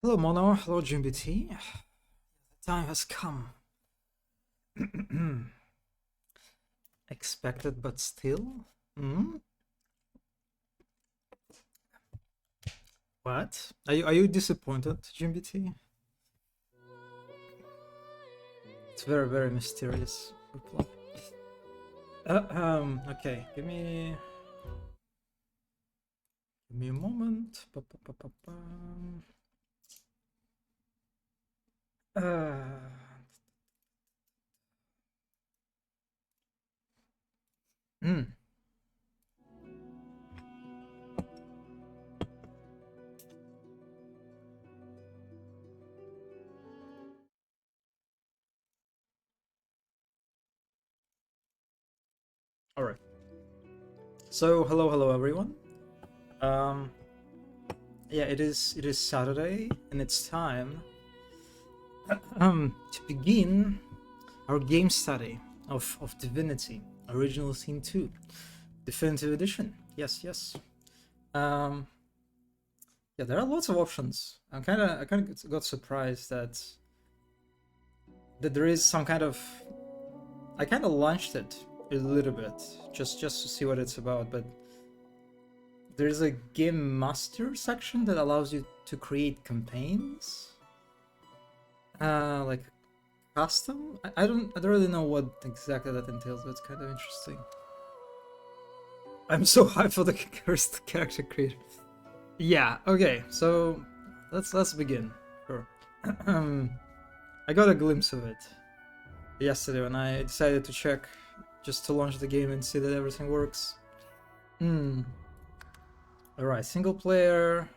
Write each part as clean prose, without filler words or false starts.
Hello, Mono. Hello, GMBT. The time has come. Expected, but still. Hmm? What? Are you disappointed, GMBT? It's very mysterious reply. Okay, give me a moment. Hmm. All right. So hello everyone. Um, yeah, it is Saturday, and it's time to begin our game study of Divinity, Original Sin 2, Definitive Edition. Yes. Um, yeah, there are lots of options. I kind of got surprised that there is some kind of. I kind of launched it a little bit just to see what it's about, but there's a game master section that allows you to create campaigns, like custom. I don't really know what exactly that entails, but it's kind of interesting. I'm so hyped for the cursed character creator. Yeah, okay, so let's begin. Sure. I got a glimpse of it yesterday when I decided to check just to launch the game and see that everything works. Alright, single player.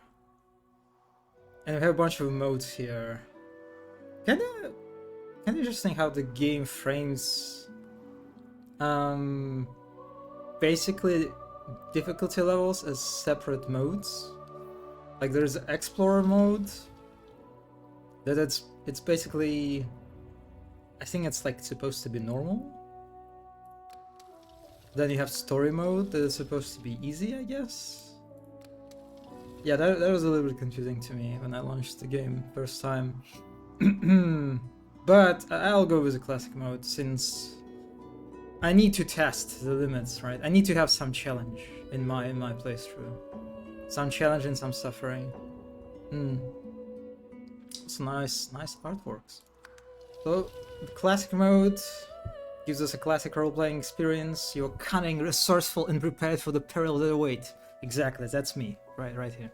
And we have a bunch of modes here. Kinda interesting how the game frames basically difficulty levels as separate modes. Like there's explorer mode it's basically, I think it's like supposed to be normal. Then you have story mode that is supposed to be easy, I guess. Yeah, that was a little bit confusing to me when I launched the game first time. But I'll go with the classic mode since I need to test the limits, right? I need to have some challenge in my playthrough. Some challenge and some suffering. It's nice artworks. So, the classic mode gives us a classic role-playing experience. You're cunning, resourceful, and prepared for the peril that await. Exactly, that's me, right here.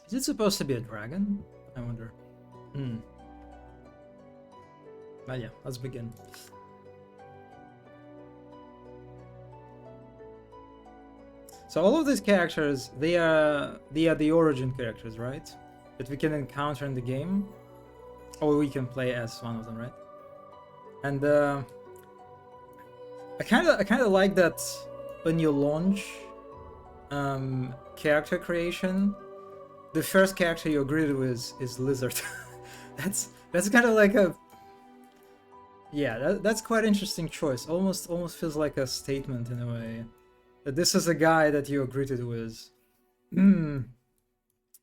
Is it supposed to be a dragon? I wonder. But yeah, let's begin. So all of these characters, they are the origin characters, right? That we can encounter in the game, or we can play as one of them, right? And I kind of like that when you launch character creation, the first character you're greeted with is Lizard. that's kind of like a, yeah, that's quite interesting choice. Almost feels like a statement in a way that this is a guy that you're greeted with.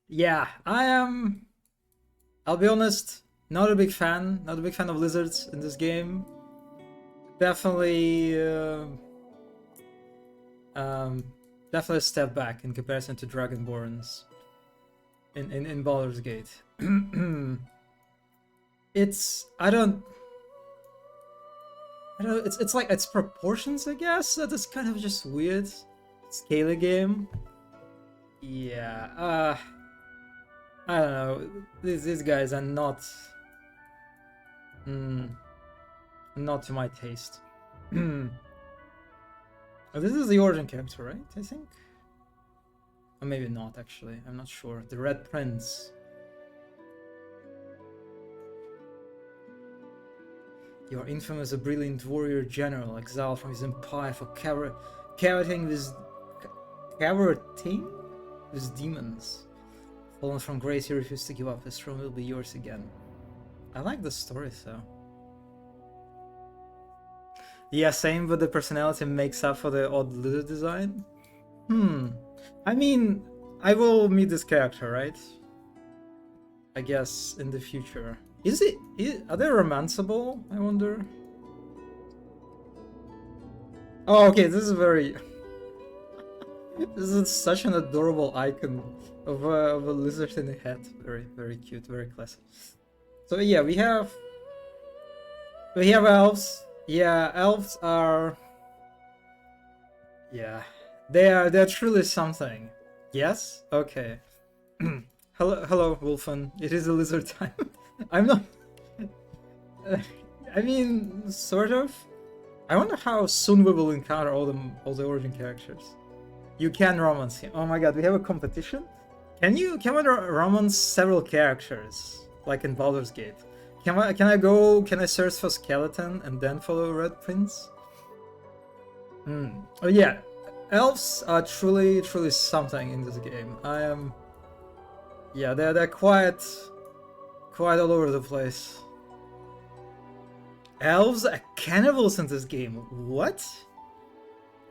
Yeah, I am. I'll be honest, not a big fan. Not a big fan of lizards in this game. Definitely, definitely a step back in comparison to Dragonborns in Baldur's Gate. It's it's like its proportions, I guess. That is kind of just weird. Scale game. Yeah. I don't know. These guys are not to my taste. Oh, this is the origin character, right? I think. Or maybe not, actually. I'm not sure. The Red Prince. You are infamous, a brilliant warrior general, exiled from his empire for cavorting with demons. Fallen from grace, he refused to give up. His throne will be yours again. I like the story, though. Yeah, same, but the personality makes up for the odd lizard design. I mean, I will meet this character, right? I guess in the future. Are they romanceable? I wonder. Oh, okay. This is very. This is such an adorable icon of a lizard in a hat. Very, very cute. Very classic. So yeah, we have elves. Yeah, elves are. Yeah, they're truly something. Yes. Okay. Hello, Wolfen. It is a lizard time. I'm not. I mean, sort of. I wonder how soon we will encounter all the origin characters. You can romance him. Oh my god, we have a competition. Can we romance several characters like in Baldur's Gate? Can I search for Skeleton and then follow Red Prince? Oh yeah, elves are truly something in this game. I am. Yeah, they're quite all over the place. Elves are cannibals in this game. What?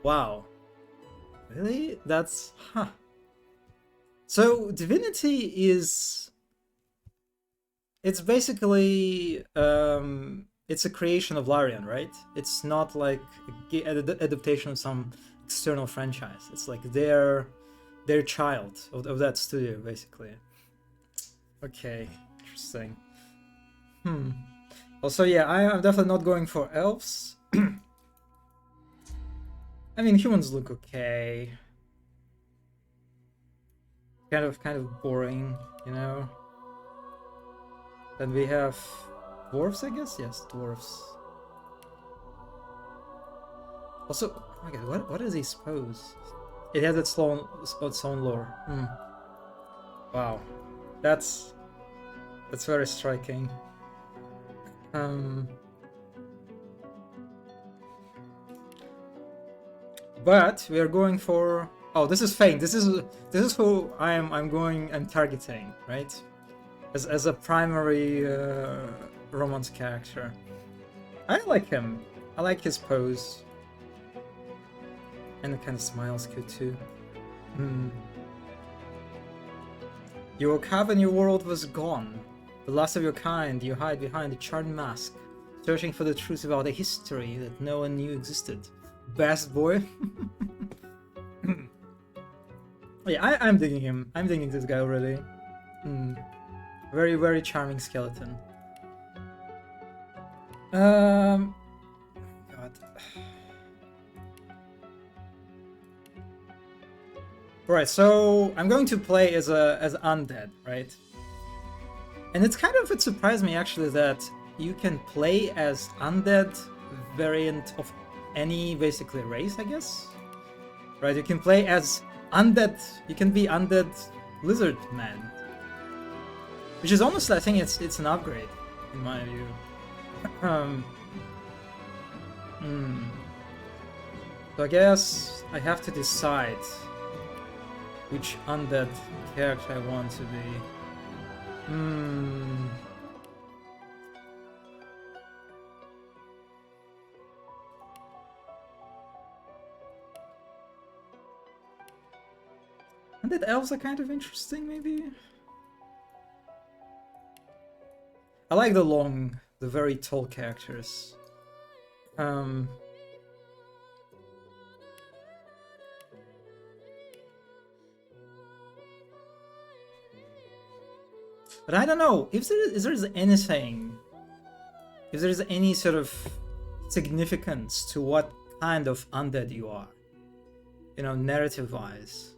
Wow. Really? That's So Divinity is. It's basically it's a creation of Larian, right? It's not like an adaptation of some external franchise. It's like their child of that studio, basically. Okay, interesting. Also, yeah, I'm definitely not going for elves. I mean, humans look okay. Kind of boring, you know. Then we have dwarves, I guess. Yes, dwarves. Also, oh my god, what is his pose? It has its own lore. Wow, that's very striking. But we are going for. Oh, this is Fane. This is who I'm targeting, right? As a primary romance character. I like him. I like his pose. And the kind of smile's good too. You woke up and your world was gone. The last of your kind, you hide behind a charred mask, searching for the truth about a history that no one knew existed. Best boy. Yeah, I'm digging him. I'm digging this guy already. Very, very charming skeleton. God. Right, so I'm going to play as undead, right? And it surprised me actually that you can play as undead variant of any basically race, I guess. Right, you can play as undead. You can be undead lizard man, which is almost, I think it's an upgrade in my view. So I guess I have to decide which undead character I want to be. Undead elves are kind of interesting, maybe? I like the very tall characters. But I don't know if there's anything, if there's any sort of significance to what kind of undead you are, you know, narrative-wise.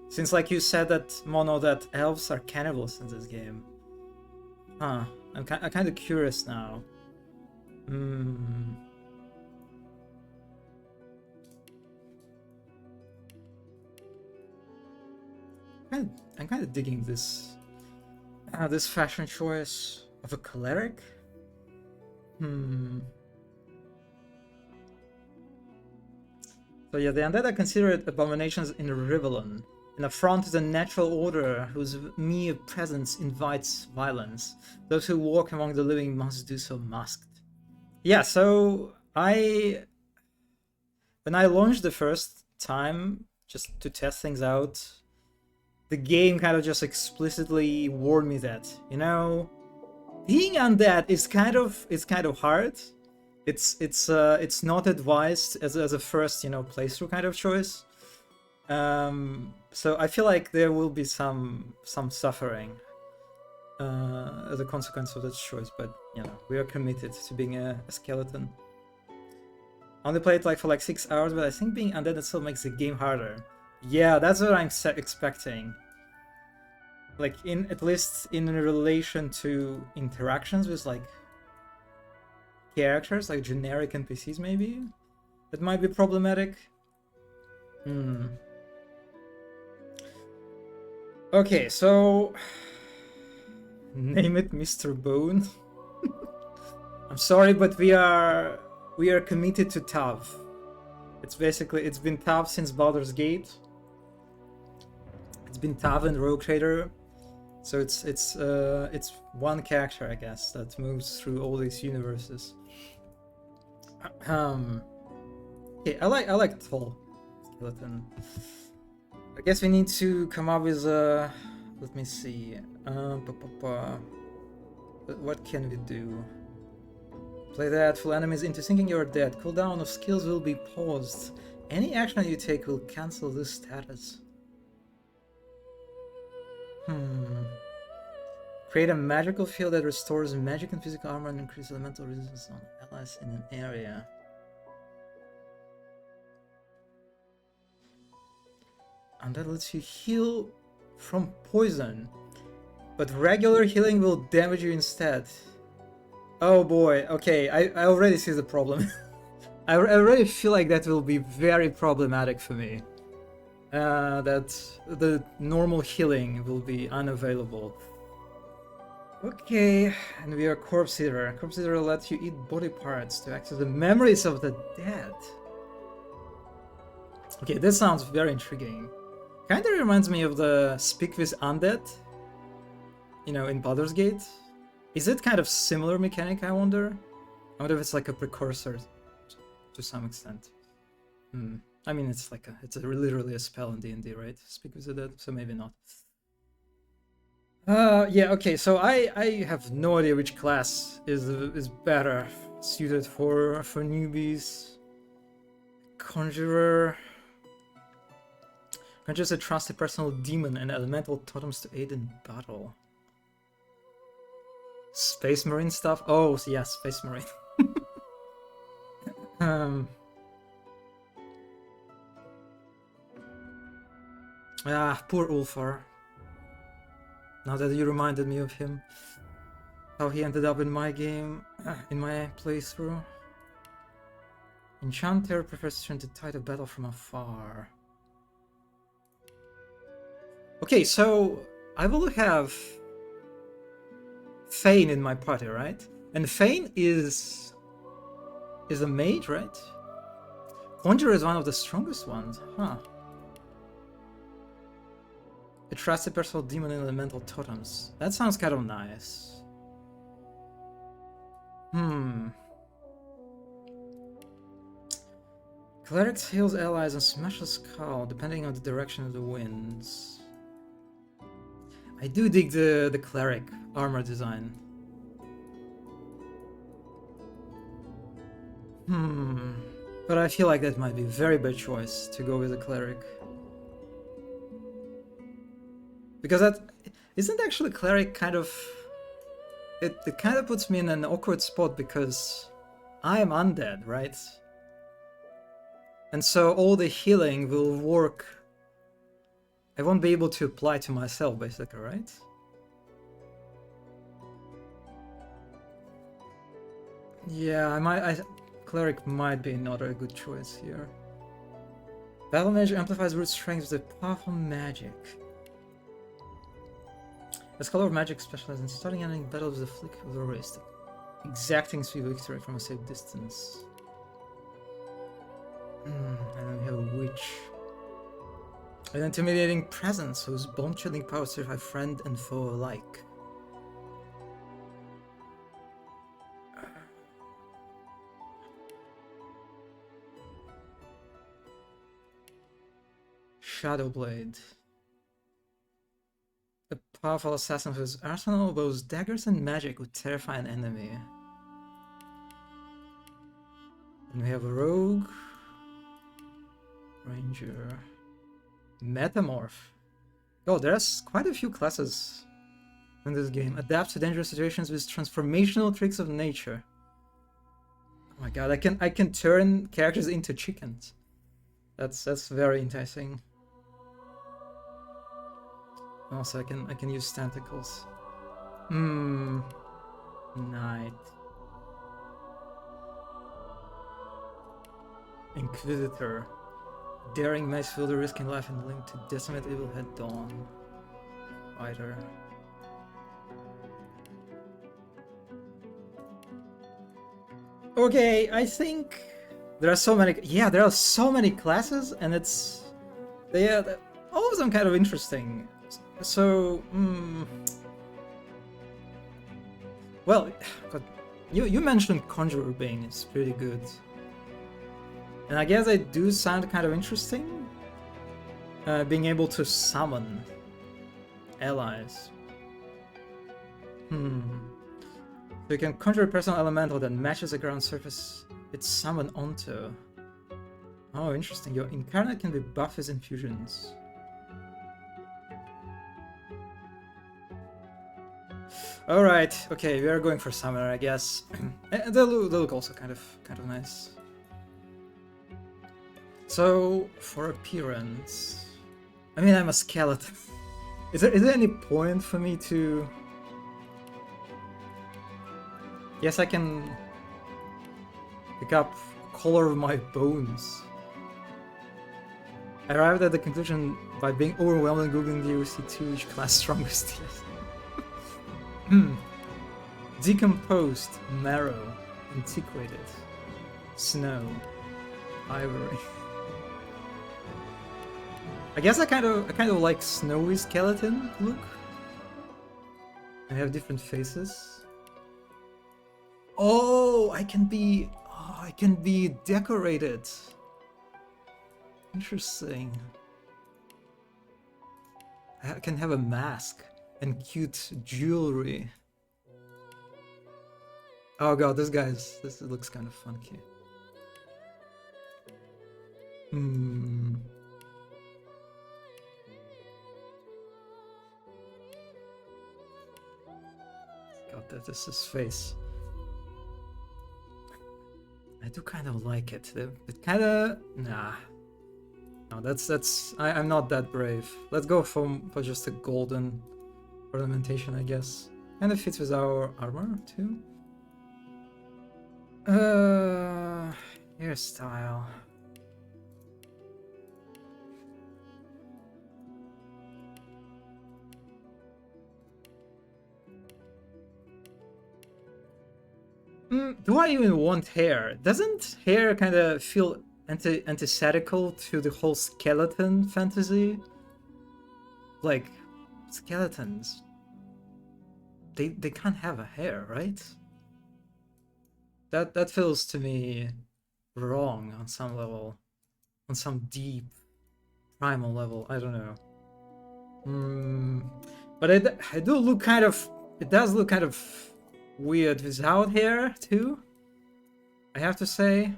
Since, like you said that, Mono, that elves are cannibals in this game. I'm kind of curious now. I'm kind of digging this fashion choice of a cleric. So yeah, the undead are considered abominations in Rivellon, an affront to the natural order whose mere presence invites violence. Those who walk among the living must do so masked. Yeah, so when I launched the first time, just to test things out, the game kind of just explicitly warned me that, you know, being undead is kind of hard. It's not advised as a first, you know, playthrough kind of choice. So I feel like there will be some suffering as a consequence of that choice, but you know, we are committed to being a skeleton. I only played like for like 6 hours, but I think being undead itself makes the game harder. Yeah, that's what I'm expecting. Like at least in relation to interactions with like characters, like generic NPCs, maybe that might be problematic. Okay, so name it Mr. Bone. I'm sorry, but we are committed to Tav. It's been Tav since Baldur's Gate. It's been Tav and Rogue Trader. So it's one character, I guess, that moves through all these universes. Okay, I like Tall Skeleton. I guess we need to come up with a. Let me see. What can we do? Play that. Full enemies into thinking you're dead. Cooldown of skills will be paused. Any action you take will cancel this status. Create a magical field that restores magic and physical armor and increases elemental resistance on allies in an area. And that lets you heal from poison, but regular healing will damage you instead. Oh boy, okay, I already see the problem. I already feel like that will be very problematic for me. That the normal healing will be unavailable. Okay, and we are Corpse Eater. Corpse Eater lets you eat body parts to access the memories of the dead. Okay, this sounds very intriguing. Kinda reminds me of the Speak with Undead, you know, in Baldur's Gate. Is it kind of similar mechanic, I wonder? I wonder if it's like a precursor to some extent. I mean, it's literally a spell in D&D, right? Speak with the dead, so maybe not. Yeah, okay, so I have no idea which class is better suited for newbies. Conjurer. Conjures a trusted personal demon and elemental totems to aid in battle. Space Marine stuff? Oh, yeah, Space Marine. Poor Ulfar. Now that you reminded me of him. How he ended up in my game, in my playthrough. Enchanter prefers to turn the tide of battle from afar. Okay, so I will have Fane in my party, right? And Fane is a mage, right? Conjurer is one of the strongest ones, huh? A trusted personal demon and elemental totems. That sounds kind of nice. Cleric heals allies and smashes skull depending on the direction of the winds. I do dig the cleric armor design. But I feel like that might be a very bad choice to go with a cleric. Because that isn't actually cleric kind of... It kind of puts me in an awkward spot because I'm undead, right? And so all the healing will work. I won't be able to apply to myself, basically, right? Yeah, cleric might be not a good choice here. Battle Mage amplifies root strength with a powerful magic. A Scholar of Magic specializes in starting and ending battles with a flick of the wrist, exacting sweet victory from a safe distance. And then we have a Witch. An intimidating presence whose bone-chilling powers survive friend and foe alike. Shadowblade. A powerful assassin whose arsenal boasts daggers and magic would terrify an enemy. And we have a rogue, ranger, metamorph. Oh, there's quite a few classes in this game. Adapt to dangerous situations with transformational tricks of nature. Oh my god, I can turn characters into chickens. That's very enticing. Also, I can use tentacles. Knight. Inquisitor. Daring mace fielder risking life and link to decimate evil head dawn. Fighter. Okay, I think there are so many. Yeah, there are so many classes, and all of them kind of interesting. So, well, but you mentioned Conjurer Bane is pretty good, and I guess they do sound kind of interesting. Being able to summon allies. So you can conjure a personal elemental that matches the ground surface it's summoned onto. Oh, interesting. Your incarnate can be buffed with infusions. Alright, okay, we are going for summoner, I guess. They look also kind of nice. So, for appearance... I mean, I'm a skeleton. Is there any point for me to... Yes, I can pick up color of my bones. I arrived at the conclusion by being overwhelmed and googling the OC2 each class strongest. Decomposed, marrow, antiquated, snow, ivory. I guess I kind of like snowy skeleton look. I have different faces. Oh, I can be decorated. Interesting. I can have a mask and cute jewelry. Oh god, this looks kind of funky. God, that is his face. I do kind of like it. It kind of... Nah. No, I'm not that brave. Let's go for just a golden ornamentation, I guess. Kind of fits with our armor, too. Hairstyle. Do I even want hair? Doesn't hair kind of feel antithetical to the whole skeleton fantasy? Like, skeletons, they can't have a hair, right? That feels to me wrong on some level, on some deep primal level. I don't know. But it does look kind of weird without hair too. I have to say,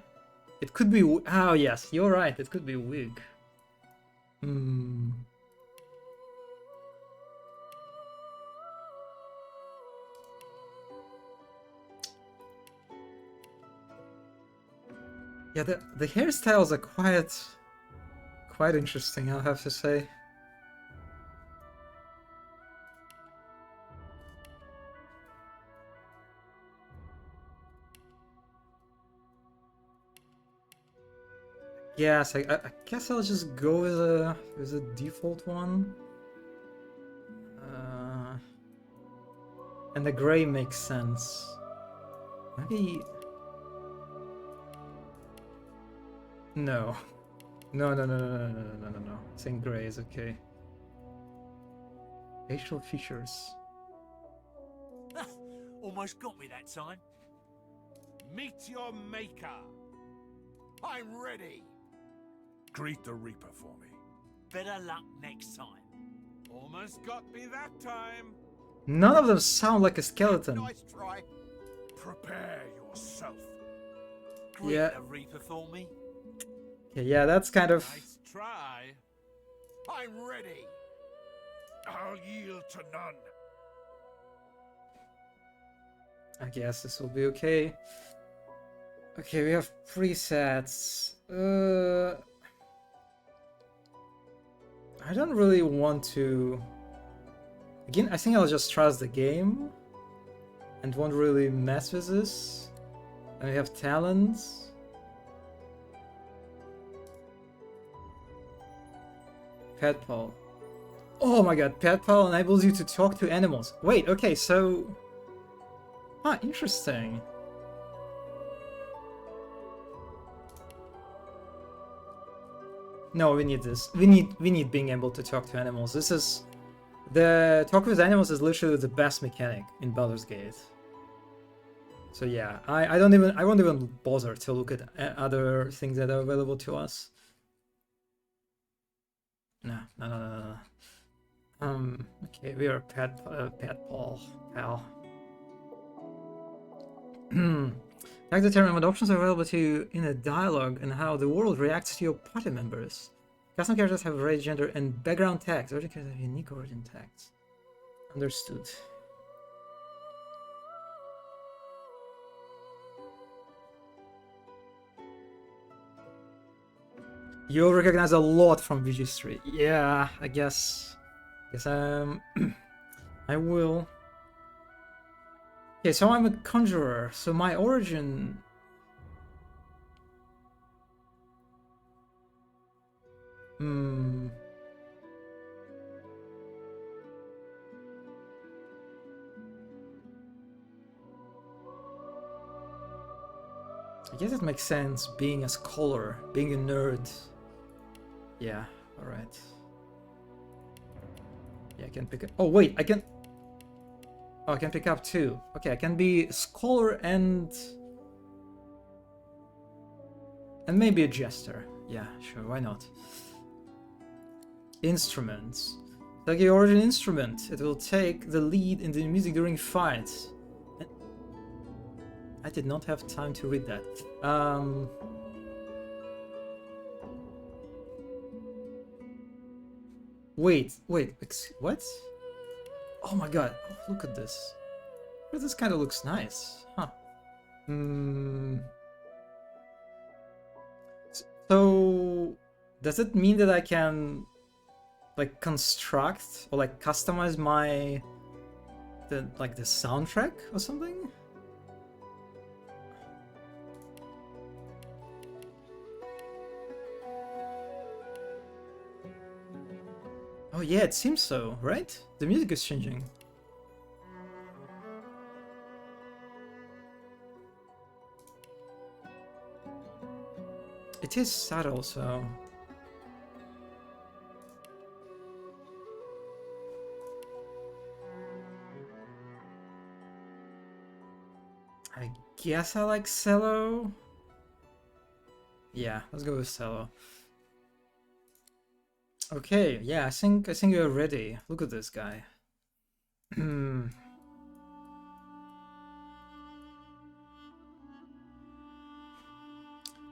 it could be. Oh yes, you're right. It could be a wig. Yeah, the hairstyles are quite interesting, I'll have to say. Yes, I guess I'll just go with a default one. And the gray makes sense. Maybe... No. No. I think gray is okay. Facial features. Almost got me that time. Meet your maker. I'm ready. Greet the Reaper for me. Better luck next time. Almost got me that time. None of them sound like a skeleton. Nice try. Prepare yourself. Greet Yeah. the Reaper for me. Yeah, that's kind of... Nice try. I'm ready. I'll yield to none. I guess this will be okay. Okay, we have presets. I don't really want to... Again, I think I'll just trust the game and won't really mess with this. And we have talents. Pet Pal. Oh my god, Pet Pal enables you to talk to animals. Wait, okay, so... Ah, interesting. No, we need this. We need being able to talk to animals. This is... The talk with animals is literally the best mechanic in Baldur's Gate. So yeah, I won't even bother to look at other things that are available to us. No. Okay, we are pet pal. Like determine what options are available to you in a dialogue and how the world reacts to your party members. Custom characters have race, gender, and background tags. Origin characters have unique origin tags. Understood. You'll recognize a lot from VG3. Yeah, I guess I will. Okay, so I'm a conjurer. So my origin... I guess it makes sense being a scholar, being a nerd. Yeah, alright. Yeah, I can pick up... Oh wait, I can... Oh, I can pick up two. Okay, I can be a scholar and maybe a jester. Yeah, sure, why not? Instruments. Like your origin instrument. It will take the lead in the music during fights. I did not have time to read that. Wait, what? Oh my god, oh, look at this. This kind of looks nice, huh? So, does it mean that I can, like, construct or like customize the soundtrack or something? Oh yeah, it seems so, right? The music is changing. It is subtle, so... I guess I like cello. Yeah, let's go with cello. Okay, yeah, I think you're ready. Look at this guy.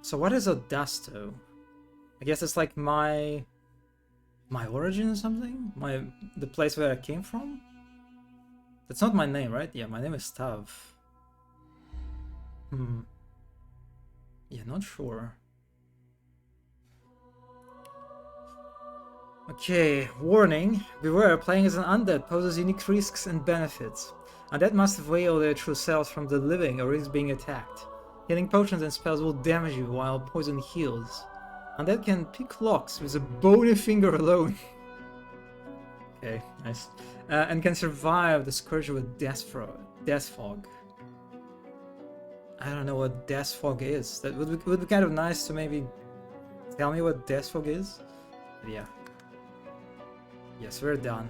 So what is Odasto? I guess it's like my origin or something? The place where I came from? That's not my name, right? Yeah, my name is Tav. Yeah, not sure. Okay, warning. Beware, playing as an undead poses unique risks and benefits. Undead must veil their true selves from the living or risk being attacked. Healing potions and spells will damage you while poison heals. Undead can pick locks with a bony finger alone. Okay, nice. And can survive the scourge with death fog. I don't know what death fog is. That would be kind of nice to maybe tell me what death fog is. But yeah. Yes, we're done.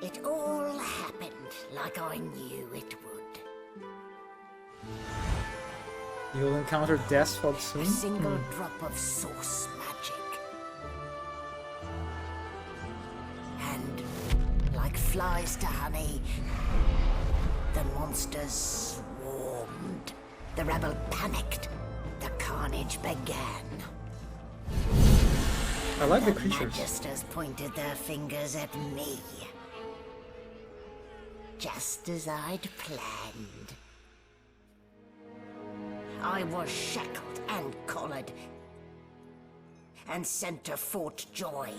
It all happened like I knew it would. You'll encounter death fog soon. A single drop of source magic. And, like flies to honey, the monsters swarmed. The rebel panicked. The carnage began. I like the creatures. Magisters pointed their fingers at me. Just as I'd planned. I was shackled and collared. And sent to Fort Joy.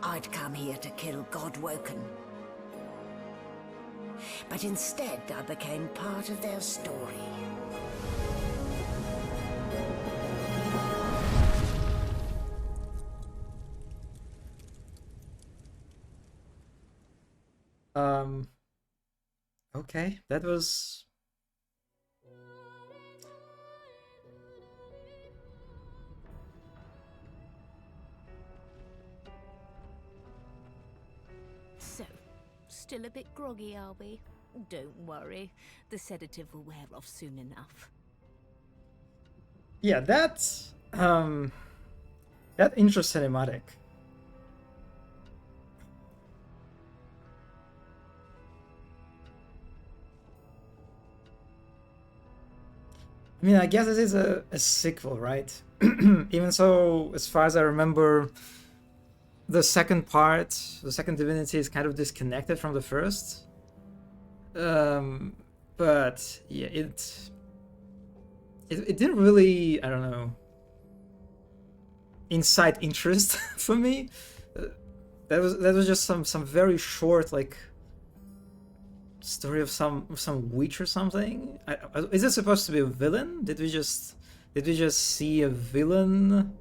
I'd come here to kill Godwoken. But instead, I became part of their story. Okay, that was... So, still a bit groggy, are we? Don't worry, the sedative will wear off soon enough. Yeah, that intro cinematic. I mean, I guess this is a sequel, right? Even so, as far as I remember, the second part, the second Divinity, is kind of disconnected from the first. But yeah, it didn't really, I don't know, incite interest for me. That was just some very short, like, story of some witch or something. Is it supposed to be a villain? Did we just see a villain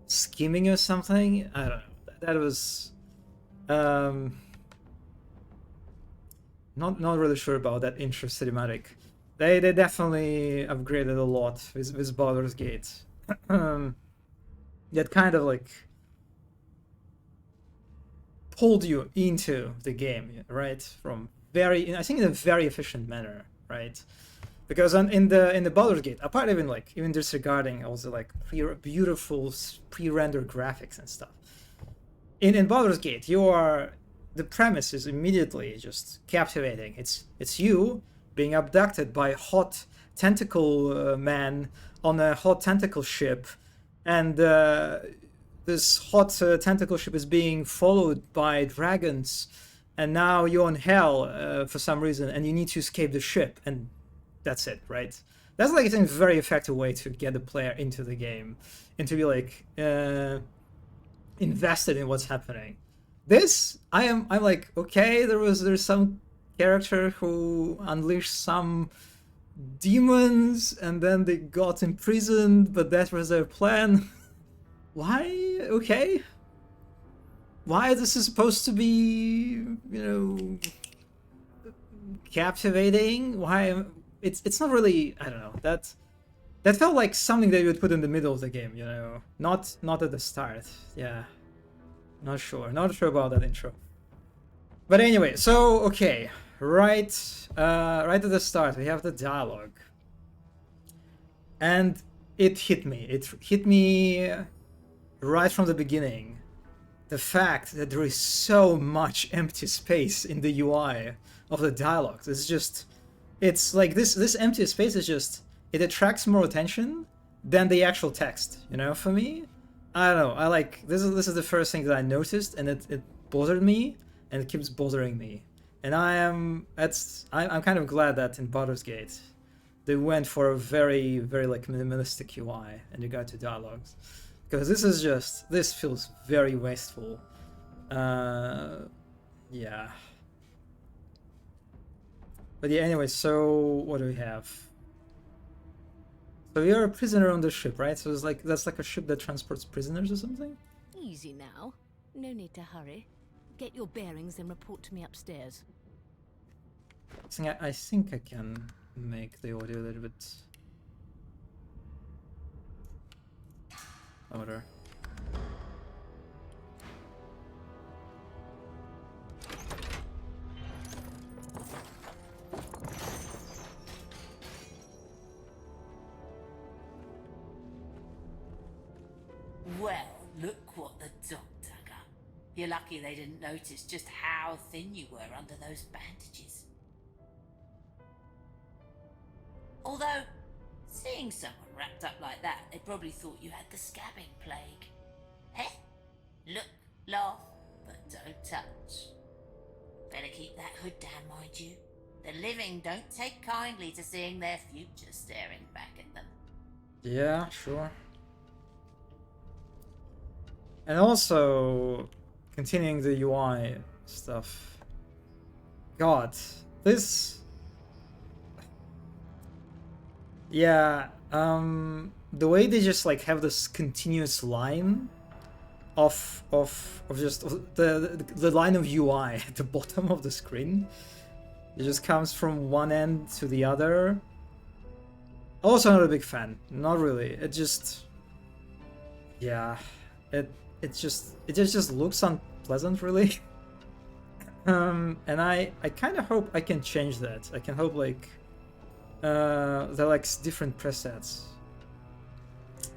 scheming or something? I don't know. That was not really sure about that intro cinematic. They definitely upgraded a lot with Baldur's Gate. That kind of like pulled you into the game, right? From I think in a very efficient manner, right? Because in the Baldur's Gate, apart even disregarding also like beautiful pre-rendered graphics and stuff, in Baldur's Gate, the premise is immediately just captivating. It's you being abducted by a hot tentacle man on a hot tentacle ship, and this hot tentacle ship is being followed by dragons, and now you're in hell for some reason, and you need to escape the ship, and that's it, right? That's like, I think, a very effective way to get the player into the game and to be like invested in what's happening. This, I'm like, okay, there's some character who unleashed some demons and then they got imprisoned, but that was their plan. Why? Okay. Why this is supposed to be, captivating? Why? It's not really, I don't know, that felt like something that you would put in the middle of the game, not at the start. Yeah. Not sure about that intro. But anyway, so okay, right at the start we have the dialogue, and it hit me right from the beginning. The fact that there is so much empty space in the UI of the dialogue. It's like this empty space is just, it attracts more attention than the actual text, for me. I don't know. I like this is the first thing that I noticed, and it bothered me, and it keeps bothering me. And I'm kind of glad that in Baldur's Gate they went for a very, very like minimalistic UI in regard to dialogues, because this feels very wasteful. Yeah. But yeah. Anyway, so what do we have? So you're a prisoner on the ship, right? So that's like a ship that transports prisoners or something? Easy now. No need to hurry. Get your bearings and report to me upstairs. I think I can make the audio a little bit order. Well, look what the doc dug up. You're lucky they didn't notice just how thin you were under those bandages. Although, seeing someone wrapped up like that, they probably thought you had the scabbing plague. Heh? Look, laugh, but don't touch. Better keep that hood down, mind you. The living don't take kindly to seeing their future staring back at them. Yeah, sure. And also, continuing the UI stuff. God, this... Yeah, the way they just like have this continuous line of the line of UI at the bottom of the screen. It just comes from one end to the other. Also not a big fan. Not really. It just... Yeah, it just looks unpleasant, really. And I kind of hope I can change that. I can hope like they're like different presets.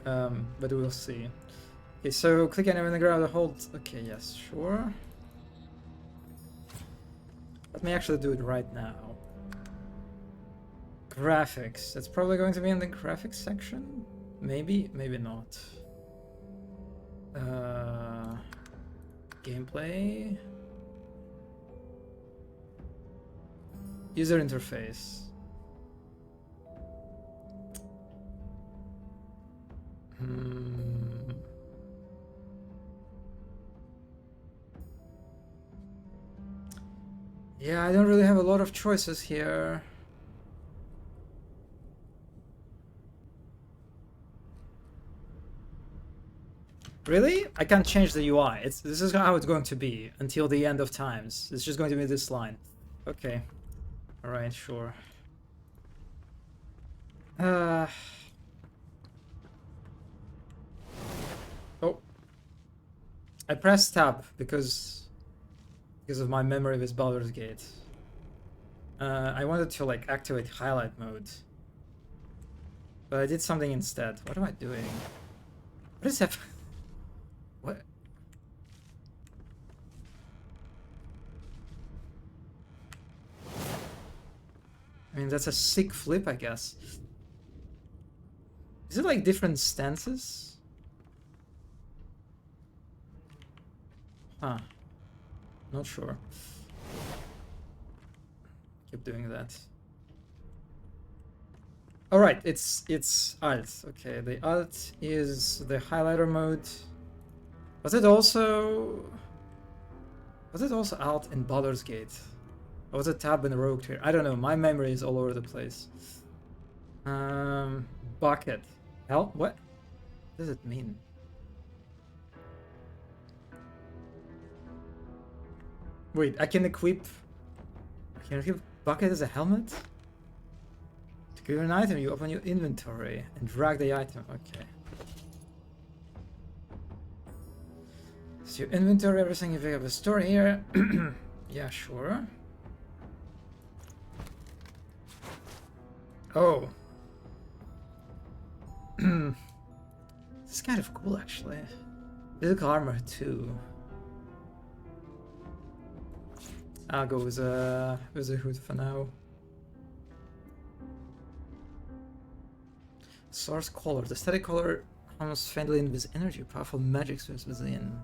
But we'll see. Okay, so click anywhere in the ground, hold. Okay, yes, sure. Let me actually do it right now. Graphics. That's probably going to be in the graphics section. Maybe, maybe not. Gameplay. User interface. Yeah, I don't really have a lot of choices here. Really? I can't change the UI. This is how it's going to be until the end of times. It's just going to be this line. Okay. Alright, sure. Oh. I pressed tab because of my memory with Baldur's Gate. I wanted to like activate highlight mode. But I did something instead. What am I doing? What is happening? What? I mean, that's a sick flip, I guess. Is it like different stances? Huh. Not sure. Keep doing that. Alright, it's alt. Okay, the alt is the highlighter mode. Was it also alt in Baldur's Gate? Or was it tab in Rogue here? I don't know, my memory is all over the place. Bucket. Hell, what does it mean? Wait, I can equip bucket as a helmet? To give an item, you open your inventory and drag the item. Okay. So your inventory, everything you pick up a store here. Yeah, sure. Oh. This is kind of cool, actually. Physical armor too. I'll go with a hood for now. Source color. The static color almost faintly in with energy. Powerful magic source within.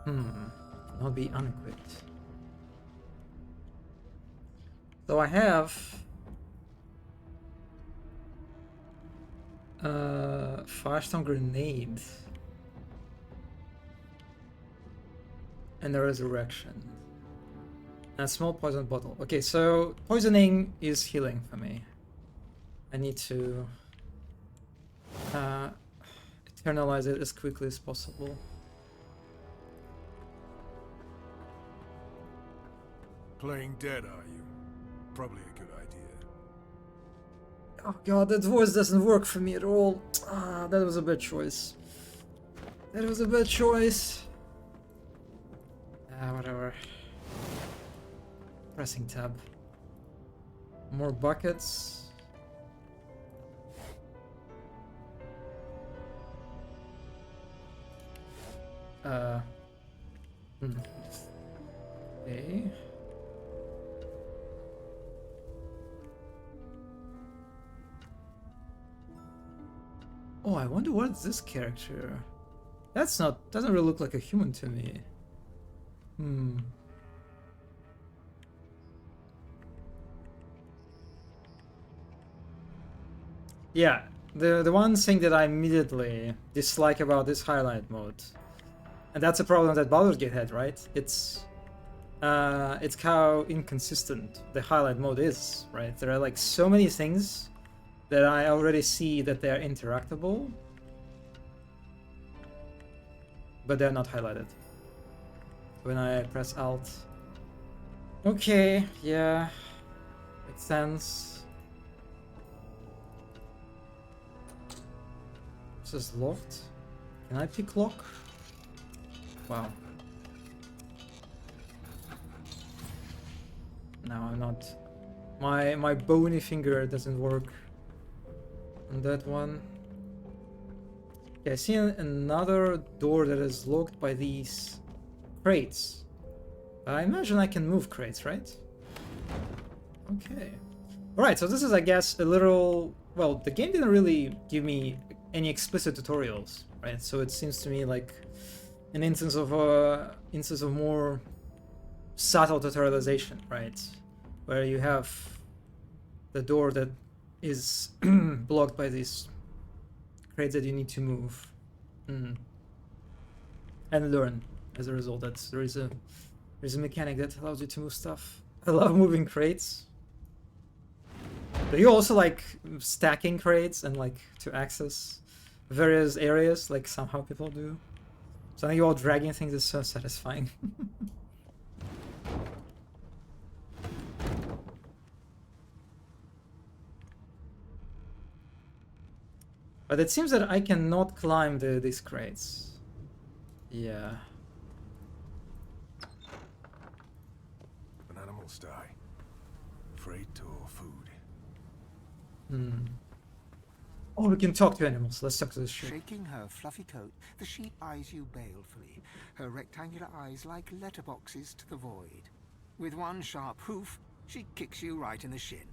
Not be unequipped. So I have Firestone grenade and a resurrection. A small poison bottle. Okay, so poisoning is healing for me. I need to eternalize it as quickly as possible. Playing dead, are you? Probably a good idea. Oh god, that voice doesn't work for me at all. Ah, that was a bad choice. That was a bad choice. Whatever. Pressing tab. More buckets. Okay. Oh, I wonder what's this character. That's not, doesn't really look like a human to me. Yeah, the one thing that I immediately dislike about this highlight mode, and that's a problem that Baldur's Gate had, right? It's how inconsistent the highlight mode is, right? There are like so many things that I already see that they're interactable, but they're not highlighted when I press Alt. Okay, yeah, makes sense. This is locked. Can I pick lock? Wow. No, I'm not. My bony finger doesn't work on that one. Okay, I see another door that is locked by these crates. I imagine I can move crates, right? Okay. Alright, so this is, I guess, a little... Well, the game didn't really give me any explicit tutorials, right? So it seems to me like an instance of more subtle tutorialization, right? Where you have the door that is blocked by these crates that you need to move and learn as a result that there's a mechanic that allows you to move stuff. I love moving crates. Do you also like stacking crates and like to access various areas like somehow people do? So I think you all dragging things is so satisfying. But it seems that I cannot climb these crates. Yeah. When animals die, freight or food. Oh, we can talk to animals. Let's talk to the sheep. Shaking her fluffy coat, the sheep eyes you balefully, her rectangular eyes like letterboxes to the void. With one sharp hoof, she kicks you right in the shin.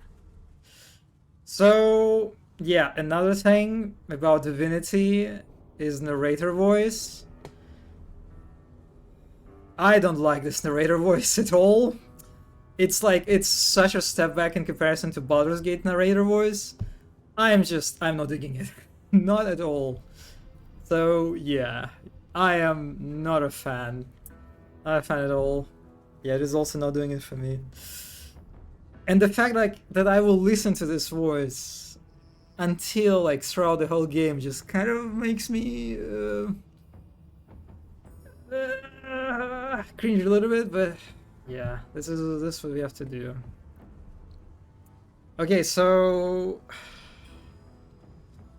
So, yeah, another thing about Divinity is narrator voice. I don't like this narrator voice at all. It's like, it's such a step back in comparison to Baldur's Gate narrator voice. I'm not digging it. Not at all. So, yeah, I am not a fan. Not a fan at all. Yeah, it is also not doing it for me. And the fact like that I will listen to this voice until like throughout the whole game just kind of makes me cringe a little bit, but yeah, this is what we have to do. Okay, so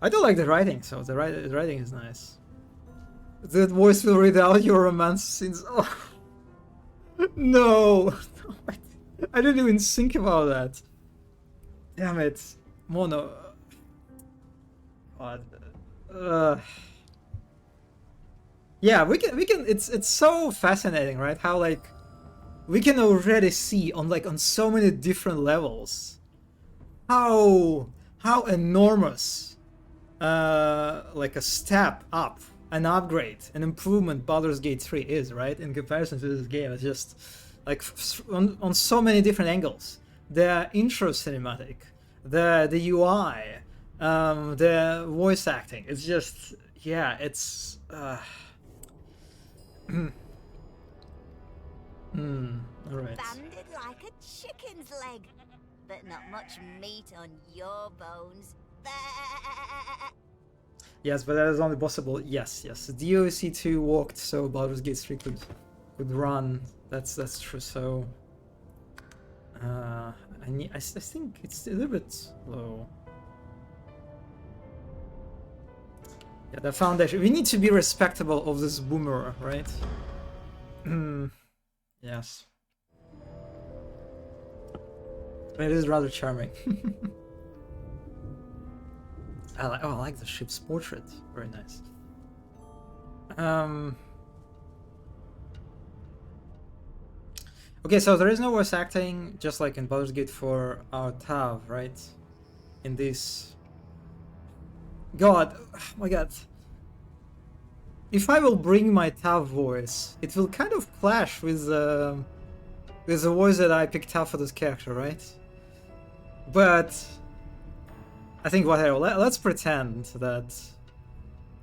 I do like the writing, so the writing is nice. The voice will read out your romance scenes. Oh no, I didn't even think about that. Damn it, Mono. God. Yeah, we can. It's so fascinating, right? How like we can already see on so many different levels how enormous like a step up, an upgrade, an improvement Baldur's Gate 3 is, right? In comparison to this game, it's just like on so many different angles. The intro cinematic, the UI, the voice acting. It's just, yeah, it's all right. Banded like a chicken's leg, but not much meat on your bones. Yes, but that is only possible. Yes. DOC 2 walked so Baldur's Gate 3 could run. That's true. So I think it's a little bit low. Yeah, the foundation. We need to be respectable of this boomer, right? Yes. It is rather charming. I like the ship's portrait. Very nice. Okay, so there is no voice acting, just like in Baldur's Gate for our Tav, right? In this... God, oh my god. If I will bring my Tav voice, it will kind of clash with the voice that I picked up for this character, right? But I think whatever. Let's pretend that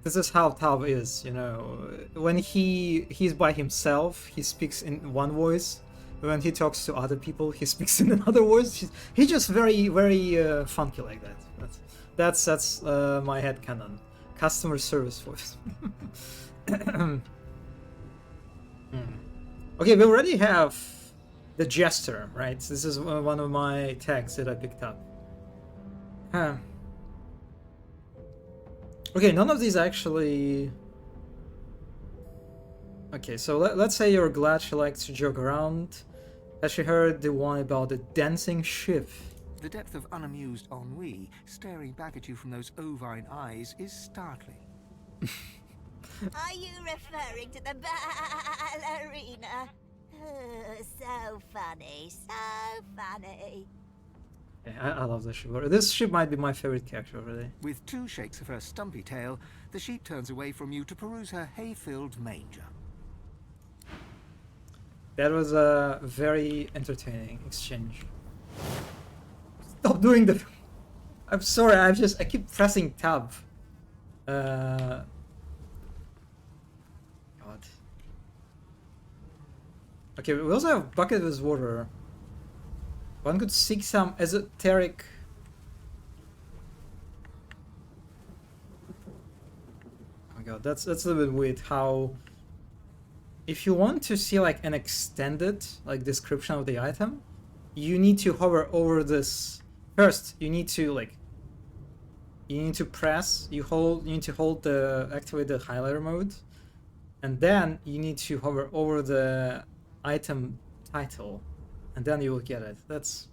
this is how Tav is. You know, when he's by himself, he speaks in one voice. When he talks to other people, he speaks in another voice. He's just very funky like that. That's my headcanon. Customer service voice. Okay, we already have the Jester, right? This is one of my tags that I picked up. Okay, none of these actually... Okay, so let's say you're glad she likes to joke around. Has she heard the one about the dancing ship? The depth of unamused ennui staring back at you from those ovine eyes is startling. Are you referring to the ballerina? Oh, so funny, so funny. Yeah, I love this ship. This ship might be my favorite character, really. With 2 shakes of her stumpy tail, the sheep turns away from you to peruse her hay-filled manger. That was a very entertaining exchange. Stop doing the... I'm sorry, I keep pressing tab. God. Okay, we also have bucket with water. One could seek some esoteric... Oh my god, that's a little bit weird how... If you want to see like an extended like description of the item, you need to hover over this. First, you need to press, you need to hold the, activate the highlighter mode, and then you need to hover over the item title, and then you will get it. That's,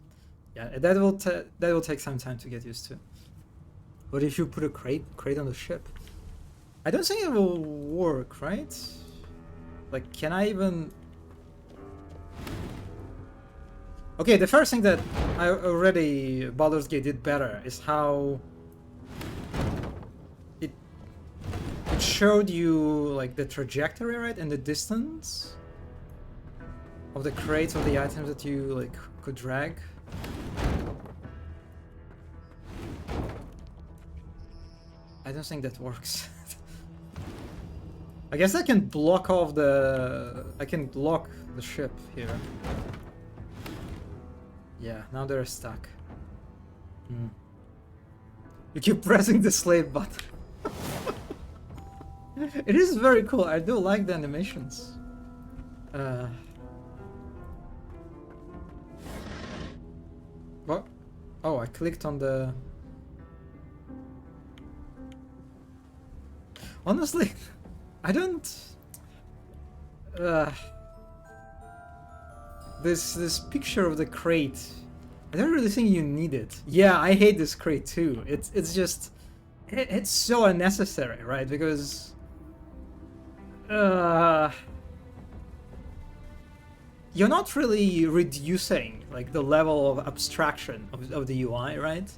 yeah, that will take some time to get used to. But if you put a crate on the ship, I don't think it will work, right? Like, can I even... Okay, the first thing that I already Baldur's Gate did better is how it showed you like the trajectory, right, and the distance of the crates of the items that you like could drag. I don't think that works. I guess I can block off the... I can block the ship here. Yeah, now they're stuck. You keep pressing the slave button. It is very cool. I do like the animations. What? Oh, I clicked on the... Honestly... I don't... This picture of the crate, I don't really think you need it. Yeah, I hate this crate too. It's just... It's so unnecessary, right? Because... You're not really reducing like the level of abstraction of the UI, right?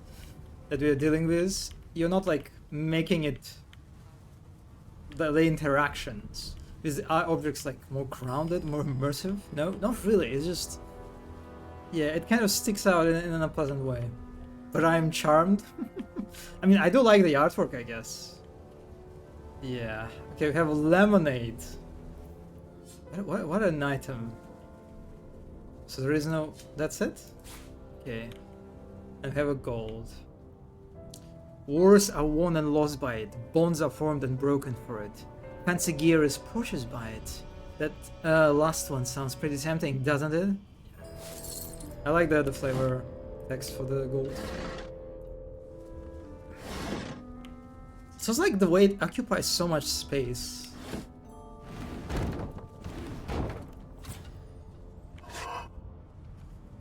That we're dealing with. You're not like making it... The interactions with the objects like more grounded, more immersive. No, not really. It's just, yeah, it kind of sticks out in an unpleasant way. But I'm charmed. I mean, I do like the artwork, I guess. Yeah. Okay, we have lemonade. What an item. So there is no... That's it? Okay. And we have a gold. Wars are won and lost by it. Bonds are formed and broken for it. Fancy gear is purchased by it. That last one sounds pretty tempting, doesn't it? I like the flavor text for the gold. So it's like the way it occupies so much space.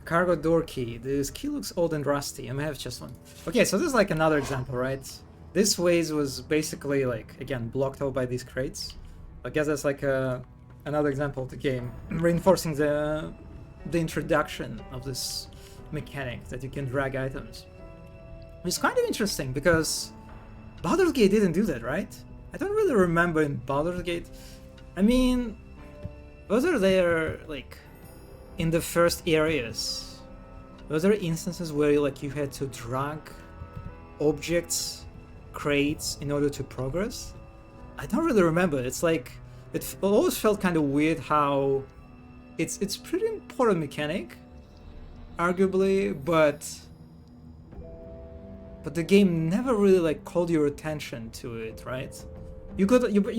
Cargo door key. This key looks old and rusty. I may have just one. Okay, so this is like another example, right? This ways was basically like, again, blocked out by these crates. I guess that's like another example of the game, reinforcing the introduction of this mechanic that you can drag items. It's kind of interesting because Baldur's Gate didn't do that, right? I don't really remember in Baldur's Gate. I mean, was there like in the first areas? Was there instances where like you had to drag objects, crates in order to progress? I don't really remember. It's like it always felt kind of weird how it's pretty important mechanic, arguably, but the game never really like called your attention to it, right? You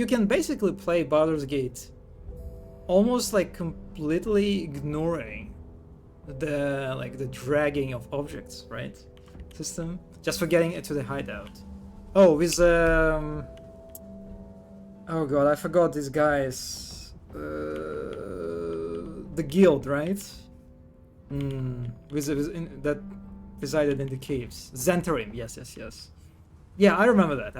can basically play Baldur's Gate almost like completely ignoring the dragging of objects, right? System, just for getting it to the hideout. Oh, with oh god, I forgot these guys. The guild, right? That resided in the caves. Zentarim, yes. Yeah, I remember that.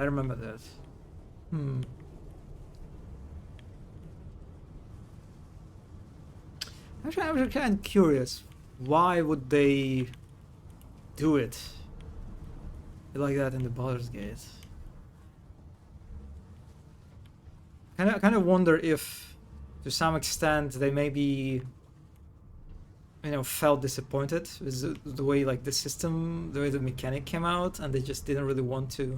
Actually, I was kind of curious. Why would they do it like that in the Baldur's Gate? Kind of wonder if, to some extent, they maybe, felt disappointed with the way like the system, the way the mechanic came out, and they just didn't really want to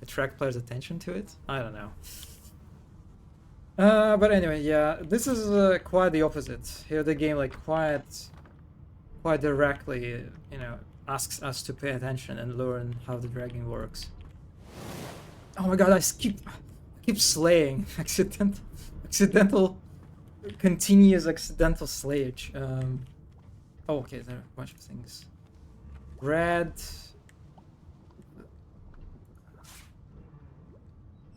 attract players' attention to it. I don't know. But anyway, yeah, this is quite the opposite. Here, the game like quite directly, asks us to pay attention and learn how the dragging works. Oh my god, I keep slaying accidental continuous accidental slayage. Oh, okay, there are a bunch of things. Red.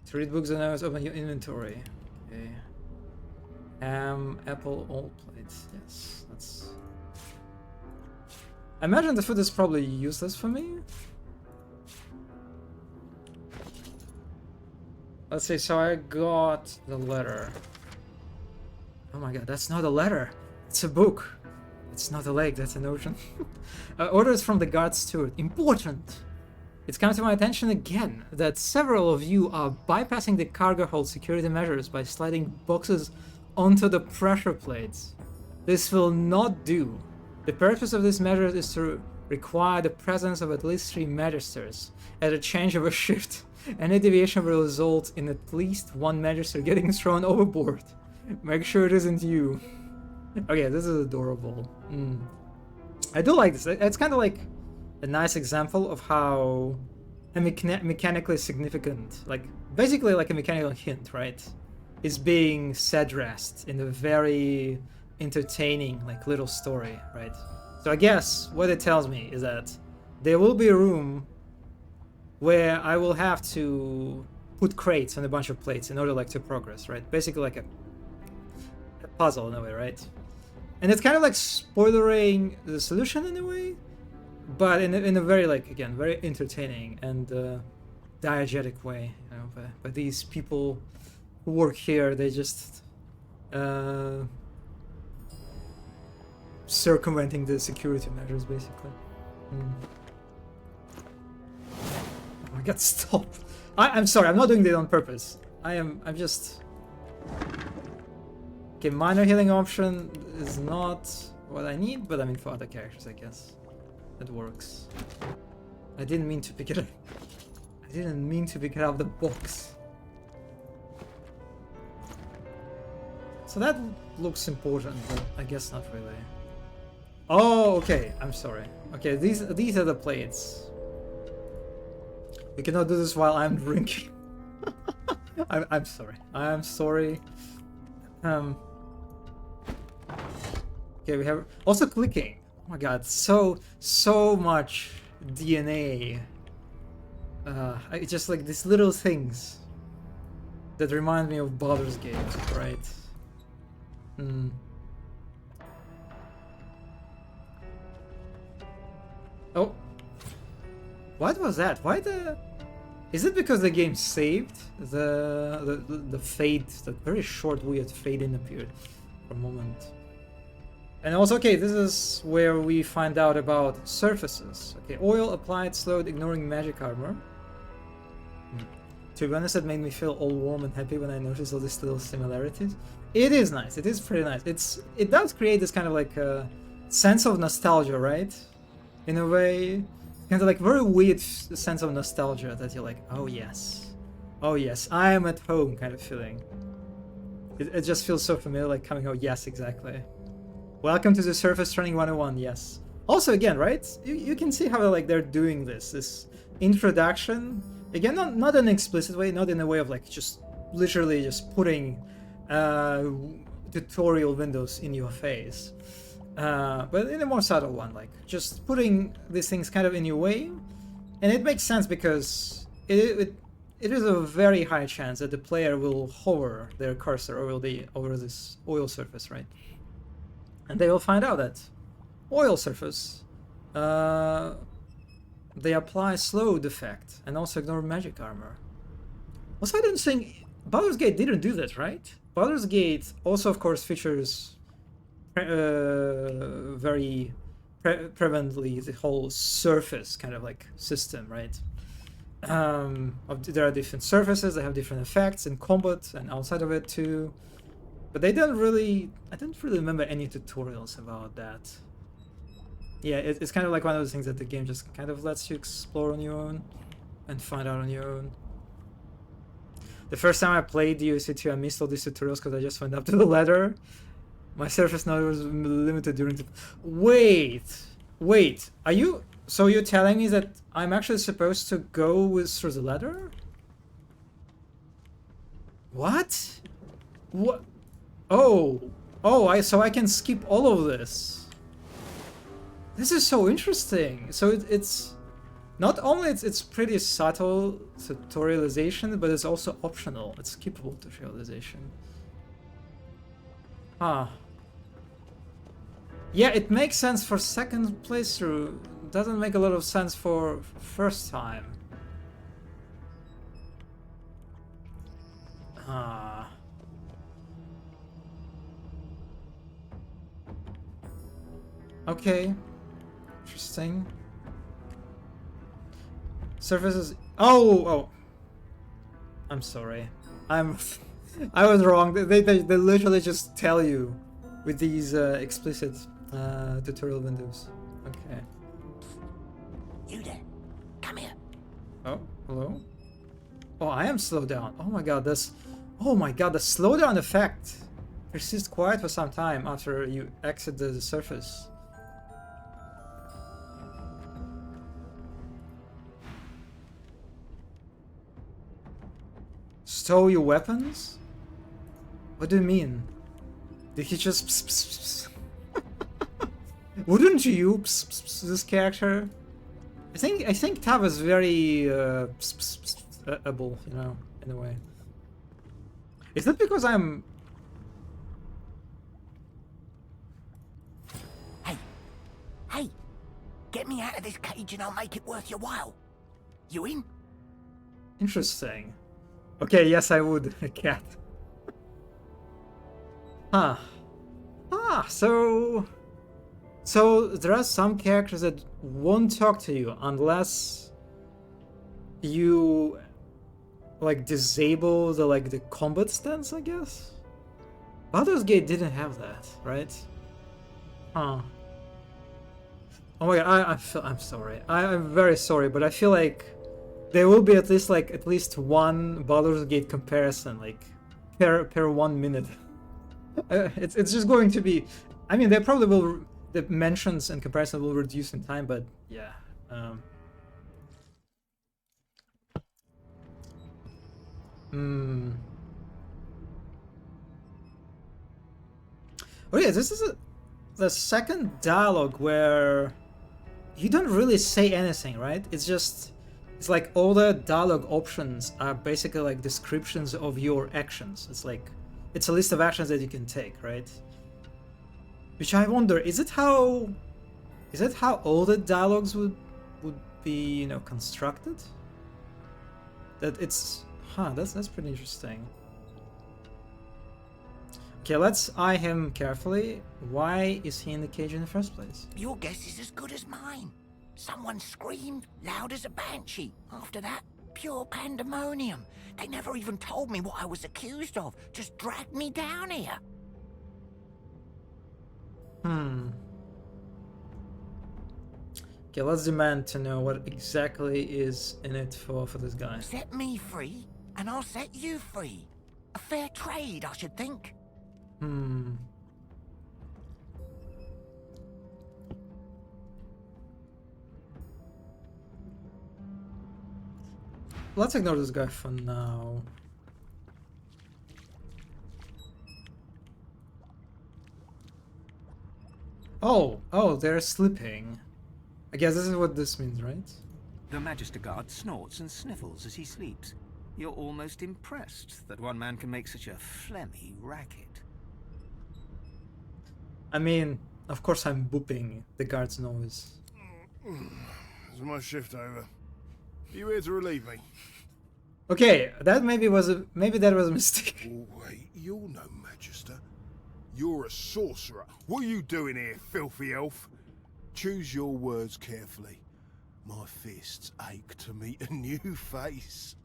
To read books and notes, open your inventory. Okay. Apple, all plates. Yes, that's. I imagine the food is probably useless for me. Let's see, so I got the letter. Oh my god, that's not a letter. It's a book. It's not a lake, that's an ocean. Orders from the guard steward. Important! It's come to my attention again that several of you are bypassing the cargo hold security measures by sliding boxes onto the pressure plates. This will not do. The purpose of this measure is to require the presence of at least 3 magisters. At a change of a shift, any deviation will result in at least 1 magister getting thrown overboard. Make sure it isn't you. Okay, this is adorable. I do like this. It's kind of like a nice example of how a mechanically significant, like basically like a mechanical hint, right, is being addressed in a very entertaining like little story, right? So I guess what it tells me is that there will be a room where I will have to put crates on a bunch of plates in order like to progress, right? Basically like a puzzle in a way, right? And it's kind of like spoilering the solution in a way, but in a very like, again, very entertaining and diegetic way, by these people who work here. They just circumventing the security measures, basically. Oh my god, stop. I'm sorry, I'm not doing that on purpose. I'm just... Okay, minor healing option is not what I need, but I mean for other characters, I guess. It works. I didn't mean to pick it up. I didn't mean to pick it out of the box. So that looks important, but I guess not really. Oh, okay, I'm sorry. Okay, these are the plates. We cannot do this while I'm drinking. I'm sorry. I'm sorry. Okay, we have also clicking. Oh my god, so much DNA It's just like these little things that remind me of Baldur's Gate, right? Hmm. Oh. What was that? Why the... Is it because the game saved? The fade, that very short weird fade in appeared for a moment. And also, okay, this is where we find out about surfaces. Okay, oil applied, slowed, ignoring magic armor. To be honest, it made me feel all warm and happy when I noticed all these little similarities. It is nice. It is pretty nice. It does create this kind of like sense of nostalgia, right? In a way, kind of like very weird sense of nostalgia that you're like, oh yes, I am at home kind of feeling. It just feels so familiar, like coming out. Yes, exactly. Welcome to the Surface Training 101. Yes. Also, again, right? You can see how like they're doing this introduction. Again, not in an explicit way, not in a way of like just literally just putting tutorial windows in your face, but in a more subtle one, like just putting these things kind of in your way, and it makes sense because it is a very high chance that the player will hover their cursor over this oil surface, right? And they will find out that oil surface, they apply slowed effect and also ignore magic armor. Also, I don't think Baldur's Gate didn't do that, right? Baldur's Gate also, of course, features very prevalently the whole surface kind of like system, right? There are different surfaces, they have different effects in combat and outside of it too. But I don't really remember any tutorials about that. Yeah, it's kind of like one of those things that the game just kind of lets you explore on your own and find out on your own. The first time I played DOC2, I missed all these tutorials because I just went up to the ladder. My surface knowledge was limited during the... Wait, are you... So you're telling me that I'm actually supposed to go through the ladder? What? What? So I can skip all of this. This is so interesting. So it's not only it's pretty subtle tutorialization, but it's also optional. It's skippable tutorialization. Huh. Yeah, it makes sense for second playthrough. Doesn't make a lot of sense for first time. Okay. Interesting. Surfaces. Oh. I'm sorry. I was wrong. They literally just tell you with these explicit tutorial windows. Okay. You there? Come here. Oh, hello. Oh, I am slowed down. Oh my god, this. Oh my god, the slowdown effect persists quiet for some time after you exit the surface. Stow your weapons? What do you mean? Did he just pss, pss, pss? Wouldn't you pss, pss, pss, this character? I think Tav is very pss, pss, pss, able, you know, in a way. Is that because I'm... Hey! Get me out of this cage and I'll make it worth your while. You in? Interesting. Okay, yes I would, a cat. Huh. So there are some characters that won't talk to you unless you like disable the combat stance, I guess. Baldur's Gate didn't have that, right? Huh. Oh my god, I'm sorry. I'm very sorry, but I feel like there will be at least one Baldur's Gate comparison, like per 1 minute. It's just going to be. I mean, they probably will. The mentions and comparison will reduce in time, but yeah. Oh yeah, this is the second dialogue where you don't really say anything, right? It's just it's like all the dialogue options are basically like descriptions of your actions. It's like it's a list of actions that you can take, right? Which I wonder, is it how all the dialogues would be, you know, constructed? That it's that's pretty interesting. Okay, let's eye him carefully. Why is he in the cage in the first place? Your guess is as good as mine. Someone screamed loud as a banshee. After that, pure pandemonium. They never even told me what I was accused of. Just dragged me down here. Okay, let's demand to know what exactly is in it for this guy. Set me free, and I'll set you free. A fair trade, I should think. Let's ignore this guy for now. Oh, they're sleeping. I guess this is what this means, right? The Magister Guard snorts and sniffles as he sleeps. You're almost impressed that one man can make such a phlegmy racket. I mean, of course I'm booping the guard's noise. Is my shift over? Are you here to relieve me? Okay, that maybe that was a mistake. Oh, wait, you're no Magister. You're a sorcerer. What are you doing here, filthy elf? Choose your words carefully. My fists ache to meet a new face.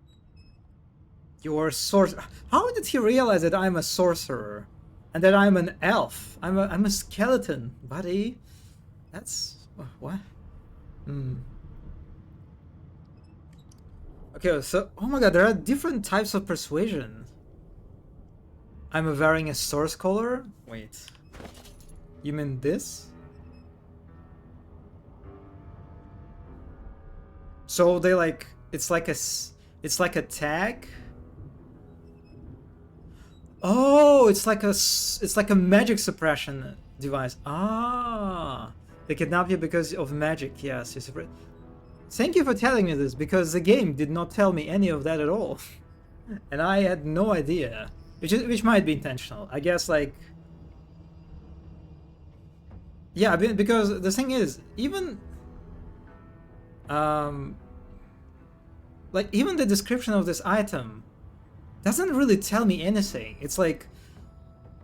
You're a sorcerer. How did he realize that I'm a sorcerer? And that I'm an elf? I'm a skeleton, buddy. That's... what? Okay, so... oh my god, there are different types of persuasion. I'm wearing a source collar? Wait. You mean this? So they like... it's like a tag? Oh, it's like a magic suppression device. Ah, they kidnap you because of magic. Yes, you suppress. Thank you for telling me this, because the game did not tell me any of that at all, and I had no idea. Which might be intentional, I guess. Like, yeah, because the thing is, even like even the description of this item doesn't really tell me anything. It's like,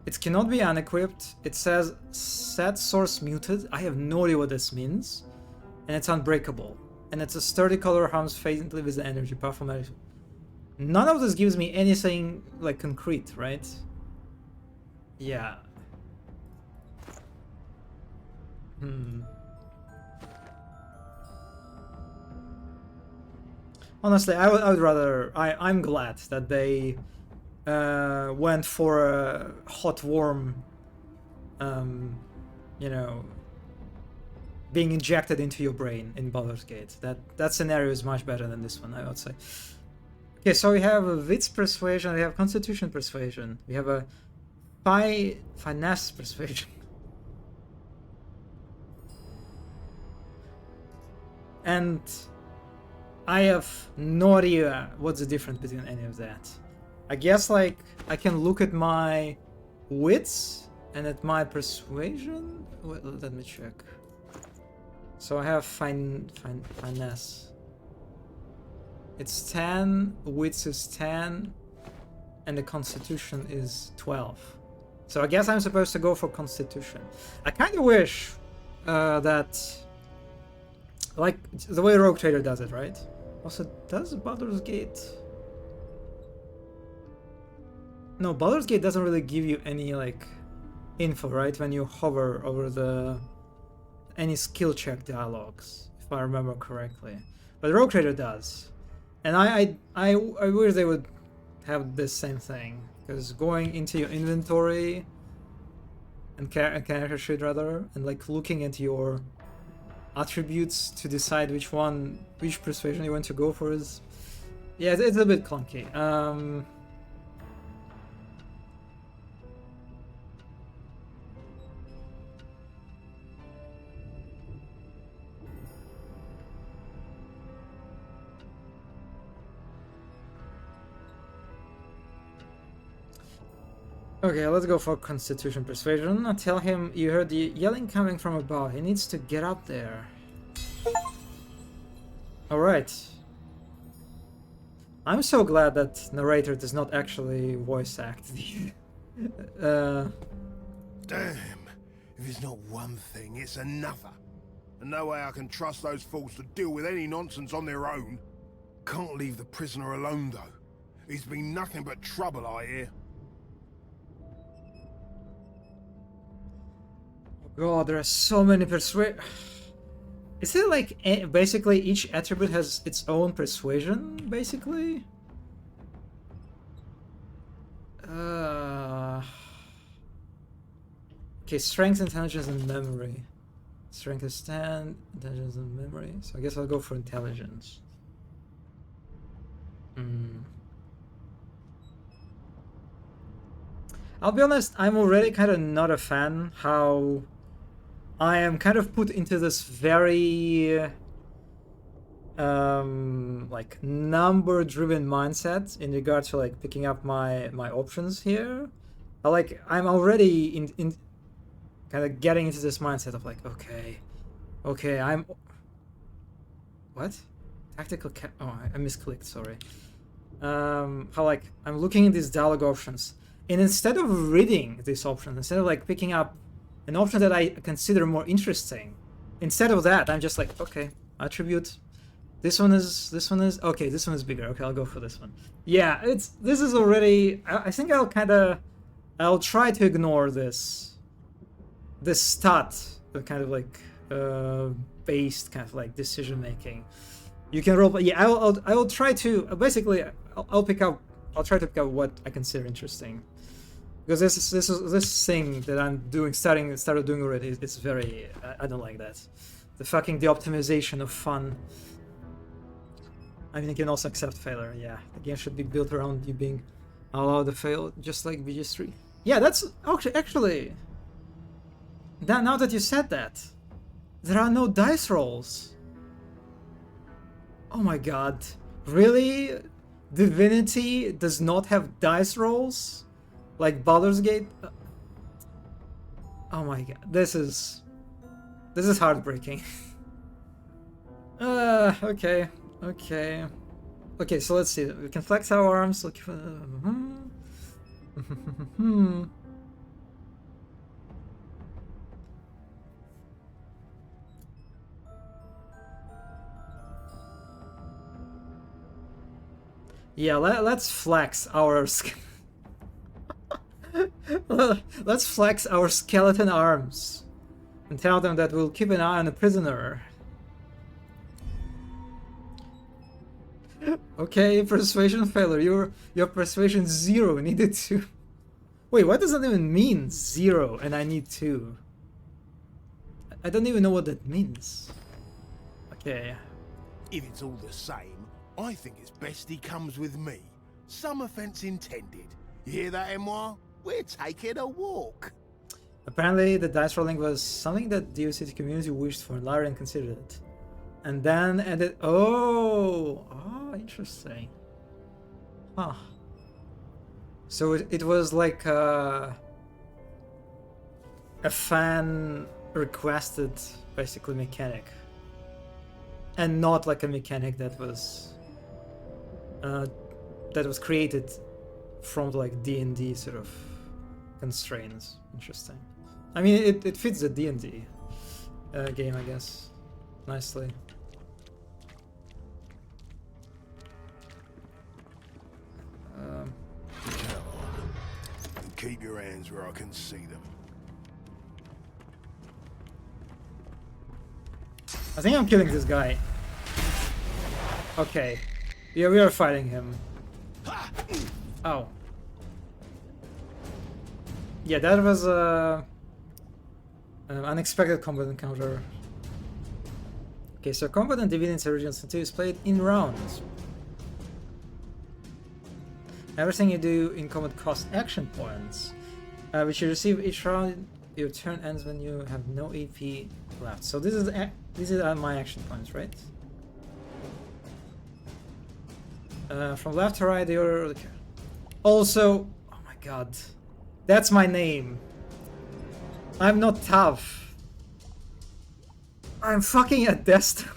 it cannot be unequipped. It says set source muted. I have no idea what this means. And it's unbreakable. And it's a sturdy color, harms faintly with the energy, powerful magic. None of this gives me anything like concrete, right? Yeah. Honestly, I would rather... I'm glad that they went for a hot, warm, you know, being injected into your brain in Baldur's Gate. That scenario is much better than this one, I would say. Okay, so we have a Wits Persuasion, we have Constitution Persuasion, we have a Finesse Persuasion. And I have no idea what's the difference between any of that. I guess, like, I can look at my wits and at my persuasion. Wait, let me check. So I have finesse. It's 10, wits is 10, and the constitution is 12. So I guess I'm supposed to go for constitution. I kind of wish that, like, the way Rogue Trader does it, right? Also, does Baldur's Gate... no, Baldur's Gate doesn't really give you any, like, info, right? When you hover over any skill check dialogues, if I remember correctly. But Rogue Trader does. And I wish they would have this same thing. Because going into your inventory and character sheet, rather, and, like, looking at your attributes to decide which persuasion you want to go for is... yeah, it's a bit clunky. Okay, let's go for Constitution Persuasion. I tell him you heard the yelling coming from above. He needs to get up there. Alright. I'm so glad that narrator does not actually voice act. Damn. If it's not one thing, it's another. And no way I can trust those fools to deal with any nonsense on their own. Can't leave the prisoner alone, though. He's been nothing but trouble, I hear. God, there are so many persuade. Is it like basically each attribute has its own persuasion, basically? Okay, strength, intelligence, and memory. Strength is 10, intelligence and memory. So I guess I'll go for intelligence. I'll be honest, I'm already kind of not a fan how I am kind of put into this very like number-driven mindset in regard to like picking up my options here. I'm already in kind of getting into this mindset of like, okay, I'm what? Tactical oh, I misclicked, sorry. How like I'm looking at these dialogue options, and instead of reading this option, instead of like picking up an option that I consider more interesting, instead of that, I'm just like, okay, attribute. This one is okay. This one is bigger. Okay, I'll go for this one. Yeah, this is already. I think I'll try to ignore this stat, the kind of like based kind of like decision making. You can roll, but yeah, I will try to basically I'll try to pick up what I consider interesting, because this thing that I'm doing started doing already. It's very I don't like that. The optimization of fun. I mean, you can also accept failure. Yeah, the game should be built around you being allowed to fail, just like VGS3. Yeah, that's actually. Now that you said that, there are no dice rolls. Oh my god. Really? Divinity does not have dice rolls? Like Baldur's Gate? Oh my god. This is heartbreaking. Okay. Okay, so let's see. We can flex our arms. Look for... Yeah, let's flex our let's flex our skeleton arms and tell them that we'll keep an eye on the prisoner. Okay, persuasion failure. Your persuasion 0 needed 2. Wait, what does that even mean? 0 and I need 2. I don't even know what that means. Okay. If it's all the same, I think it's best he comes with me. Some offense intended. You hear that, Emoire? We're taking a walk. Apparently, the dice rolling was something that the UCT community wished for, and Larian considered it. And then added... Oh, interesting. Huh. So it was like a fan requested, basically, mechanic. And not like a mechanic that was created from like D&D sort of constraints. Interesting. I mean, it fits the D&D game, I guess, nicely. Come on. And keep your hands where I can see them. I think I'm killing this guy. Okay. Yeah, we are fighting him. Oh. Yeah, that was an unexpected combat encounter. Okay, so combat and Divinity Original Sin 2 is played in rounds. Everything you do in combat costs action points, which you receive each round. Your turn ends when you have no AP left. So this is my action points, right? From left to right, you're... Also, oh my god. That's my name. I'm not tough. I'm fucking Adesto.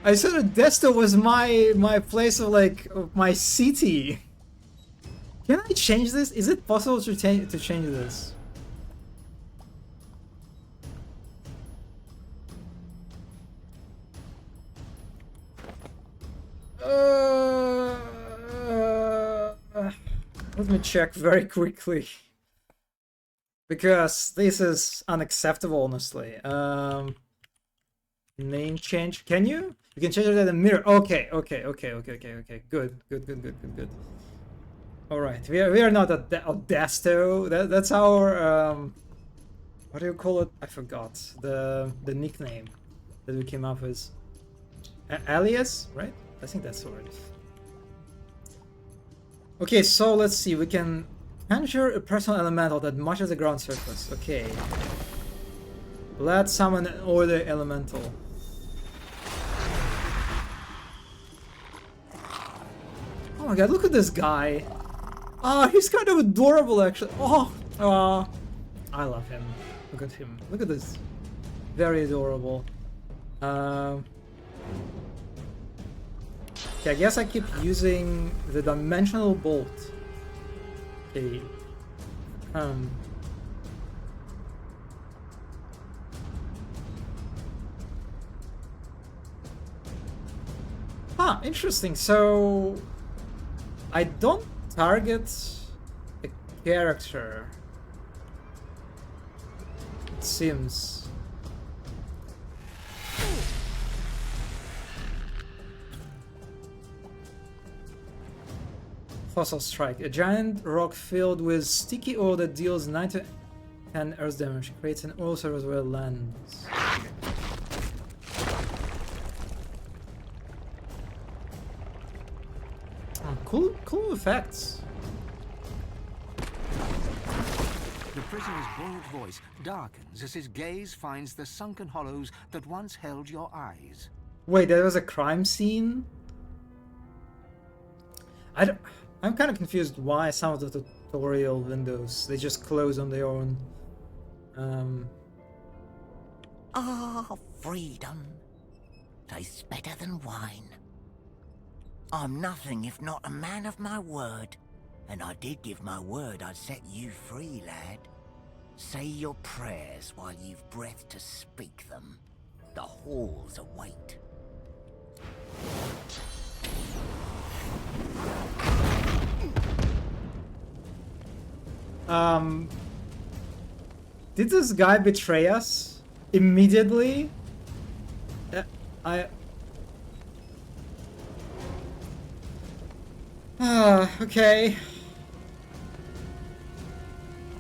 I said Adesto was my place of like of my city. Can I change this? Is it possible to change this? Let me check very quickly. Because this is unacceptable, honestly. Name change. Can you? You can change it in the mirror. Okay. Good. All right. We are not Audesto. That's our what do you call it? I forgot the nickname that we came up with. Alias, right? I think that's the word. Okay, so let's see. We can conjure a personal elemental that matches the ground surface. Okay. Let's summon an order elemental. Oh my god, look at this guy. Oh, he's kind of adorable actually. Oh, I love him. Look at him. Look at this. Very adorable. Okay, I guess I keep using the dimensional bolt. Okay. Interesting. So I don't target a character. It seems. Fossil Strike. A giant rock filled with sticky oil that deals 9 to 10 earth damage. Creates an oil surface where it lands. Oh, cool effects. The prisoner's buoyant voice darkens as his gaze finds the sunken hollows that once held your eyes. Wait, there was a crime scene? I'm kind of confused why some of the tutorial windows, they just close on their own. Freedom. Tastes better than wine. I'm nothing if not a man of my word. And I did give my word I'd set you free, lad. Say your prayers while you've breath to speak them. The halls await. Did this guy betray us immediately? Okay.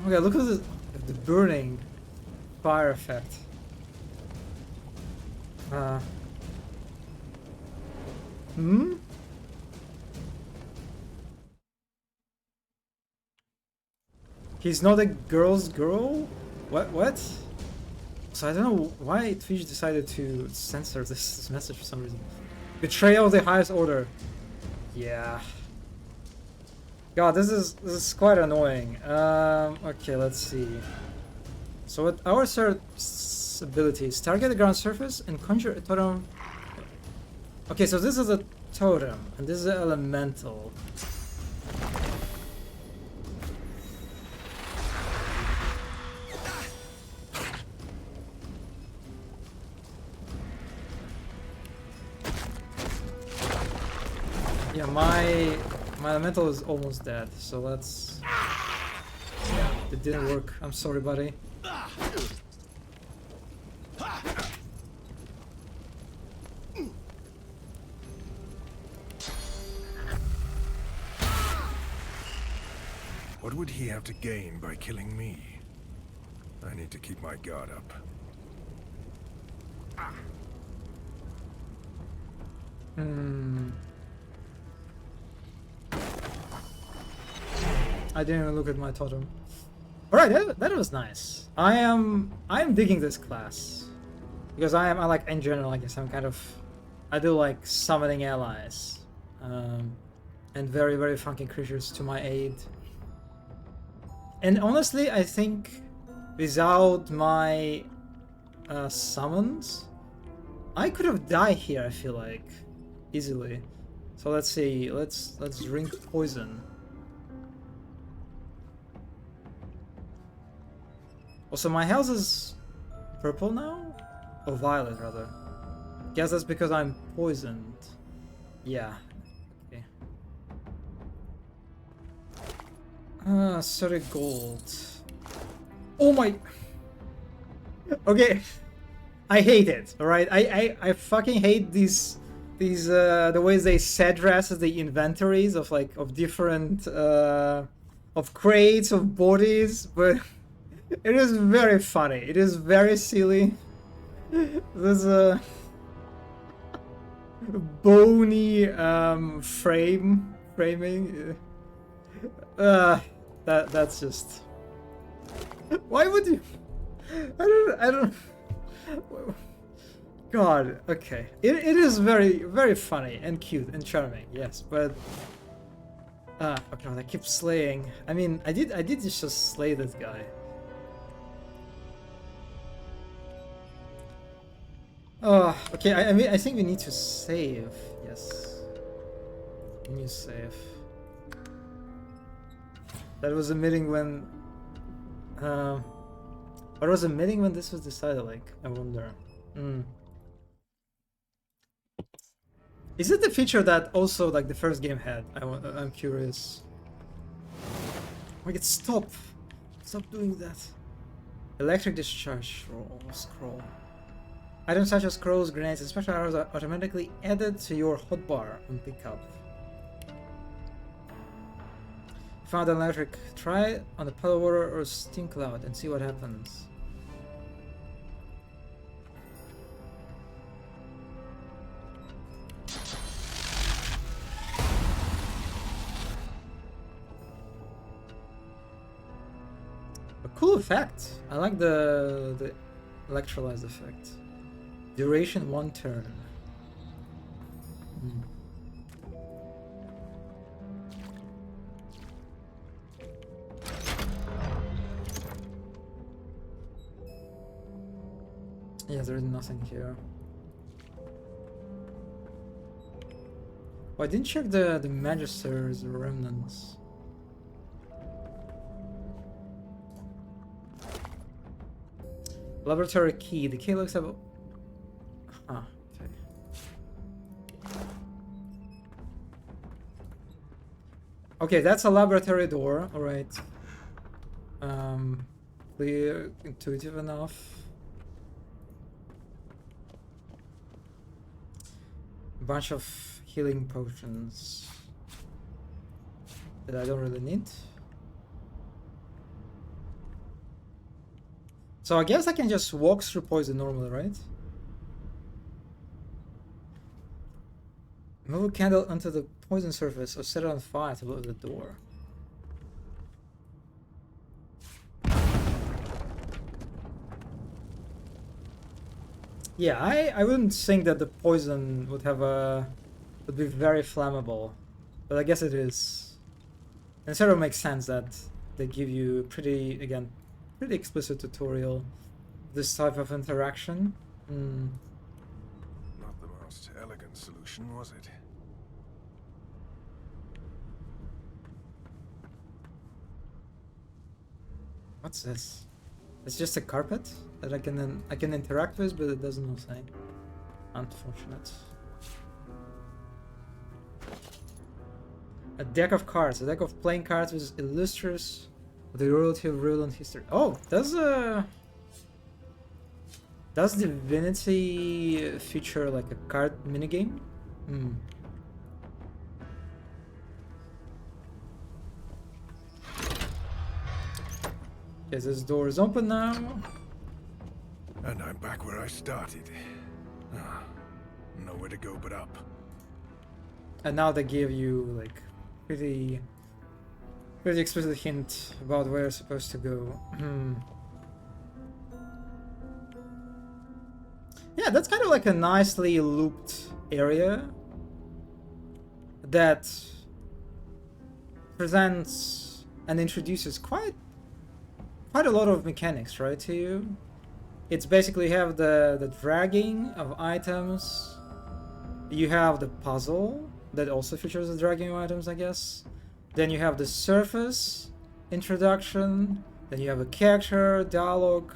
Okay, look at the burning fire effect. He's not a girl's girl? What? So I don't know why Twitch decided to censor this message for some reason. Betrayal of the highest order. Yeah. God, this is quite annoying. Okay, let's see. So what our abilities: target the ground surface and conjure a totem. Okay, so this is a totem and this is an elemental. Yeah, my elemental is almost dead, so let's... It didn't work. I'm sorry, buddy. What would he have to gain by killing me? I need to keep my guard up. I didn't even look at my totem. Alright, that was nice. I am digging this class. Because I like, in general, I guess I'm kind of... I do like summoning allies. And very, very funky creatures to my aid. And honestly, I think without my summons, I could have died here, I feel like. Easily. So let's see, let's drink poison. Also, my health is purple now? Or violet, rather. Guess that's because I'm poisoned. Yeah. Okay. 30 gold. Oh my... Okay. I hate it, alright? I fucking hate these the ways they set dresses the inventories of like of different of crates of bodies, but it is very funny. It is very silly. There's a bony framing. That's just. Why would you? I don't. God, okay. It is very, very funny and cute and charming, yes, but oh god, I keep slaying. I mean, I did just slay this guy. Oh, okay, I mean, I think we need to save. Yes. We need to save. That was a meeting when what was a meeting when this was decided, like, I wonder. Is it the feature that also like the first game had? I'm curious. Like, stop doing that. Electric discharge scroll. Items such as scrolls, grenades, and special arrows are automatically added to your hotbar on pickup. Found an electric. Try it on a puddle water or steam cloud and see what happens. Cool effect. I like the electrolyze effect. Duration 1 turn. Yeah, there is nothing here. Oh, I didn't check the Magister's remnants. Laboratory key. The key looks up. Ah, okay. Okay, that's a laboratory door. All right. Clear, intuitive enough. A bunch of healing potions that I don't really need. So I guess I can just walk through poison normally, right? Move a candle onto the poison surface or set it on fire to blow the door. Yeah, I wouldn't think that the poison would have would be very flammable, but I guess it is. And it sort of makes sense that they give you pretty explicit tutorial this type of interaction. Not the most elegant solution, was it? What's this? It's just a carpet that I can interact with, but it does nothing. Unfortunate. A deck of cards. A deck of playing cards with illustrious the royalty of Roland history. Oh, does Divinity feature like a card minigame? Okay, this door is open now. And I'm back where I started. Nowhere to go but up. And now they give you like pretty explicit hint about where you're supposed to go. Yeah, that's kind of like a nicely looped area that presents and introduces quite quite a lot of mechanics, right, to you. It's basically you have the dragging of items. You have the puzzle that also features the dragging of items, I guess. Then you have the surface introduction. Then you have a character dialogue,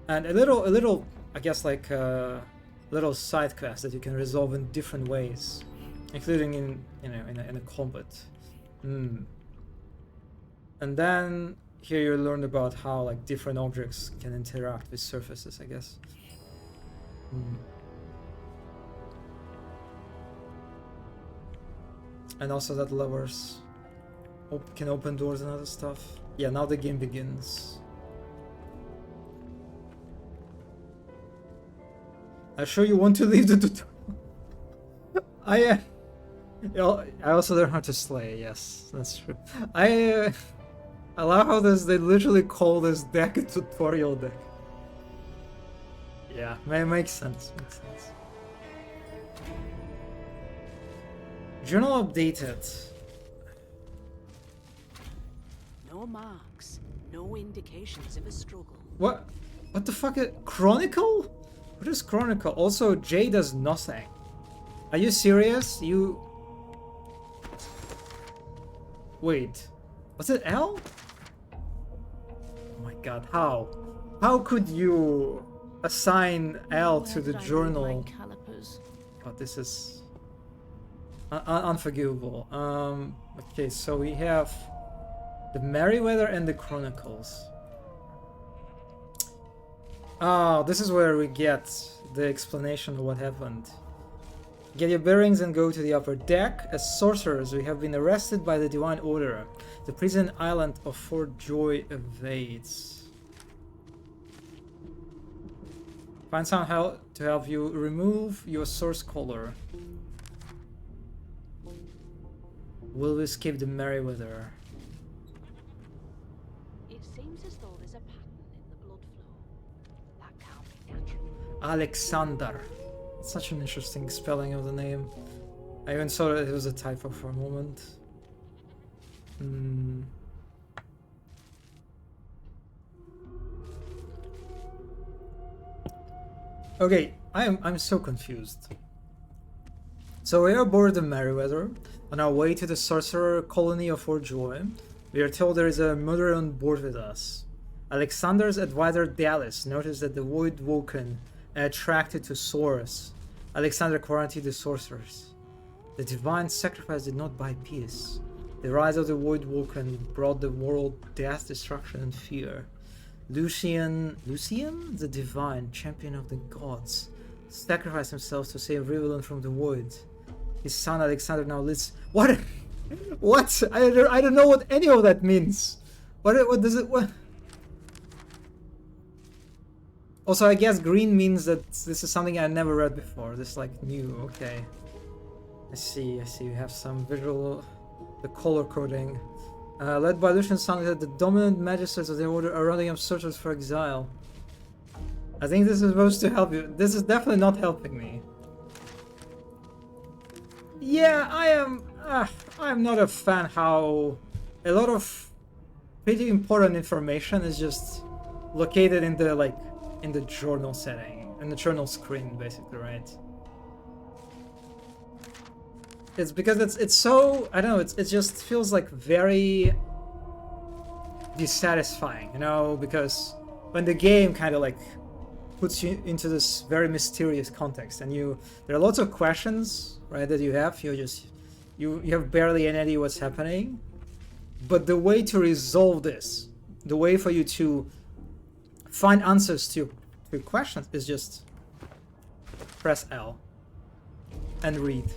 and a little, I guess, like little side quests that you can resolve in different ways, including in a combat. And then here you learn about how like different objects can interact with surfaces, I guess. And also that levers can open doors and other stuff. Yeah, now the game begins. I'm sure you want to leave the tutorial. I also learned how to slay. Yes, that's true. I love how they literally call this deck a tutorial deck. Yeah, makes sense. Makes sense. Journal updated. No marks, no indications of a struggle. What the fuck? Chronicle? What is Chronicle? Also, J does nothing. Are you serious? You... Wait. Was it L? Oh my god, how? How could you assign L to the journal? God, this is... unforgivable. Okay, so we have the Merryweather and the Chronicles. Oh, this is where we get the explanation of what happened. Get your bearings and go to the upper deck. As sorcerers, we have been arrested by the Divine Order. The prison island of Fort Joy awaits. Find somehow to help you remove your source color. Will we escape the Merryweather? It seems as though there's a pattern in the blood flow. That can't be natural. Alexander. Such an interesting spelling of the name. I even saw that it was a typo for a moment. Okay, I'm so confused. So we are aboard the Merryweather on our way to the sorcerer colony of Fort Joy. We are told there is a murderer on board with us. Alexander's advisor Dallas noticed that the Void Woken are attracted to Source. Alexander quarantined the sorcerers. The divine sacrifice did not buy peace. The rise of the Void Woken brought the world death, destruction, and fear. Lucian, the divine champion of the gods, sacrificed himself to save Rivelin from the void. His son Alexander now lives. What? What? I don't know what any of that means. What does it? What? Also, I guess green means that this is something I never read before. This is like new. Okay. I see. We have some visual, the color coding. Led by Lucian Sun, that the dominant magistrates of the order are running up sorcerers for exile. I think this is supposed to help you. This is definitely not helping me. Yeah, I'm not a fan how a lot of pretty important information is just located in the journal setting, in the journal screen, basically, right? It's because it's so, I don't know, it just feels like very dissatisfying, you know, because when the game kind of like puts you into this very mysterious context and there are lots of questions, right, that you have, you have barely any idea what's happening, but the way to resolve this, the way for you to find answers to questions is just press L and read.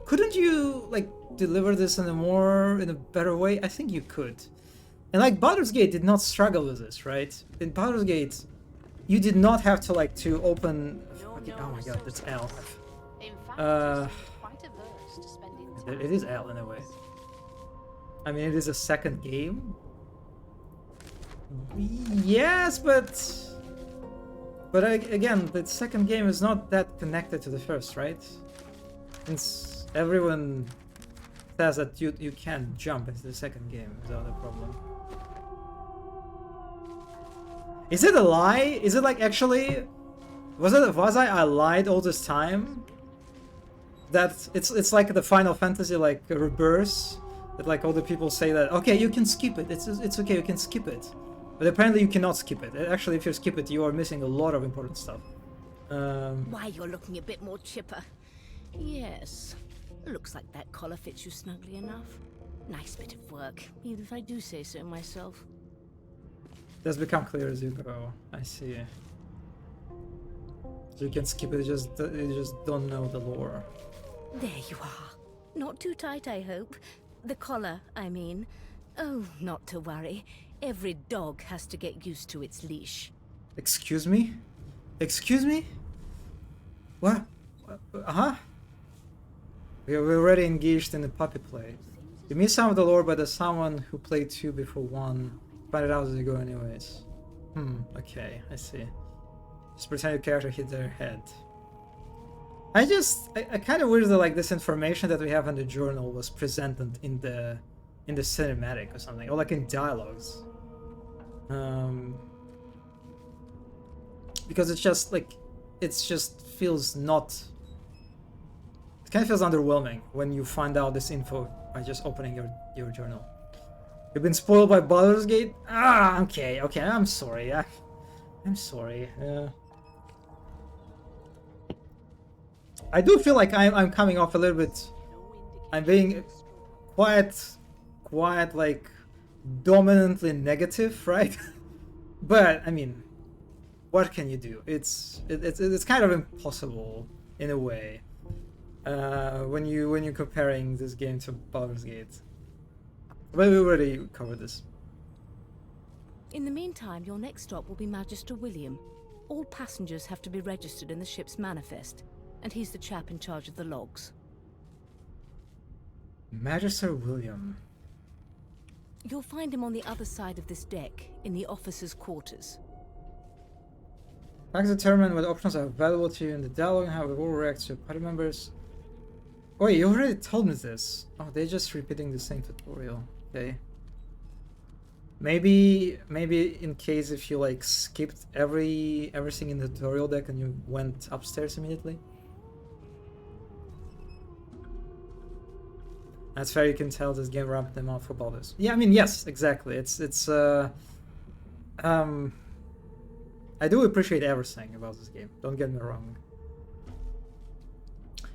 Couldn't you like deliver this in a better way? I think you could. And like Baldur's Gate did not struggle with this, right? In Baldur's Gate, you did not have to like to open. Oh my god, that's L. It is L in a way. I mean, it is a second game. Yes, but again, the second game is not that connected to the first, right? Since everyone says that you can jump into the second game without a problem. Is it a lie? Is it like actually... Was I lied all this time? That it's like the Final Fantasy like reverse. That like all the people say that, okay, you can skip it. It's okay, you can skip it. But apparently you cannot skip it. Actually, if you skip it, you are missing a lot of important stuff. Why, you're looking a bit more chipper. Yes. Looks like that collar fits you snugly enough. Nice bit of work, even if I do say so myself. Does become clear as you go. I see. So you can skip it, you just don't know the lore. There you are. Not too tight, I hope. The collar, I mean. Oh, not to worry. Every dog has to get used to its leash. Excuse me? Excuse me? What? Huh? We're already engaged in the puppy play. You miss some of the lore, but as someone who played 2 before 1, find it out as you go anyways. Okay, I see. Just pretend your character hit their head. I kind of wish that like this information that we have in the journal was presented in the cinematic or something, or like in dialogues. Because it's just like, feels not... It kind of feels underwhelming when you find out this info by just opening your journal. You've been spoiled by Baldur's Gate? Ah, okay, I'm sorry. I'm sorry. I do feel like I'm coming off a little bit... I'm being quite like dominantly negative, right? But I mean, what can you do? It's kind of impossible in a way when you're comparing this game to Baldur's Gate. But we already covered this. In the meantime, your next stop will be Magister William. All passengers have to be registered in the ship's manifest, and he's the chap in charge of the logs. Magister William. You'll find him on the other side of this deck, in the officers' quarters. Facts determine what options are available to you in the dialogue and how we will react to party members. Oh, you already told me this. Oh, they're just repeating the same tutorial. Okay. Maybe in case if you like skipped everything in the tutorial deck and you went upstairs immediately. That's fair, you can tell this game ramped them up for Baldur's. Yeah, I mean, yes, exactly. I do appreciate everything about this game, don't get me wrong.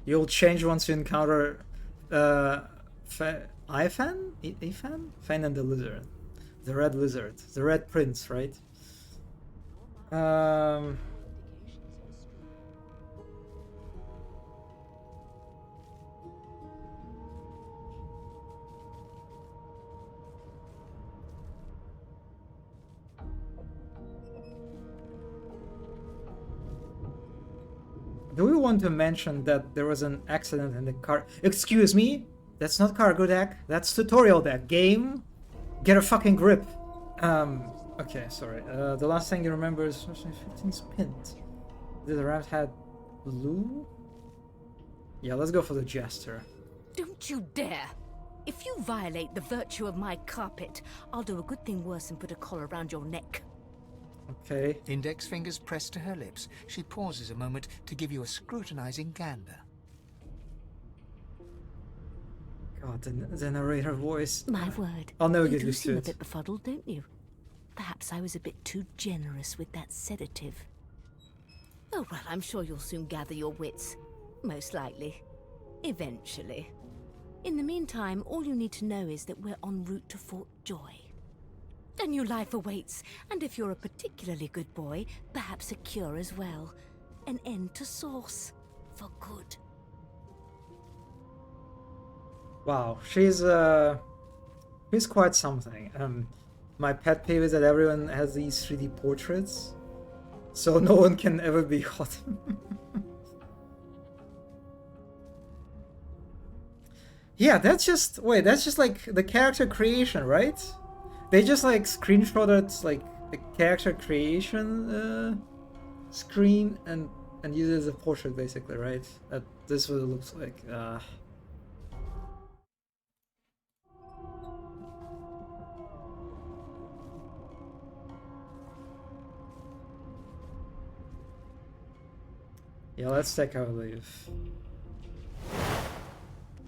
You'll change once you encounter Ifan? Fan and the Lizard. The Red Lizard. The Red Prince, right? Do we want to mention that there was an accident in the car? Excuse me? That's not cargo deck. That's tutorial deck. Game? Get a fucking grip. Okay, sorry. The last thing you remember is 15 spins. Did the rabbit had blue? Yeah, let's go for the jester. Don't you dare! If you violate the virtue of my carpet, I'll do a good thing worse and put a collar around your neck. Okay. Index fingers pressed to her lips, she pauses a moment to give you a scrutinizing gander. God, the narrator voice. My word. I'll never You get do used to seem a it. bit befuddled, don't you? Perhaps I was a bit too generous with that sedative. Oh well, I'm sure you'll soon gather your wits. Most likely. Eventually. In the meantime, all you need to know is that we're en route to Fort Joy. A new life awaits, and if you're a particularly good boy, perhaps a cure as well. An end to Sauce. For good. Wow, she's quite something. My pet peeve is that everyone has these 3D portraits, so no one can ever be hot. Yeah, that's just like the character creation, right? They just like screenshotted like the character creation screen and use it as a portrait basically, right? This is what it looks like. Yeah, let's take our leave.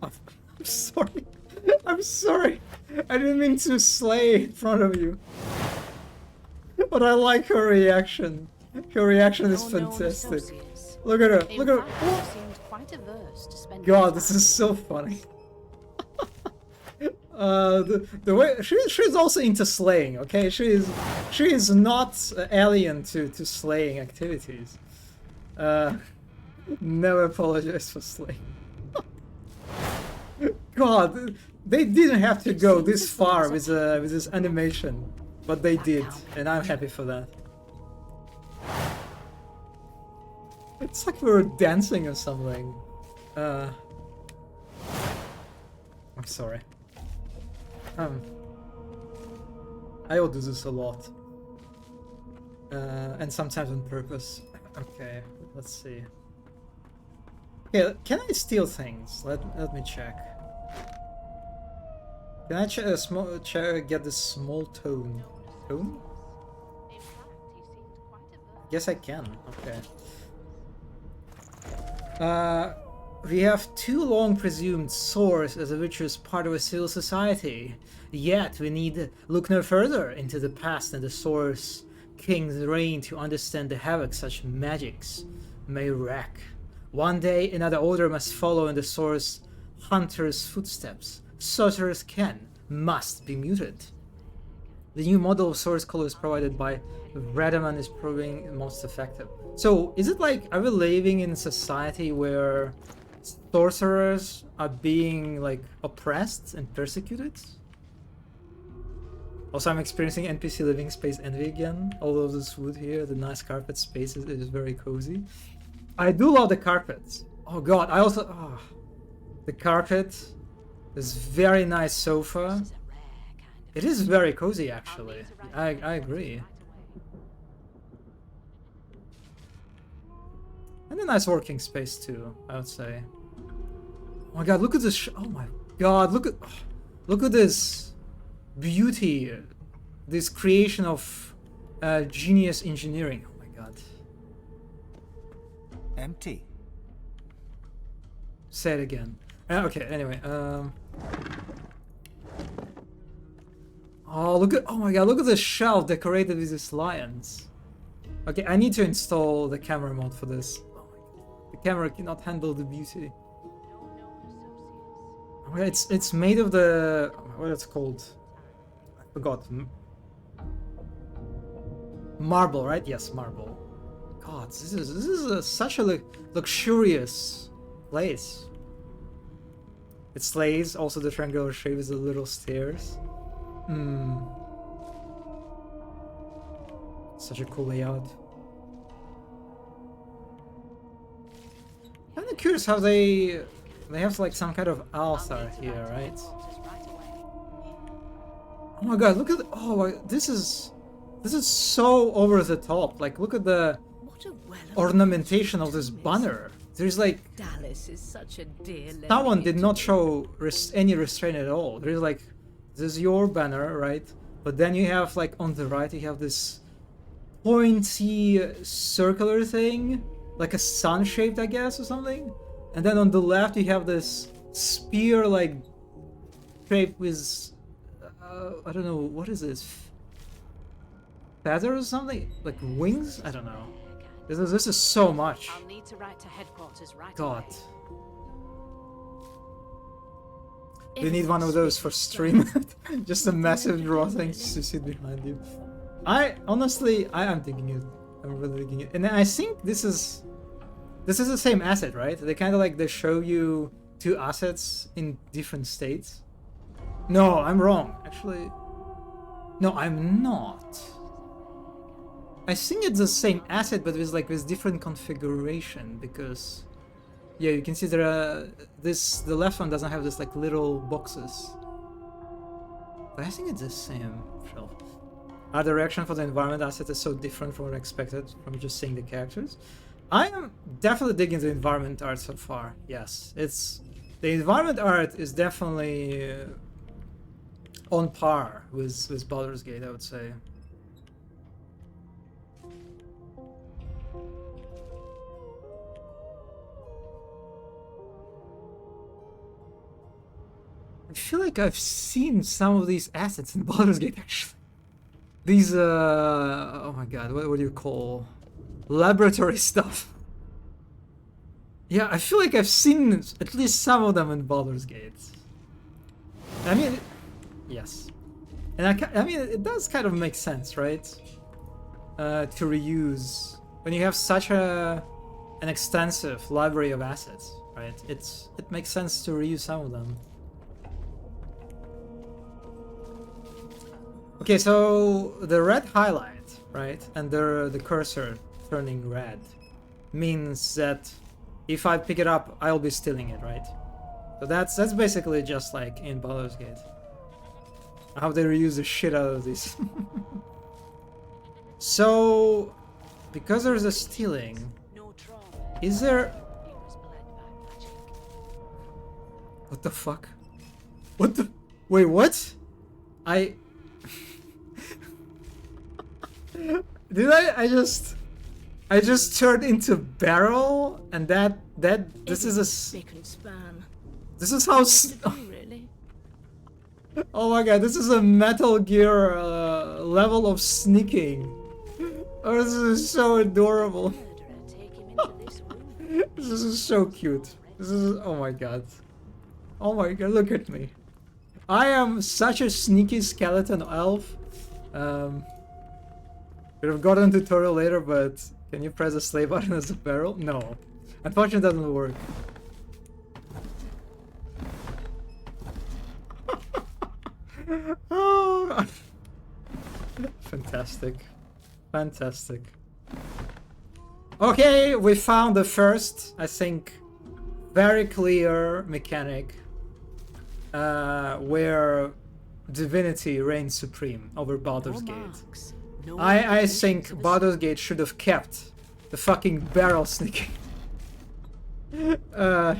I'm sorry. I'm sorry. I didn't mean to slay in front of you. But I like her reaction. Her reaction is Your known fantastic. associates. Look at her. In Look at fact, her. she seemed quite averse to spending God, this time is so funny. The way she's also into slaying. Okay, she is not alien to slaying activities. Never apologize for slaying. God, they didn't have to go this far with this animation, but they did, and I'm happy for that. It's like we were dancing or something. I'm sorry. I will do this a lot. And sometimes on purpose. Okay, let's see. Okay, can I steal things? Let me check. Can I get this small tone? Tone? In fact, he seemed quite averse. Yes, I can. Okay. We have too long presumed source as a virtuous part of a civil society. Yet we need look no further into the past and the source king's reign to understand the havoc such magics may wreak. One day another order must follow in the source hunter's footsteps. Sorcerers must be muted. The new model of source colors provided by Radaman is proving most effective. So, is it like, are we living in a society where sorcerers are being, like, oppressed and persecuted? Also, I'm experiencing NPC living space envy again. All of this wood here, the nice carpet space is very cozy. I do love the carpet. Oh god, I also... Oh, the carpet, this very nice sofa. This is a rare kind of It is very cozy, actually. I agree. And a nice working space too, I would say. Oh my god, look at this! Oh my god, look at this beauty, this creation of genius engineering. Oh my god. Empty. Say it again. Okay, anyway. Oh, look at! Oh my god, look at this shelf decorated with these lions. Okay, I need to install the camera mode for this. Oh my god. The camera cannot handle the beauty. Oh, it's made of the what it's called? I forgot. Marble, right? Yes, marble. God, this is such a luxurious place. It slays. Also, the triangular shape is the little stairs. Such a cool layout. I'm kind of curious how they have like some kind of altar here, right? Oh my god, look at this is so over the top. Like, look at the What a ornamentation of this banner. There's like Dallas is such a dear. someone did not show any restraint at all. There's like, this is your banner, right? But then you have like on the right you have this pointy circular thing, like a sun shaped, I guess, or something. And then on the left you have this spear like shape with I don't know, what is this? Feathers or something? Like wings? I don't know. This is so much. I'll need to write to headquarters right God. away. We need one of those for stream. Just a massive draw thing to sit behind you. I am digging it. I'm really digging it. And I think this is the same asset, right? They kind of like they show you two assets in different states. No, I'm wrong. Actually, no, I'm not. I think it's the same asset, but with different configuration because. Yeah, you can see there are the left one doesn't have this like little boxes. But I think it's the same shelf. Art direction for the environment asset is so different from what I expected from just seeing the characters. I am definitely digging the environment art so far. Yes, the environment art is definitely on par with Baldur's Gate, I would say. I feel like I've seen some of these assets in Baldur's Gate actually. These oh my god, what do you call laboratory stuff? Yeah, I feel like I've seen at least some of them in Baldur's Gate. I mean, yes. And I mean, it does kind of make sense, right? To reuse when you have such an extensive library of assets, right? It makes sense to reuse some of them. Okay, so the red highlight, right, and the cursor turning red means that if I pick it up, I'll be stealing it, right? So that's basically just like in Baldur's Gate. How they reuse the shit out of this. So, because there's a stealing, is there... What the fuck? What the... Wait, what? Did I just turned into barrel, and this is a... This is how... Oh my god, this is a Metal Gear level of sneaking. Oh, this is so adorable. This is so cute. This is... Oh my god. Oh my god, look at me. I am such a sneaky skeleton elf. Could have gotten a tutorial later, but can you press the slay button as a barrel? No. Unfortunately, it doesn't work. Oh. Fantastic. Fantastic. Okay, we found the first, I think, very clear mechanic where Divinity reigns supreme over Baldur's Gate. I think Baldur's Gate should have kept the fucking barrel sneaking. Because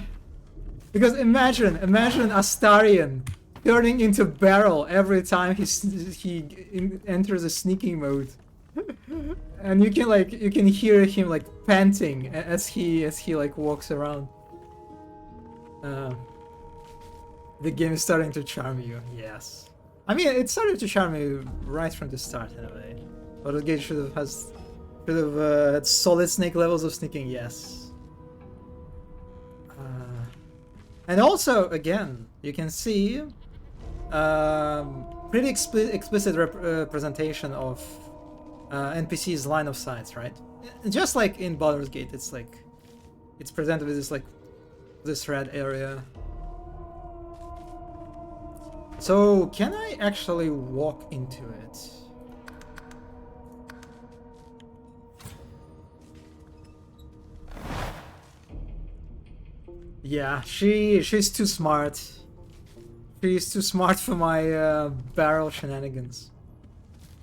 imagine Astarion turning into barrel every time he enters a sneaking mode. And you can hear him like panting as he like walks around. The game is starting to charm you, yes. I mean, it started to charm me right from the start in a way. But the game should have had solid snake levels of sneaking, yes. And also, again, you can see pretty explicit representation of NPC's line of sight, right? Just like in Baldur's Gate, it's presented with this red area. So, can I actually walk into it? Yeah, she's too smart. She's too smart for my barrel shenanigans.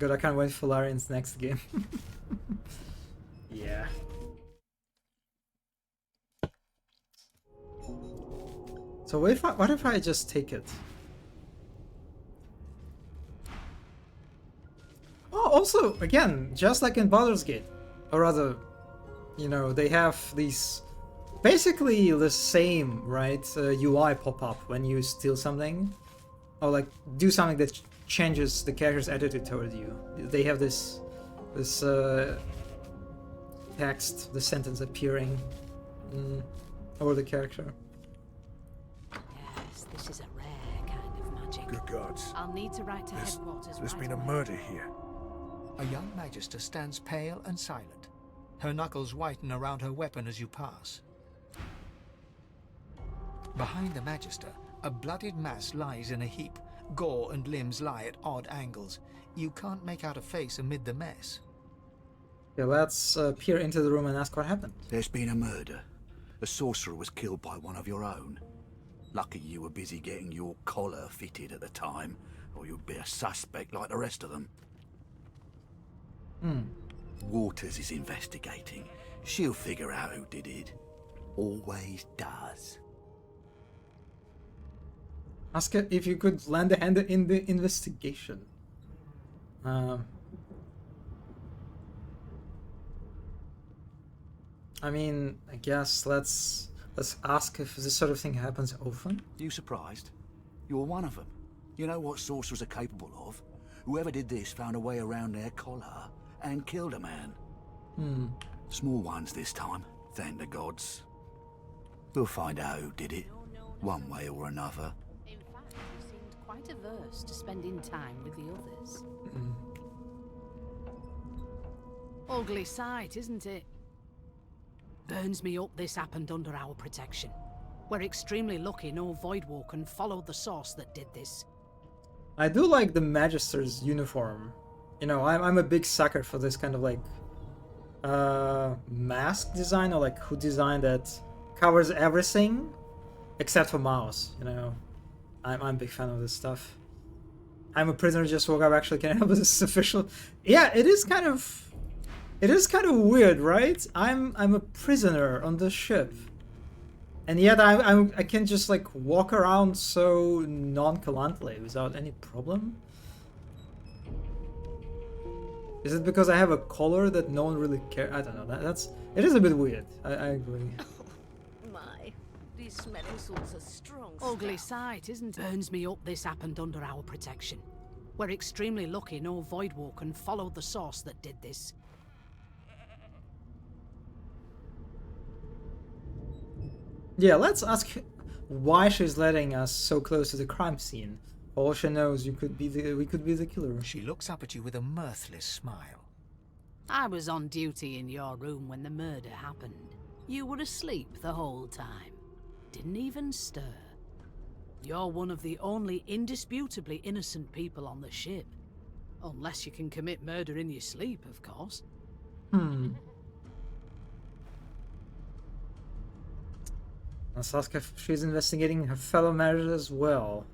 Good, I can't wait for Larian's next game. Yeah. So what if I just take it? Oh, also, again, just like in Baldur's Gate, or rather, you know, they have these basically the same, right, UI pop up when you steal something, or like do something that changes the character's attitude towards you. They have this text, the sentence appearing over the character. Yes, this is a rare kind of magic. Good gods. I'll need to write to headquarters. There's right been a away. murder here. A young magister stands pale and silent. Her knuckles whiten around her weapon as you pass. Behind the magister, a bloodied mass lies in a heap. Gore and limbs lie at odd angles. You can't make out a face amid the mess. Yeah, let's peer into the room and ask what happened. There's been a murder. A sorcerer was killed by one of your own. Lucky you were busy getting your collar fitted at the time, or you'd be a suspect like the rest of them. Waters is investigating. She'll figure out who did it. Always does. Ask her if you could lend a hand in the investigation. I mean, I guess let's ask if this sort of thing happens often. You surprised? You're one of them. You know what sorcerers are capable of? Whoever did this found a way around their collar and killed a man. Small ones this time, thank the gods. We'll find out who did it, one way or another. In fact, he seemed quite averse to spending time with the others. Ugly sight, isn't it? Burns me up this happened under our protection. We're extremely lucky no Voidwalker followed the source that did this. I do like the Magister's uniform. You know, I'm a big sucker for this kind of like mask design, or like hood design that covers everything except for mouse. You know, I'm a big fan of this stuff. I'm a prisoner, just woke up. Actually, can I help with this official? Yeah, it is kind of weird, right? I'm a prisoner on the ship, and yet I can just like walk around so nonchalantly without any problem. Is it because I have a collar that no one really cares? I don't know. It is a bit weird. I agree. My, these smelling salts are strong. Ugly sight, isn't it? Burns me up this happened under our protection. We're extremely lucky no Voidwalker followed the source that did this. Yeah, let's ask why she's letting us so close to the crime scene. All she knows, we could be the killer. She looks up at you with a mirthless smile. I was on duty in your room when the murder happened. You were asleep the whole time. Didn't even stir. You're one of the only indisputably innocent people on the ship. Unless you can commit murder in your sleep, of course. Let's ask if she's investigating her fellow managers as well.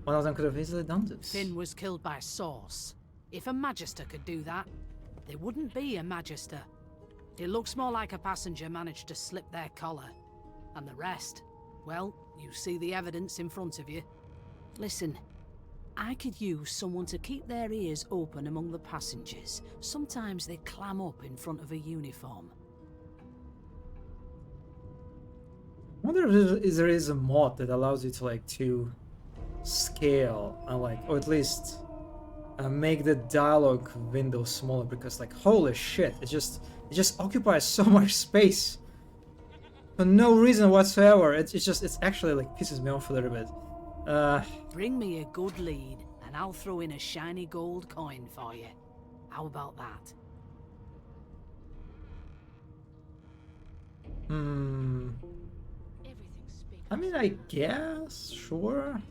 One of them could have easily done this. Finn was killed by Source. If a Magister could do that, there wouldn't be a Magister. It looks more like a passenger managed to slip their collar. And the rest, well, you see the evidence in front of you. Listen, I could use someone to keep their ears open among the passengers. Sometimes they clam up in front of a uniform. I wonder if there is a mod that allows you to like to scale and like, or at least make the dialogue window smaller, because like holy shit, it just occupies so much space for no reason whatsoever. It's actually like pisses me off a little bit. Bring me a good lead and I'll throw in a shiny gold coin for you. How about that? I mean, I guess, sure.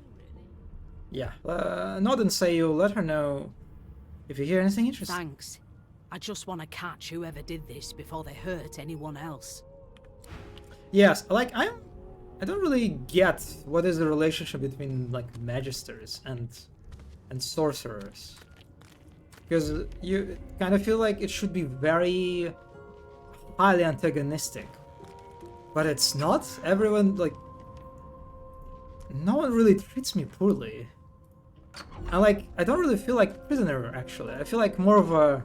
Yeah, nod and say you'll let her know if you hear anything interesting. Thanks. I just want to catch whoever did this before they hurt anyone else. Yes, like I don't really get what is the relationship between like magisters and sorcerers, because you kind of feel like it should be very highly antagonistic, but it's not. Everyone like. No one really treats me poorly. I don't really feel like prisoner, actually. I feel like more of a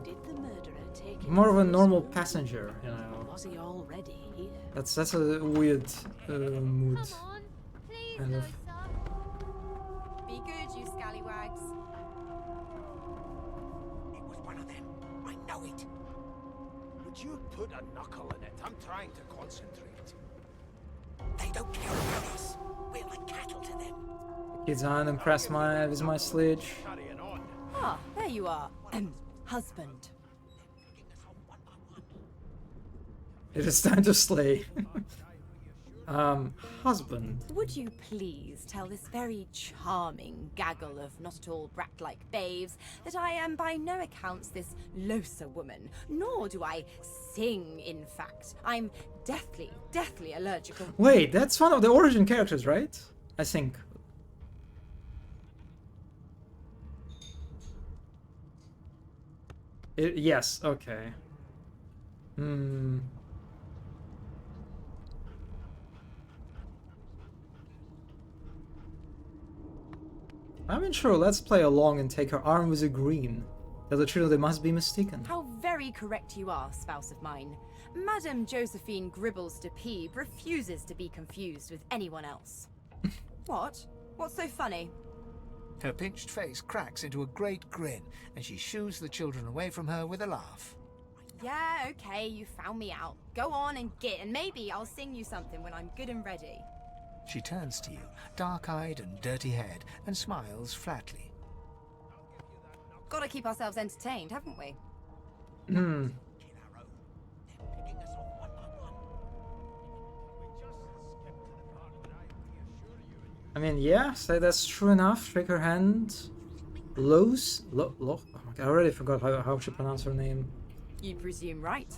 normal passenger, you know. Was he already here? That's a weird mood. Come on, please, Kind of. Losa. Be good, you scallywags. It was one of them. I know it. Would you put a knuckle in it? I'm trying to concentrate. They don't care about us. We're like cattle to them. Kids aren't impressed with my sledge. Carrying on. Ah, there you are. Husband. It is time to slay. Husband. Would you please tell this very charming gaggle of not at all brat-like babes that I am by no accounts this Losa woman, nor do I sing, in fact. I'm deathly allergic. Wait, that's one of the origin characters, right? I think. Yes, okay. I'm unsure. Let's play along and take her arm with a green. Tell the truth, they must be mistaken. How very correct you are, spouse of mine. Madame Josephine Gribbles de Peeb refuses to be confused with anyone else. What? What's so funny? Her pinched face cracks into a great grin, and she shoos the children away from her with a laugh. Yeah, okay, you found me out. Go on and git, and maybe I'll sing you something when I'm good and ready. She turns to you, dark-eyed and dirty-haired, and smiles flatly. Gotta keep ourselves entertained, haven't we? Hmm. I mean, yeah, say that's true enough. Shake her hand. Oh my God, I already forgot how she pronounced her name. You presume right.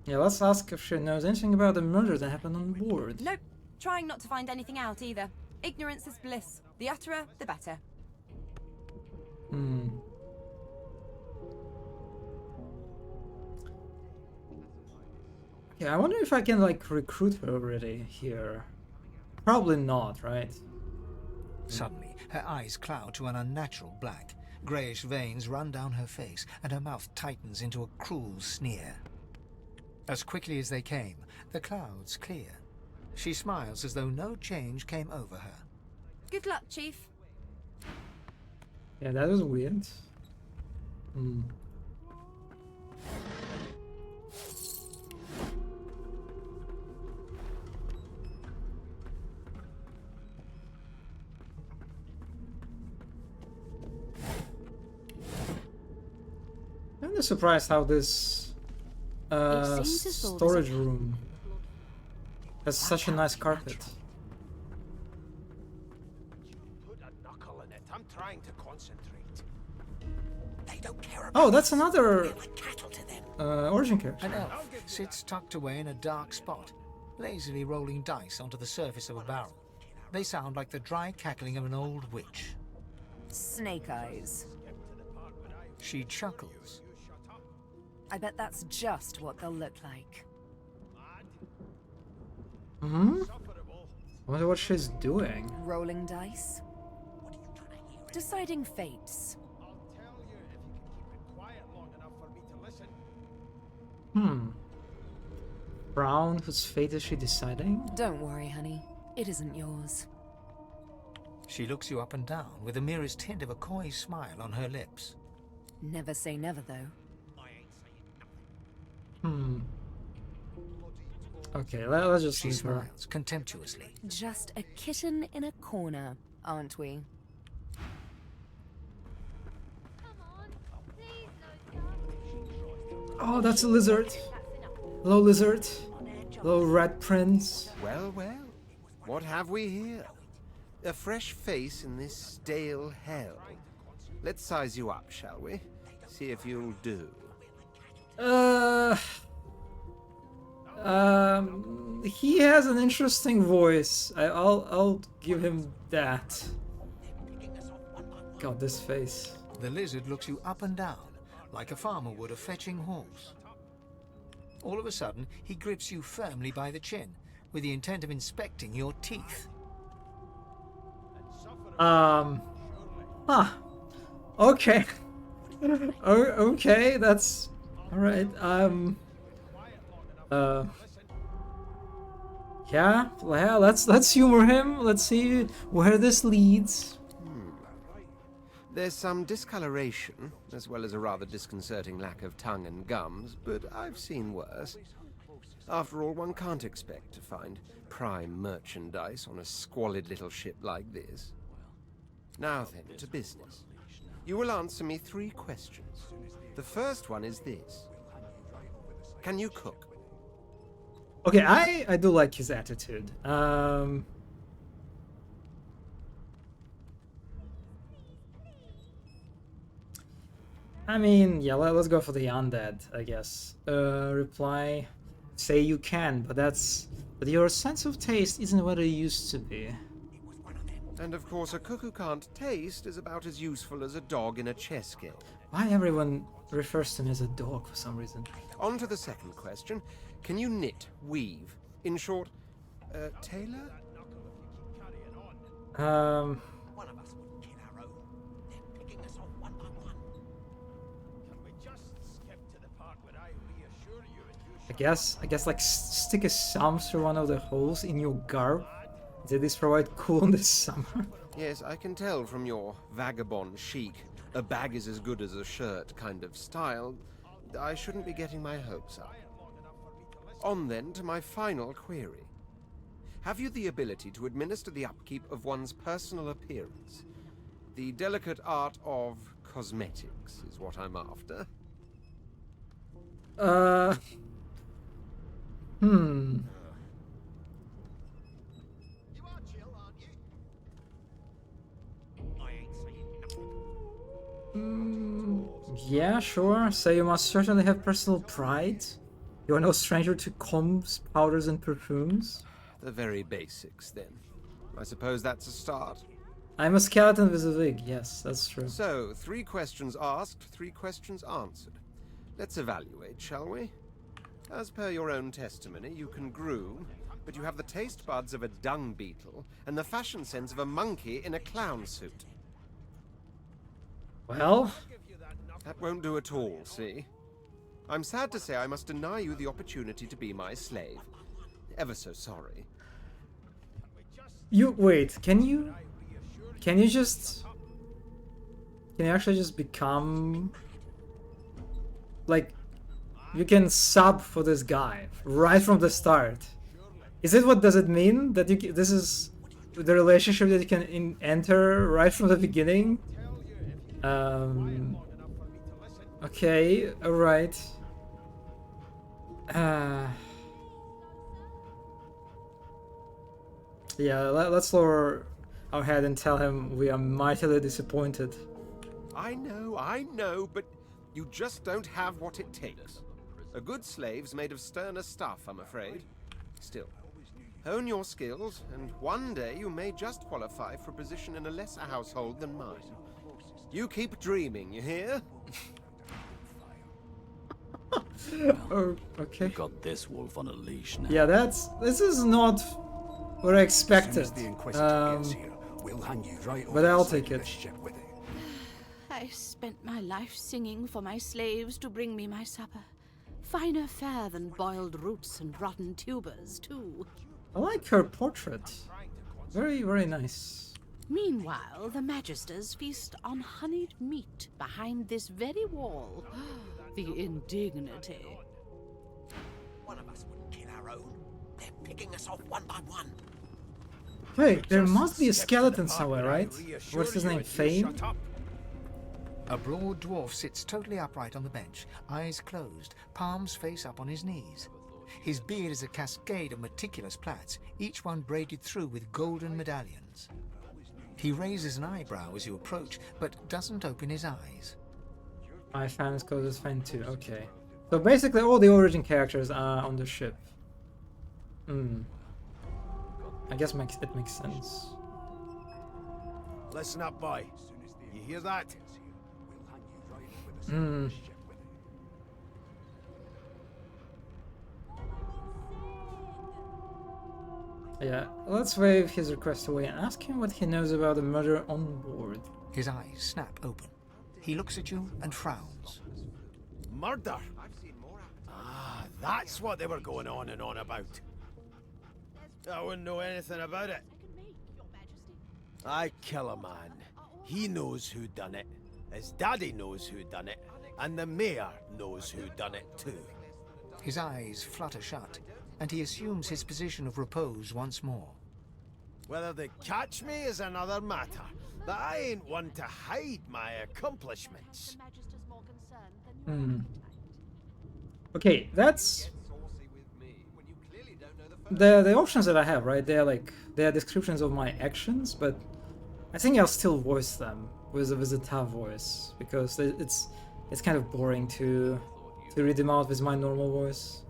Yeah, let's ask if she knows anything about the murder that happened on board. Nope. Trying not to find anything out either. Ignorance is bliss. The utterer, the better. Hmm. Yeah, I wonder if I can, like, recruit her already here. Probably not, right? Suddenly, her eyes cloud to an unnatural black. Greyish veins run down her face, and her mouth tightens into a cruel sneer. As quickly as they came, the clouds clear. She smiles as though no change came over her. Good luck, Chief. Yeah, that was weird. Hmm. I'm just surprised how this storage room has such a nice carpet. Put a knuckle in it. I'm trying to concentrate. They don't care about Oh, that's another We're like cattle to them. origin character. An elf sits tucked away in a dark spot, lazily rolling dice onto the surface of a barrel. They sound like the dry cackling of an old witch. Snake eyes. She chuckles. I bet that's just what they'll look like. Hmm? I wonder what she's doing. Rolling dice. Deciding fates. Hmm. Brown, whose fate is she deciding? Don't worry, honey. It isn't yours. She looks you up and down with the merest hint of a coy smile on her lips. Never say never, though. Hmm. Okay, let's just She leave her. smiles contemptuously. Just a kitten in a corner, aren't we? Oh, that's a lizard. Hello, lizard. Hello, rat prince. Well, well, what have we here? A fresh face in this stale hell. Let's size you up, shall we? See if you'll do. He has an interesting voice. I'll give him that. God, this face. The lizard looks you up and down, like a farmer would a fetching horse. All of a sudden, he grips you firmly by the chin, with the intent of inspecting your teeth. Huh. Okay. Okay, that's... Alright, yeah, let's humor him. Let's see where this leads. There's some discoloration, as well as a rather disconcerting lack of tongue and gums, but I've seen worse. After all, one can't expect to find prime merchandise on a squalid little ship like this. Now then, to business. You will answer me 3 questions. The first one is this. Can you cook? Okay, I do like his attitude. I mean, yeah, let's go for the undead, I guess. Reply, say you can, but your sense of taste isn't what it used to be. And of course, a cook who can't taste is about as useful as a dog in a chess game. Why everyone refers to me as a dog for some reason? On to the second question. Can you knit, weave? In short, tailor? I guess like stick a thumb through one of the holes in your garb. Did this provide cool in this summer? Yes, I can tell from your vagabond chic, a bag is as good as a shirt kind of style. I shouldn't be getting my hopes up. On then to my final query. Have you the ability to administer the upkeep of one's personal appearance? The delicate art of cosmetics is what I'm after. Yeah, sure. Say you must certainly have personal pride. You are no stranger to combs, powders, and perfumes. The very basics, then. I suppose that's a start. I'm a skeleton with a wig, yes, that's true. So, 3 questions asked, 3 questions answered. Let's evaluate, shall we? As per your own testimony, you can groom, but you have the taste buds of a dung beetle and the fashion sense of a monkey in a clown suit. Well? That won't do at all, see? I'm sad to say I must deny you the opportunity to be my slave. Ever so sorry. Wait, can you actually just become, like, you can sub for this guy right from the start? Does it mean that this is the relationship that you can enter right from the beginning? Okay, alright. Yeah, let's lower our head and tell him we are mightily disappointed. I know, but you just don't have what it takes. A good slave's made of sterner stuff, I'm afraid. Still, hone your skills, and one day you may just qualify for a position in a lesser household than mine. You keep dreaming, you hear? Oh, okay. Got this wolf on a leash now. Yeah, this is not what I expected. As soon as the Inquisitor gets here, we'll hang you right but over I'll the take side of it. this ship with it. I spent my life singing for my slaves to bring me my supper. Finer fare than boiled roots and rotten tubers, too. I like her portrait. Very, very nice. Meanwhile, the Magisters feast on honeyed meat behind this very wall. The indignity. One of us wouldn't kill our own. They're picking us off one by one. Wait, there must be a skeleton somewhere, right? What's his name? Fame? A broad dwarf sits totally upright on the bench, eyes closed, palms face up on his knees. His beard is a cascade of meticulous plaits, each one braided through with golden medallions. He raises an eyebrow as you approach, but doesn't open his eyes. My fan is close as fan too, okay. So basically all the origin characters are on the ship. I guess it makes sense. Listen up, boy. You hear that? Yeah, let's wave his request away and ask him what he knows about the murder on board. His eyes snap open. He looks at you and frowns. Murder? Ah, that's what they were going on and on about. I wouldn't know anything about it. I kill a man. He knows who done it. His daddy knows who done it. And the mayor knows who done it too. His eyes flutter shut, and he assumes his position of repose once more. Whether they catch me is another matter, but I ain't one to hide my accomplishments. Okay, that's the options that I have, right? They're descriptions of my actions, but I think I'll still voice them with a tough voice because it's kind of boring to read them out with my normal voice.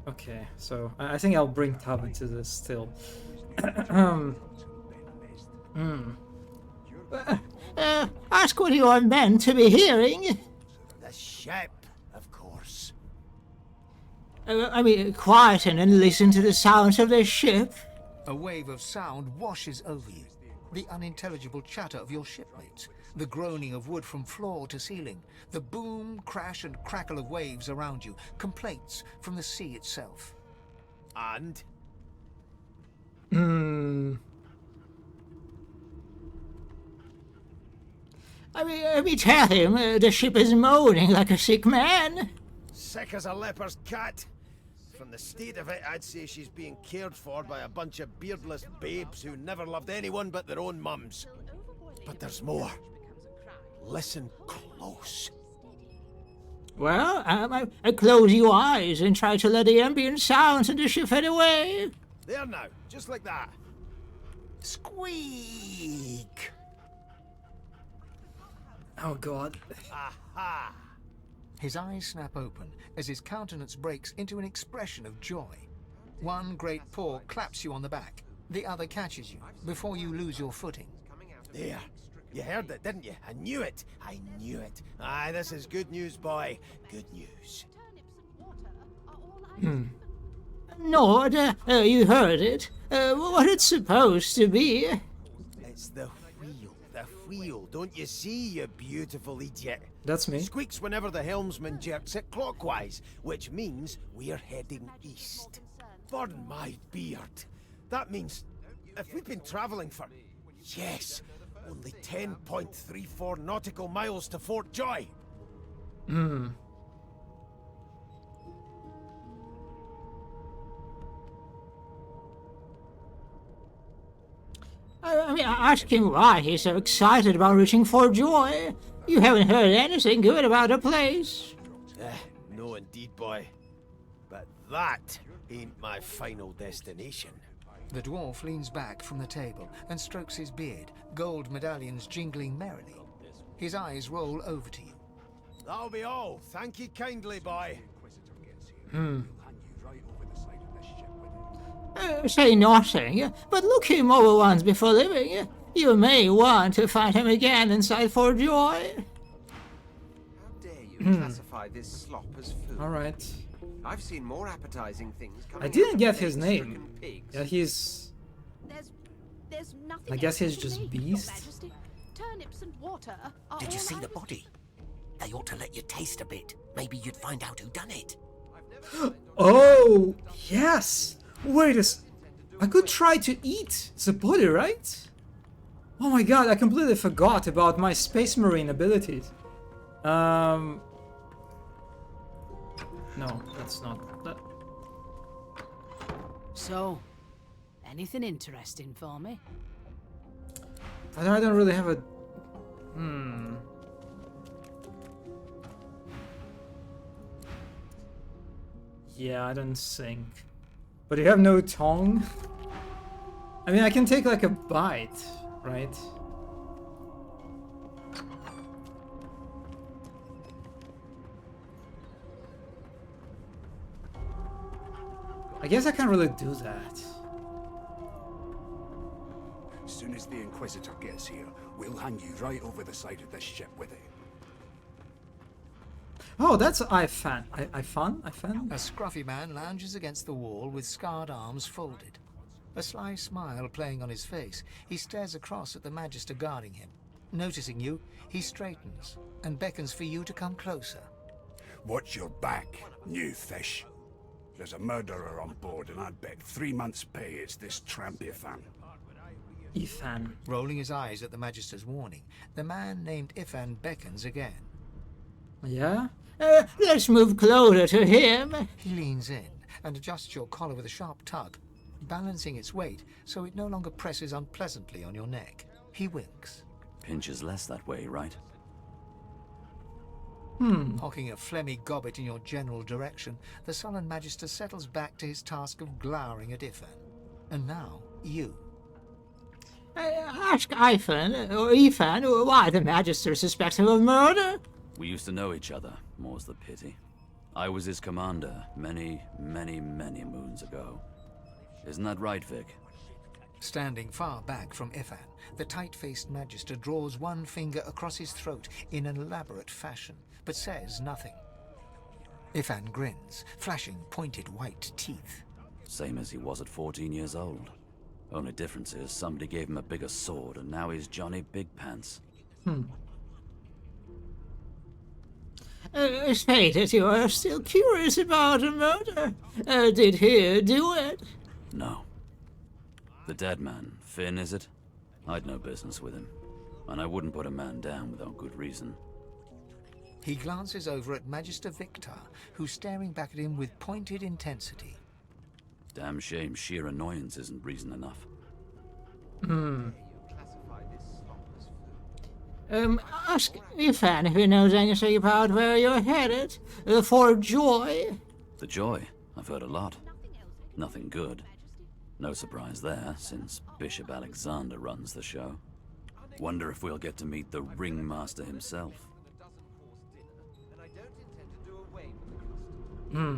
Okay, so I think I'll bring Tab into this still. Ask what you are meant to be hearing. The ship, of course. Quieten and listen to the sounds of the ship. A wave of sound washes over you. The unintelligible chatter of your shipmates, the groaning of wood from floor to ceiling, the boom, crash and crackle of waves around you, complaints from the sea itself. And? I mean, tell him the ship is moaning like a sick man. Sick as a leper's cat. From the state of it, I'd say she's being cared for by a bunch of beardless babes who never loved anyone but their own mums. But there's more. Listen close. Well, I close your eyes and try to let the ambient sounds in the ship fade away. There now, just like that. Squeak! Oh god. Aha! His eyes snap open as his countenance breaks into an expression of joy. One great paw claps you on the back. The other catches you before you lose your footing. There. You heard it, didn't you? I knew it. I knew it. Aye, this is good news, boy. Good news. No, you heard it. What it's supposed to be. It's the wheel. The wheel. Don't you see, you beautiful idiot? That's me. Squeaks whenever the helmsman jerks it clockwise, which means we're heading east. Burn my beard. That means if we've been traveling for, yes, only 10.34 nautical miles to Fort Joy. I mean, ask him why he's so excited about reaching Fort Joy. You haven't heard anything good about the place. No indeed, boy. But that ain't my final destination. The dwarf leans back from the table and strokes his beard, gold medallions jingling merrily. His eyes roll over to you. That'll be all. Thank you kindly, boy. Say nothing, but look him over once before leaving. You may want to find him again inside Fort Joy. How dare you classify this slop as food? Alright. I've seen more appetizing things coming I didn't out get of his egg-stricken name. pigs. Yeah, he's... There's nothing I guess he's else just to me, Your Beast. Majesty. Turnips and water are Did you all see I the was- body? They ought to let you taste a bit. Maybe you'd find out who done it. Oh, yes! Wait I could try to eat the body, right? Oh my god, I completely forgot about my Space Marine abilities. No, that's not... That... So, anything interesting for me? I don't really have a... Yeah, I don't think. But you have no tongue? I mean, I can take like a bite, right? I guess I can't really do that. As soon as the Inquisitor gets here, we'll hang you right over the side of this ship with it. Oh, that's Ifan. Ifan? A scruffy man lounges against the wall with scarred arms folded. A sly smile playing on his face, he stares across at the Magister guarding him. Noticing you, he straightens and beckons for you to come closer. Watch your back, new fish. There's a murderer on board, and I'd bet 3 months' pay it's this tramp Ifan. Ifan. Rolling his eyes at the Magister's warning, the man named Ifan beckons again. Yeah? Let's move closer to him. He leans in and adjusts your collar with a sharp tug, balancing its weight so it no longer presses unpleasantly on your neck. He winks. Pinches less that way, right? Hocking a phlegmy gobbet in your general direction, the sullen Magister settles back to his task of glowering at Ifan. And now, you. Ask Ifan why the Magister suspects him of murder. We used to know each other, more's the pity. I was his commander many, many, many moons ago. Isn't that right, Vic? Standing far back from Ifan, the tight-faced Magister draws one finger across his throat in an elaborate fashion, but says nothing. Ifan grins, flashing pointed white teeth. Same as he was at 14 years old. Only difference is somebody gave him a bigger sword and now he's Johnny Big Pants. Say that you are still curious about a murder. Did he do it? No. The dead man, Finn, is it? I'd no business with him. and I wouldn't put a man down without good reason. He glances over at Magister Victor, who's staring back at him with pointed intensity. Damn shame sheer annoyance isn't reason enough. Ask Ifan if he knows anything about where you're headed. For Joy. The Joy? I've heard a lot. Nothing good. No surprise there, since Bishop Alexander runs the show. Wonder if we'll get to meet the ringmaster himself. There has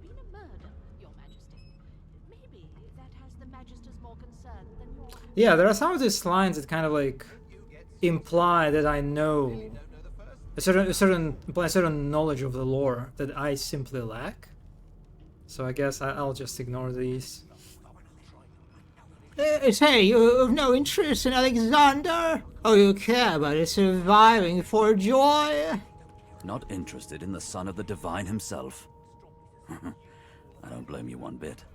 been a murder, Your Majesty. Maybe that has the Magister's more concerned than your... Yeah, there are some of these lines that kind of like imply that I know a certain knowledge of the lore that I simply lack. So I guess I'll just ignore these. Say, you have no interest in Alexander? Or you care about his surviving for Joy? Not interested in the son of the divine himself. I don't blame you one bit.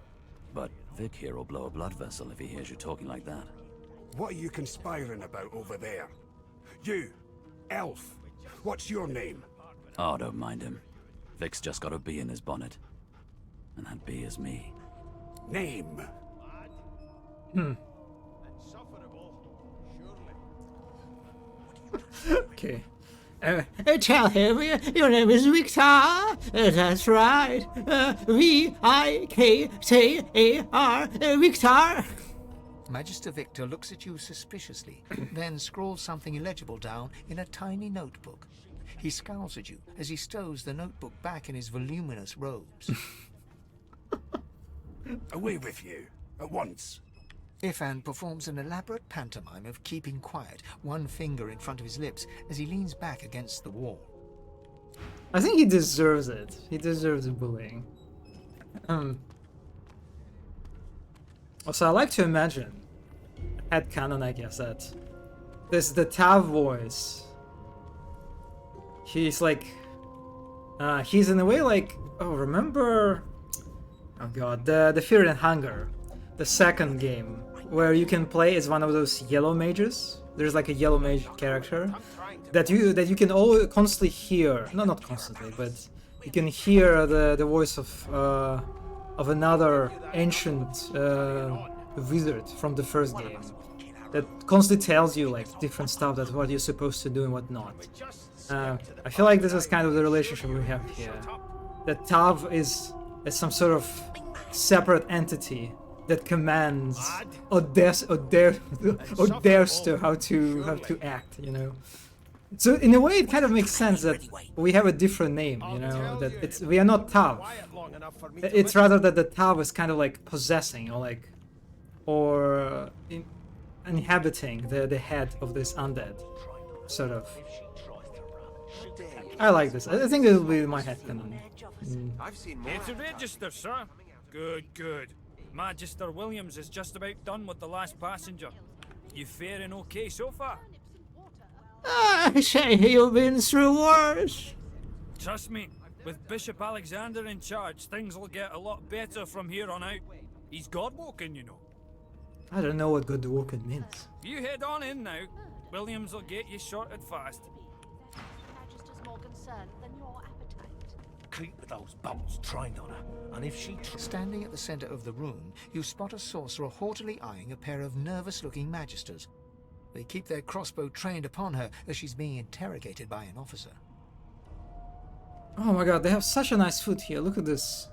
But Vic here will blow a blood vessel if he hears you talking like that. What are you conspiring about over there? You, elf, what's your name? Oh, don't mind him. Vic's just got a bee in his bonnet. And that bee is me. Name? Okay. Tell him your name is Victor. That's right. V-I-K-T-A-R. Victor. Magister Victor looks at you suspiciously, then scrawls something illegible down in a tiny notebook. He scowls at you as he stows the notebook back in his voluminous robes. Away with you, at once. Ifan performs an elaborate pantomime of keeping quiet, one finger in front of his lips as he leans back against the wall. I think he deserves it. He deserves the bullying. Also, I like to imagine, headcanon I guess, that this the Tav voice. He's like, he's in a way like, oh, remember, oh god, the Fear and Hunger, the second game, where you can play as one of those yellow mages. There's like a yellow mage character that you can all constantly hear. No, not constantly, but you can hear the voice of another ancient wizard from the first game that constantly tells you like different stuff, that's what you're supposed to do and what not. I feel like this is kind of the relationship we have here. That Tav is some sort of separate entity that commands or dares to how to act, you know. So in a way, it kind of makes sense that we have a different name, you know. That we are not Tav. It's rather that the Tav is kind of like possessing or inhabiting the head of this undead, sort of. I like this. I think this will be my headcanon. Here to register, sir. Good, good. Magister Williams is just about done with the last passenger. You faring okay so far? I say you've been through worse. Trust me, with Bishop Alexander in charge, things will get a lot better from here on out. He's God-woken, you know. I don't know what good woken means. You head on in now. Williams will get you sorted fast. Magister's more concerned than your appetite. Keep those bolts trained on her, and if she... Standing at the center of the room, you spot a sorcerer haughtily eyeing a pair of nervous-looking magisters. They keep their crossbow trained upon her as she's being interrogated by an officer. Oh my god, they have such a nice food here. Look at this.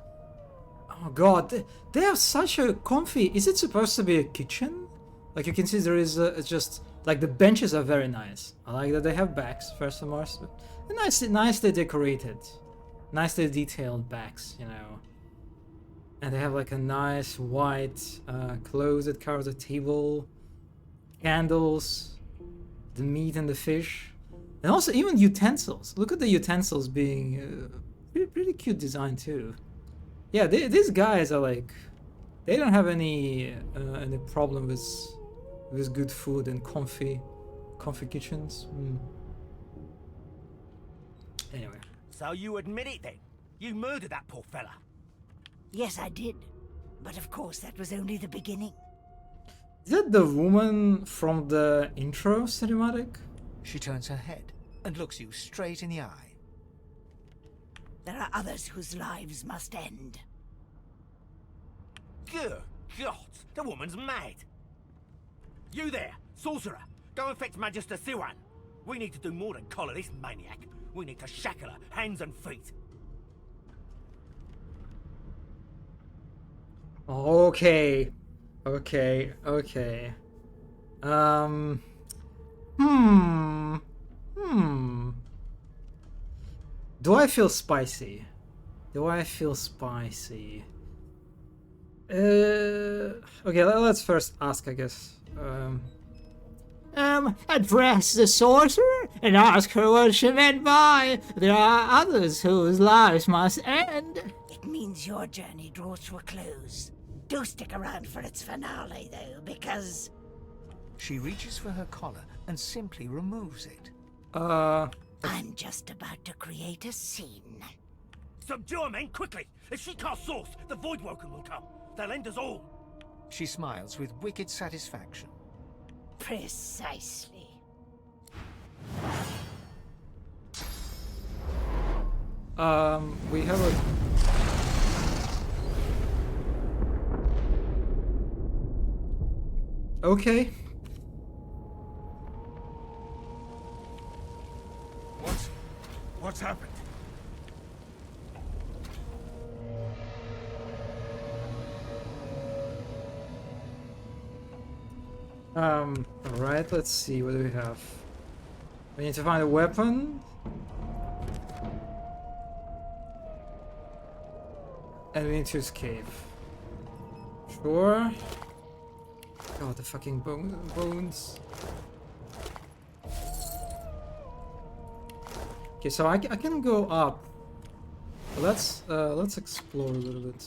Oh god, they have such a comfy... Is it supposed to be a kitchen? Like you can see there is just... Like the benches are very nice. I like that they have backs, first and foremost. Nicely decorated. Nicely detailed backs, you know. And they have like a nice white cloth that covers the table. Candles. The meat and the fish. And also even utensils. Look at the utensils being... pretty cute design too. Yeah, these guys are like... They don't have any problem with good food and comfy kitchens. Anyway. So you admit it then? You murdered that poor fella? Yes, I did. But of course, that was only the beginning. Is that the woman from the intro cinematic? She turns her head and looks you straight in the eye. There are others whose lives must end. Good God, the woman's mad. You there, sorcerer, go and fetch Magister Siwan. We need to do more than collar this maniac. We need to shackle her, hands and feet. Okay. Okay. Do I feel spicy? Okay, let's first ask, I guess. Address the sorcerer and ask her what she meant by there are others whose lives must end. It means your journey draws to a close. Do stick around for its finale, though, because... She reaches for her collar and simply removes it. I'm just about to create a scene. Subdue her, men, quickly! If she casts Source, the Voidwoken will come. They'll end us all. She smiles with wicked satisfaction. Precisely. We have a... Okay. What's happened? Alright, let's see, what do we have? We need to find a weapon. And we need to escape. Sure. God, the fucking bones. Okay, so I can go up. Let's explore a little bit.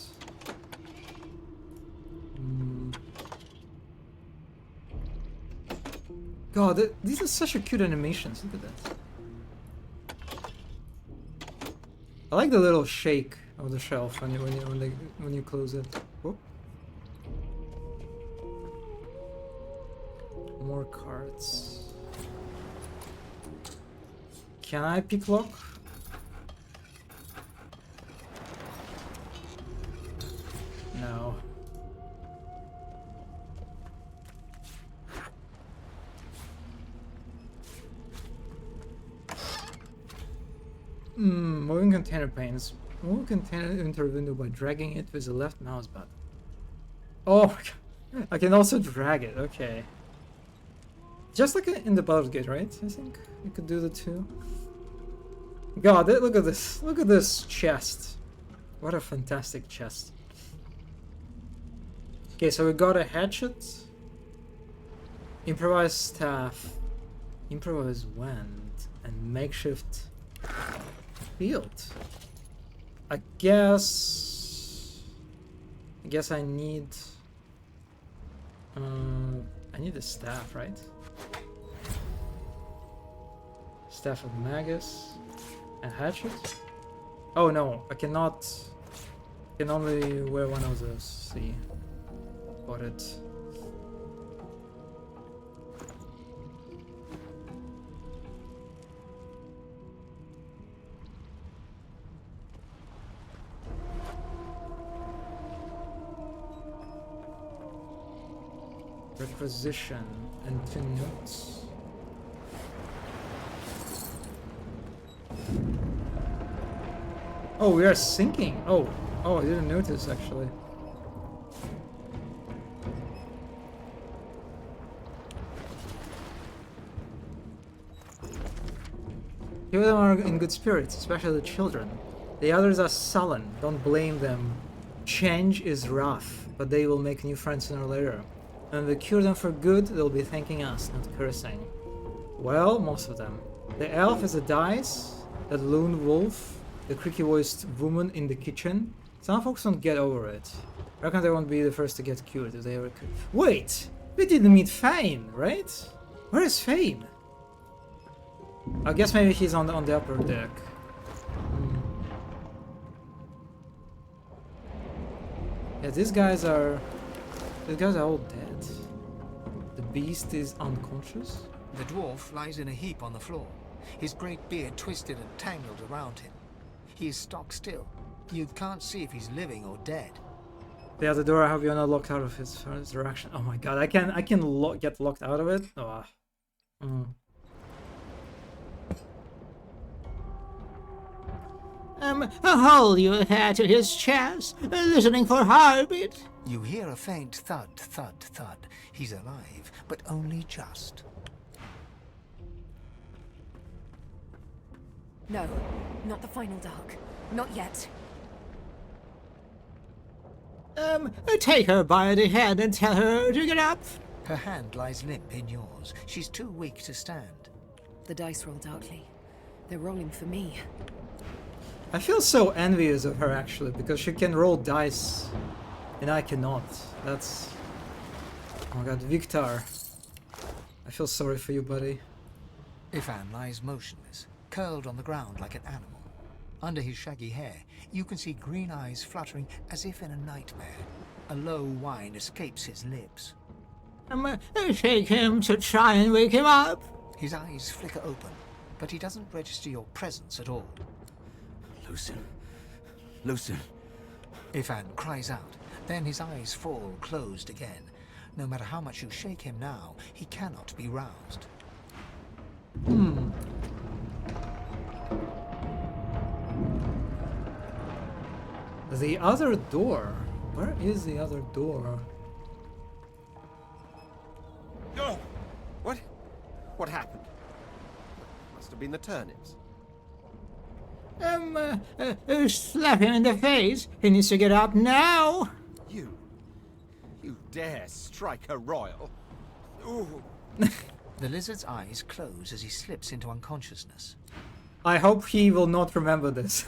God, these are such a cute animations. Look at that. I like the little shake of the shelf when you close it. Whoop. More cards. Can I pick lock? No. Moving container panes. Move container into a window by dragging it with the left mouse button. Oh my god. I can also drag it, okay. Just like in the Baldur's Gate, right? I think we could do the two. God, look at this. Look at this chest. What a fantastic chest. Okay, so we got a hatchet. Improvised staff. Improvised wand. And makeshift field. I guess I need a staff, right? Staff of Magus and hatchet. Oh no, I cannot. I can only wear one of those. See, got it. Requisition and 2 notes. Oh, we are sinking. Oh, I didn't notice actually. Few of them are in good spirits, especially the children. The others are sullen. Don't blame them. Change is rough, but they will make new friends sooner or later. When we cure them for good, they'll be thanking us, not cursing. Well, most of them. The elf is a dice, that lone wolf, the creaky-voiced woman in the kitchen. Some folks don't get over it. I reckon they won't be the first to get cured if they ever could. Wait! We didn't meet Fane, right? Where is Fane? I guess maybe he's on the upper deck. Yeah, these guys are all dead. The beast is unconscious? The dwarf lies in a heap on the floor, his great beard twisted and tangled around him. He is stock still. You can't see if he's living or dead. The other door, I hope you're not locked out of his direction. Oh my god, I can get locked out of it? Oh. A hole you had to his chest, listening for heartbeat. You hear a faint thud, thud, thud. He's alive, but only just. No, not the final dark. Not yet. Take her by the hand and tell her to get up. Her hand lies limp in yours. She's too weak to stand. The dice roll darkly. They're rolling for me. I feel so envious of her actually, because she can roll dice and I cannot. That's... Oh my god, Victor. I feel sorry for you, buddy. Ivan lies motionless, curled on the ground like an animal. Under his shaggy hair, you can see green eyes fluttering as if in a nightmare. A low whine escapes his lips. Take him to try and wake him up. His eyes flicker open, but he doesn't register your presence at all. Lucien. Lucien. Ivan cries out. Then his eyes fall closed again. No matter how much you shake him now, he cannot be roused. The other door? Where is the other door? Oh! What happened? Must have been the turnips. Slap him in the face. He needs to get up now. You dare strike a royal? Ooh. The lizard's eyes close as he slips into unconsciousness. I hope he will not remember this.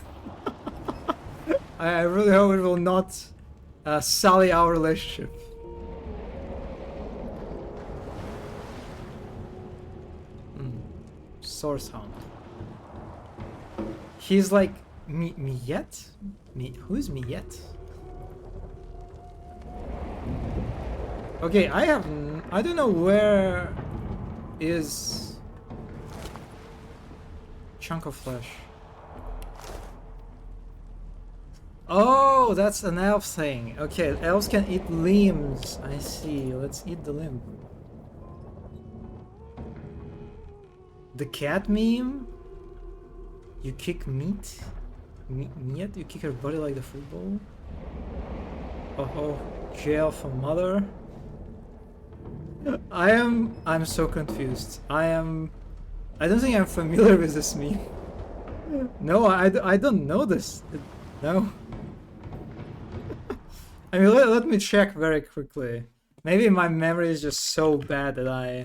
I really hope it will not sully our relationship. Source Hound. He's like Miette? Who is Miette? Okay, I don't know where is Chunk of Flesh. Oh, that's an elf thing. Okay, elves can eat limbs. I see. Let's eat the limb. The cat meme? You kick meat? Meat? You kick her body like the football? Oh, jail for mother? I'm so confused. I don't think I'm familiar with this meme. No, I don't know this. No. I mean, let me check very quickly. Maybe my memory is just so bad that I...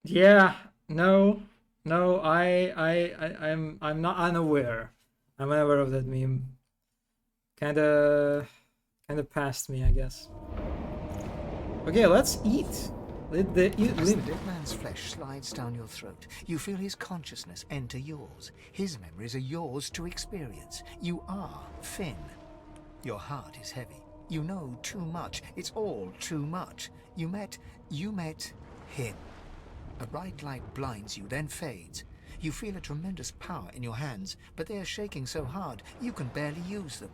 Yeah, no, I'm not unaware. I'm unaware of that meme. Kinda past me, I guess. Okay, let's eat. As the dead man's flesh slides down your throat, you feel his consciousness enter yours. His memories are yours to experience. You are Finn. Your heart is heavy. You know too much. It's all too much. You met him. A bright light blinds you, then fades. You feel a tremendous power in your hands, but they are shaking so hard you can barely use them.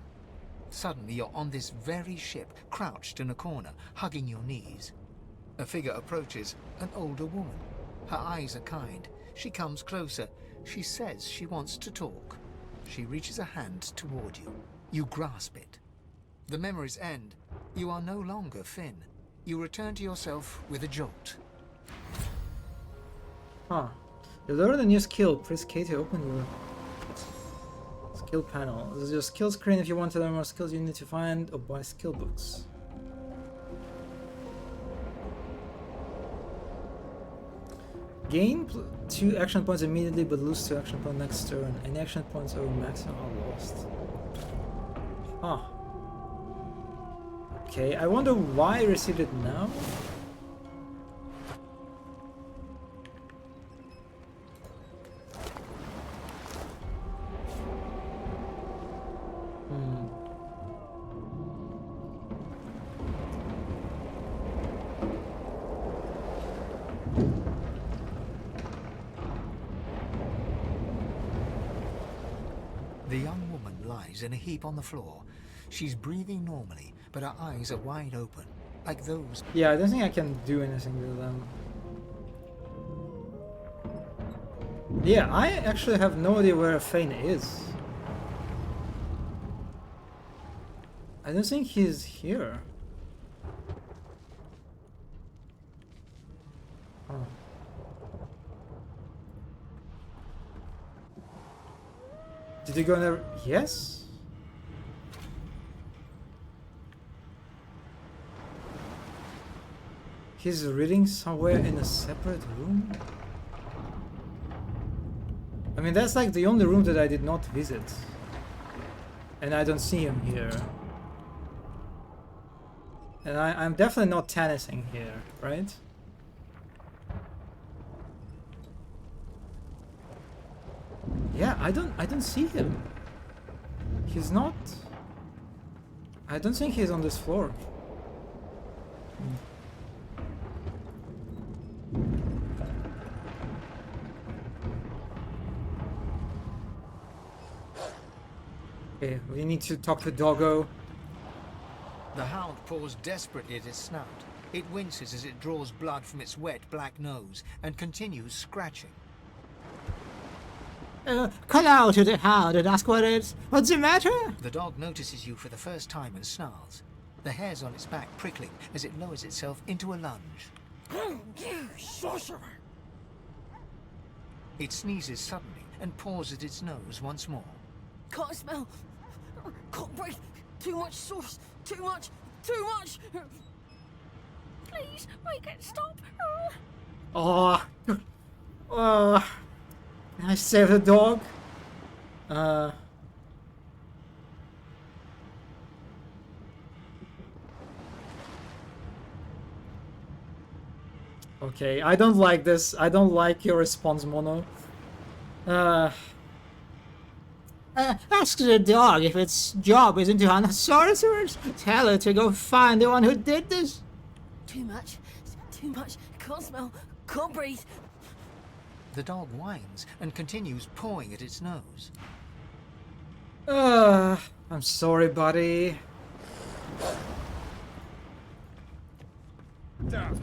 Suddenly you're on this very ship, crouched in a corner, hugging your knees. A figure approaches, an older woman. Her eyes are kind. She comes closer. She says she wants to talk. She reaches a hand toward you. You grasp it. The memories end. You are no longer Finn. You return to yourself with a jolt. Huh. You learn a new skill. Press K to open your skill panel. This is your skill screen. If you want to learn more skills, you need to find or buy skill books. Gain 2 action points immediately, but lose 2 action points next turn. Any action points over maximum are lost. Huh. Okay, I wonder why I received it now. The young woman lies in a heap on the floor. She's breathing normally, but her eyes are wide open, like those... Yeah, I don't think I can do anything with them. Yeah, I actually have no idea where Fane is. I don't think he's here. Huh. Did he go there? Yes? He's reading somewhere in a separate room? I mean, that's like the only room that I did not visit. And I don't see him here. And I'm definitely not tennising here, right? Yeah, I don't see him. He's not... I don't think he's on this floor. Okay, we need to talk to Doggo. The hound paws desperately at its snout. It winces as it draws blood from its wet black nose and continues scratching. Call out to the hound and ask what's the matter? The dog notices you for the first time and snarls, the hairs on its back prickling as it lowers itself into a lunge. You sorcerer! It sneezes suddenly and paws at its nose once more. Can't smell. Can't breathe. Too much sauce. Too much. Please, make it stop. Oh, can I save the dog? Okay, I don't like this. I don't like your response, Mono. Ask the dog if its job isn't to hunt sorcerers. Tell it to go find the one who did this. Too much. Can't smell. Can't breathe. The dog whines and continues pawing at its nose. I'm sorry, buddy. Damn,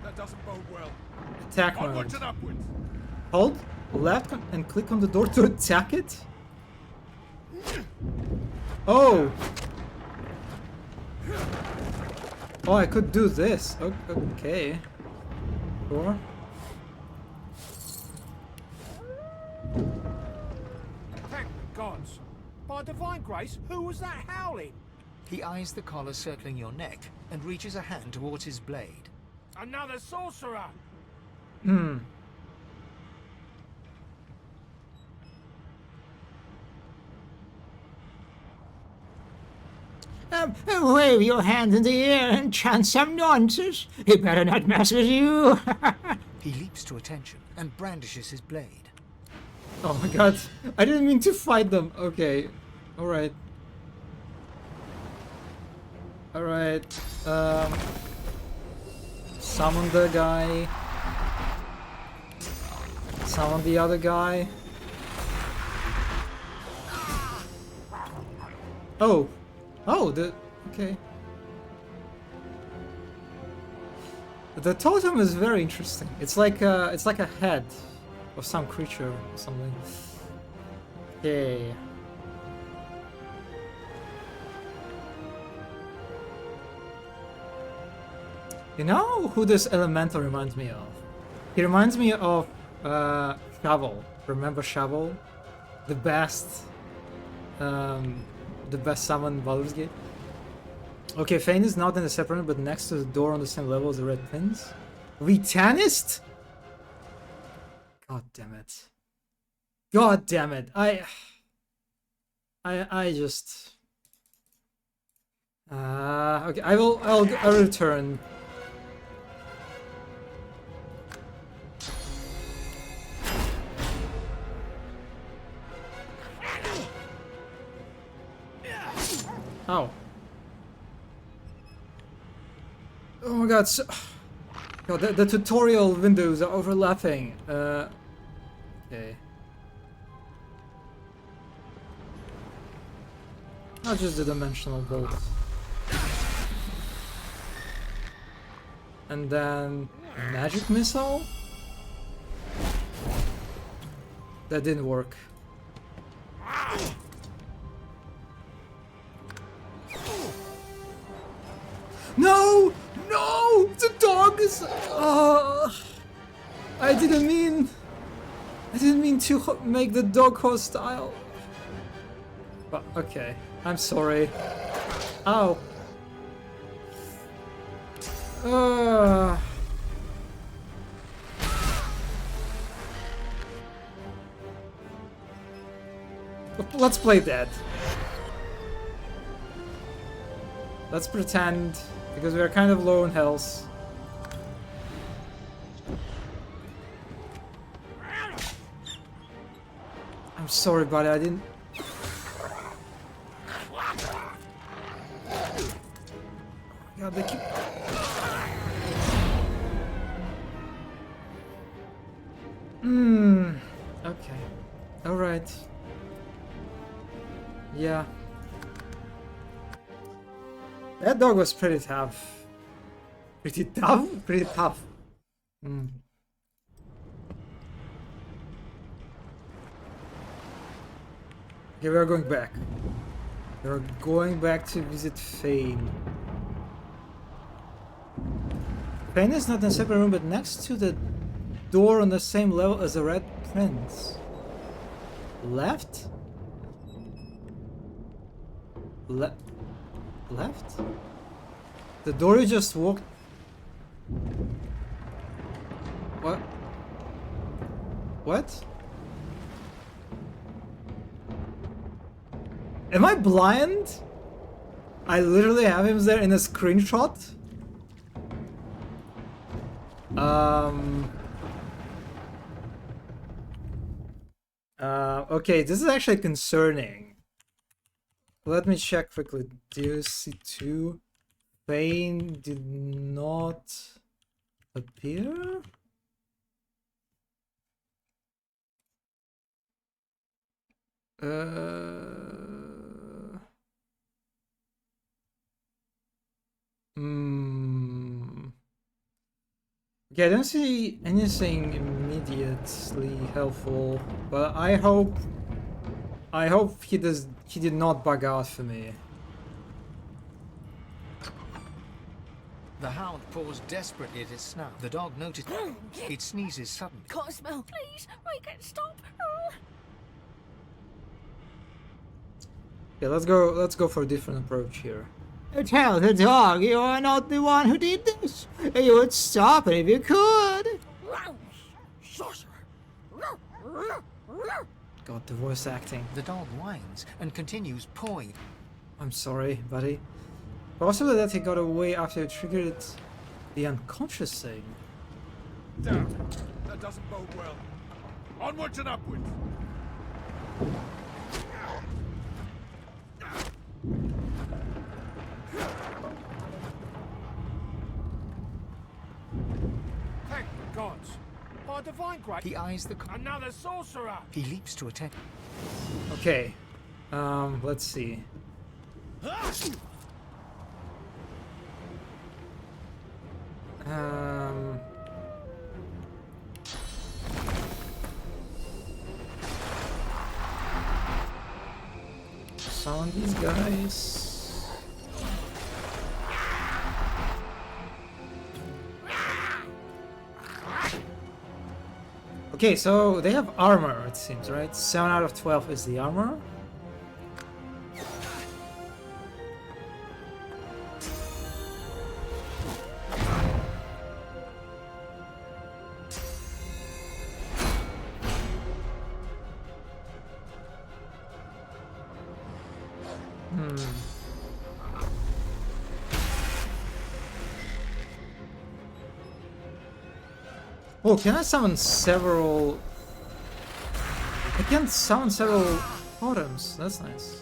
that doesn't bode well. Attack mode. Onwards and upwards. Hold left and click on the door to attack it. Oh! Oh, I could do this. Okay. Sure. Thank the gods. By divine grace, who was that howling? He eyes the collar circling your neck and reaches a hand towards his blade. Another sorcerer! Wave your hands in the air and chant some nonsense. He better not mess with you. He leaps to attention and brandishes his blade. Oh my god. I didn't mean to fight them. Okay. Alright. Alright. Summon the guy. Summon the other guy. Oh. Oh, okay. The totem is very interesting. It's like a head of some creature or something. Okay. You know who this elemental reminds me of? He reminds me of Shovel. Remember Shovel? The best summon in Baldur's Gate. Okay, Fane is not in the separate room, but next to the door on the same level as the red pins. Retanist? God damn it. God damn it. I just... okay, I'll return. Oh. Oh my god, so... God, the tutorial windows are overlapping. Okay. Not just the dimensional bolt. And then magic missile? That didn't work. No! No! The dog is... I didn't mean to make the dog hostile. But okay, I'm sorry. Ow. Let's play dead. Let's pretend, because we are kind of low in health. I'm sorry, buddy, I didn't... God, they keep... Okay. Alright. Yeah. That dog was pretty tough. Pretty tough? Pretty tough. Okay, we are going back. We are going back to visit Fane. Fane is not in a separate room, but next to the door on the same level as the Red Prince. Left? Left? The door you just walked... What? What? Am I blind? I literally have him there in a screenshot? Okay, this is actually concerning. Let me check quickly. DLC2 Fane did not appear? Okay, I don't see anything immediately helpful, but I hope he did not bug out for me. The hound paws desperately at its snout. The dog noticed it sneezes suddenly. Can't smell. Please, make it stop. Yeah, let's go for a different approach here. Tell the dog you are not the one who did this. You would stop it if you could. God, the voice acting. The dog whines and continues pawing. I'm sorry, buddy. Possibly that he got away after he triggered the unconscious thing. Damn, that doesn't bode well. Onwards and upwards. Thank the gods. By divine grace. He eyes the... Another sorcerer. He leaps to attack. Okay. Let's see. Summon these guys. Okay, so they have armor, it seems, right? 7 out of 12 is the armor. Oh, can I summon several... I can summon several totems. That's nice.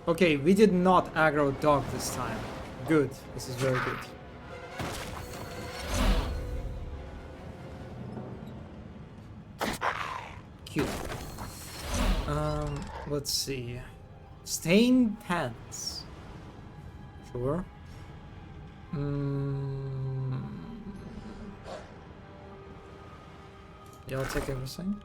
Okay, we did not aggro dog this time. Good. This is very good. Cute. Let's see. Stained hands. Sure. Yeah, I'll take everything.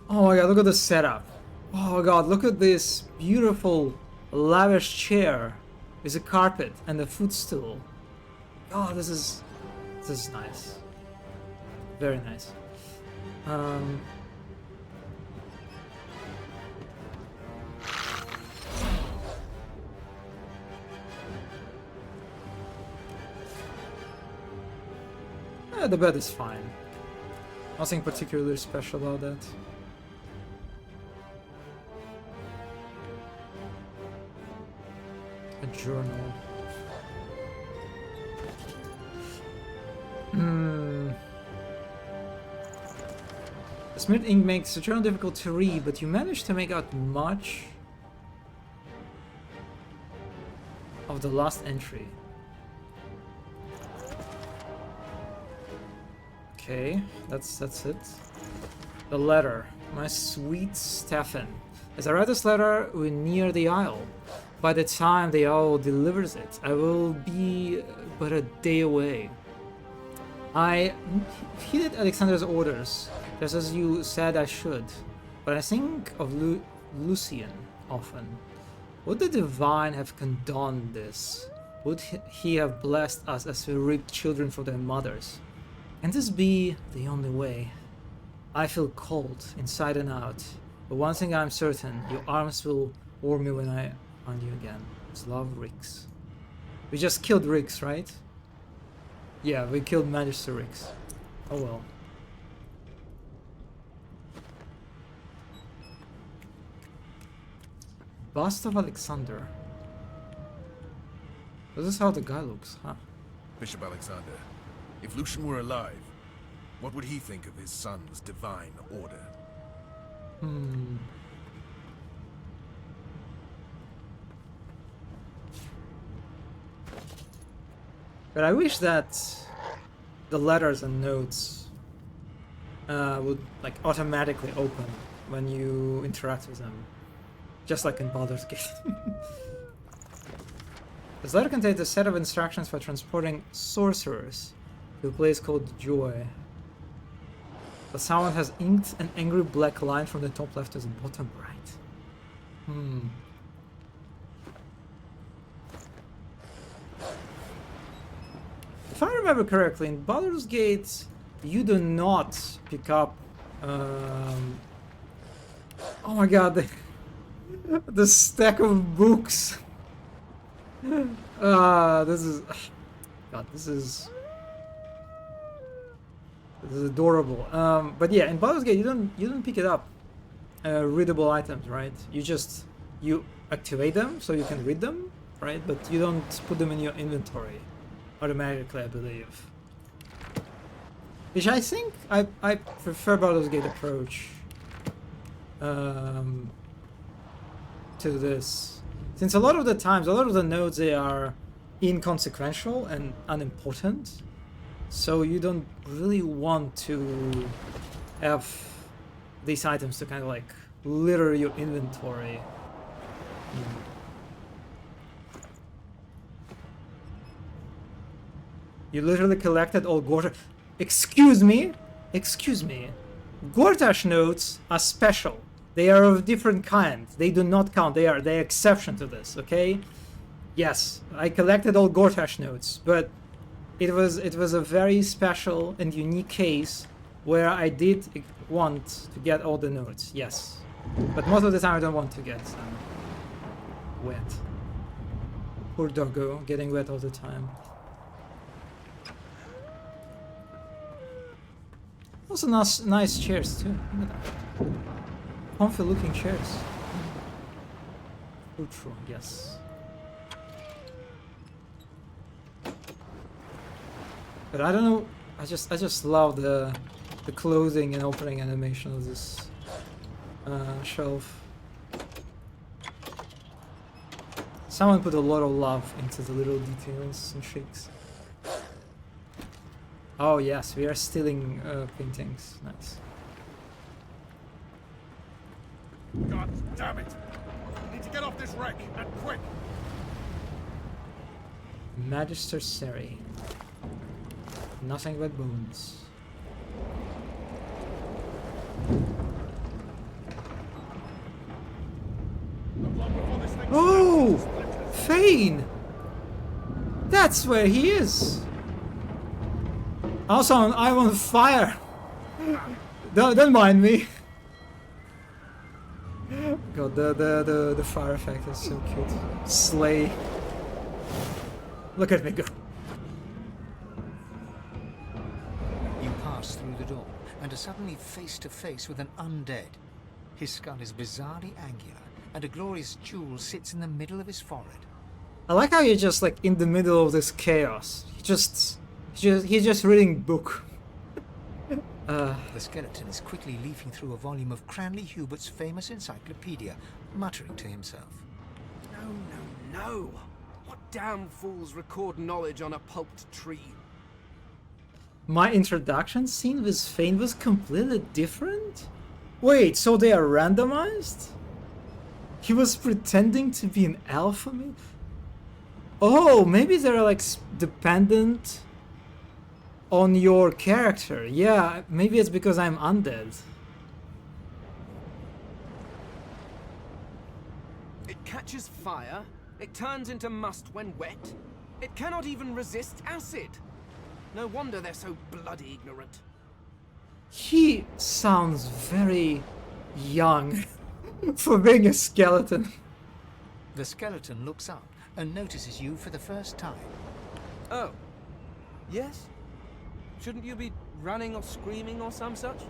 Oh my god, look at the setup. Oh my god, look at this beautiful, lavish chair with a carpet and a footstool. Oh, this is nice. Very nice. The bed is fine. Nothing particularly special about that. A journal. The smeared ink makes the journal difficult to read, but you managed to make out much of the last entry. Okay, that's it. The letter. My sweet Stefan. As I read this letter, we near the Isle. By the time the owl delivers it, I will be but a day away. I heeded Alexander's orders, just as you said I should, but I think of Lucian often. Would the Divine have condoned this? Would he have blessed us as we reaped children for their mothers? Can this be the only way? I feel cold, inside and out, but one thing I'm certain, your arms will warm me when I find you again. It's love, Rix. We just killed Rix, right? Yeah, we killed Magister Rix. Oh well. Bust of Alexander. This is how the guy looks, huh? Bishop Alexander, if Lucian were alive, what would he think of his son's divine order? But I wish that the letters and notes would like automatically open when you interact with them, just like in Baldur's Gate. This letter contains a set of instructions for transporting sorcerers to a place called Joy. The sound has inked an angry black line from the top left to the bottom right. If I remember correctly, in Baldur's Gate, you do not pick up. Oh my god, the stack of books. This is. God, this is adorable. But yeah, in Baldur's Gate, you don't pick it up. Readable items, right? You activate them so you can read them, right? But you don't put them in your inventory automatically, I believe. Which I think I prefer Baldur's Gate approach to this, since a lot of the times, a lot of the nodes, they are inconsequential and unimportant, so you don't really want to have these items to kind of like litter your inventory. You literally collected all Gortash. Excuse me? Excuse me. Gortash notes are special. They are of different kind. They do not count. They are the exception to this, okay? Yes, I collected all Gortash notes, but it was a very special and unique case where I did want to get all the notes, yes. But most of the time I don't want to get wet. Poor doggo, getting wet all the time. Also nice chairs too. Look at that. Comfy looking chairs. True, yes. But I don't know. I just love the clothing and opening animation of this shelf. Someone put a lot of love into the little details and shakes. Oh yes, we are stealing paintings. Nice. God damn it! Need to get off this wreck, and quick! Magister Seri. Nothing but bones. Oh! Fane! That's where he is! Also, I'm on fire! Don't mind me. God, the fire effect is so cute. Slay. Look at me go. You pass through the door and are suddenly face to face with an undead. His skull is bizarrely angular, and a glorious jewel sits in the middle of his forehead. I like how you're just like in the middle of this chaos. He's just reading book. The skeleton is quickly leafing through a volume of Cranley Hubert's famous encyclopedia, muttering to himself. No! What damn fools record knowledge on a pulped tree? My introduction scene with Fane was completely different? Wait, so they are randomized? He was pretending to be an alpha male? Oh, maybe they're like dependent on your character. Yeah, maybe it's because I'm undead. It catches fire, it turns into must when wet, it cannot even resist acid. No wonder they're so bloody ignorant. He sounds very young for being a skeleton. The skeleton looks up and notices you for the first time. Oh. Yes? Shouldn't you be running or screaming or some such?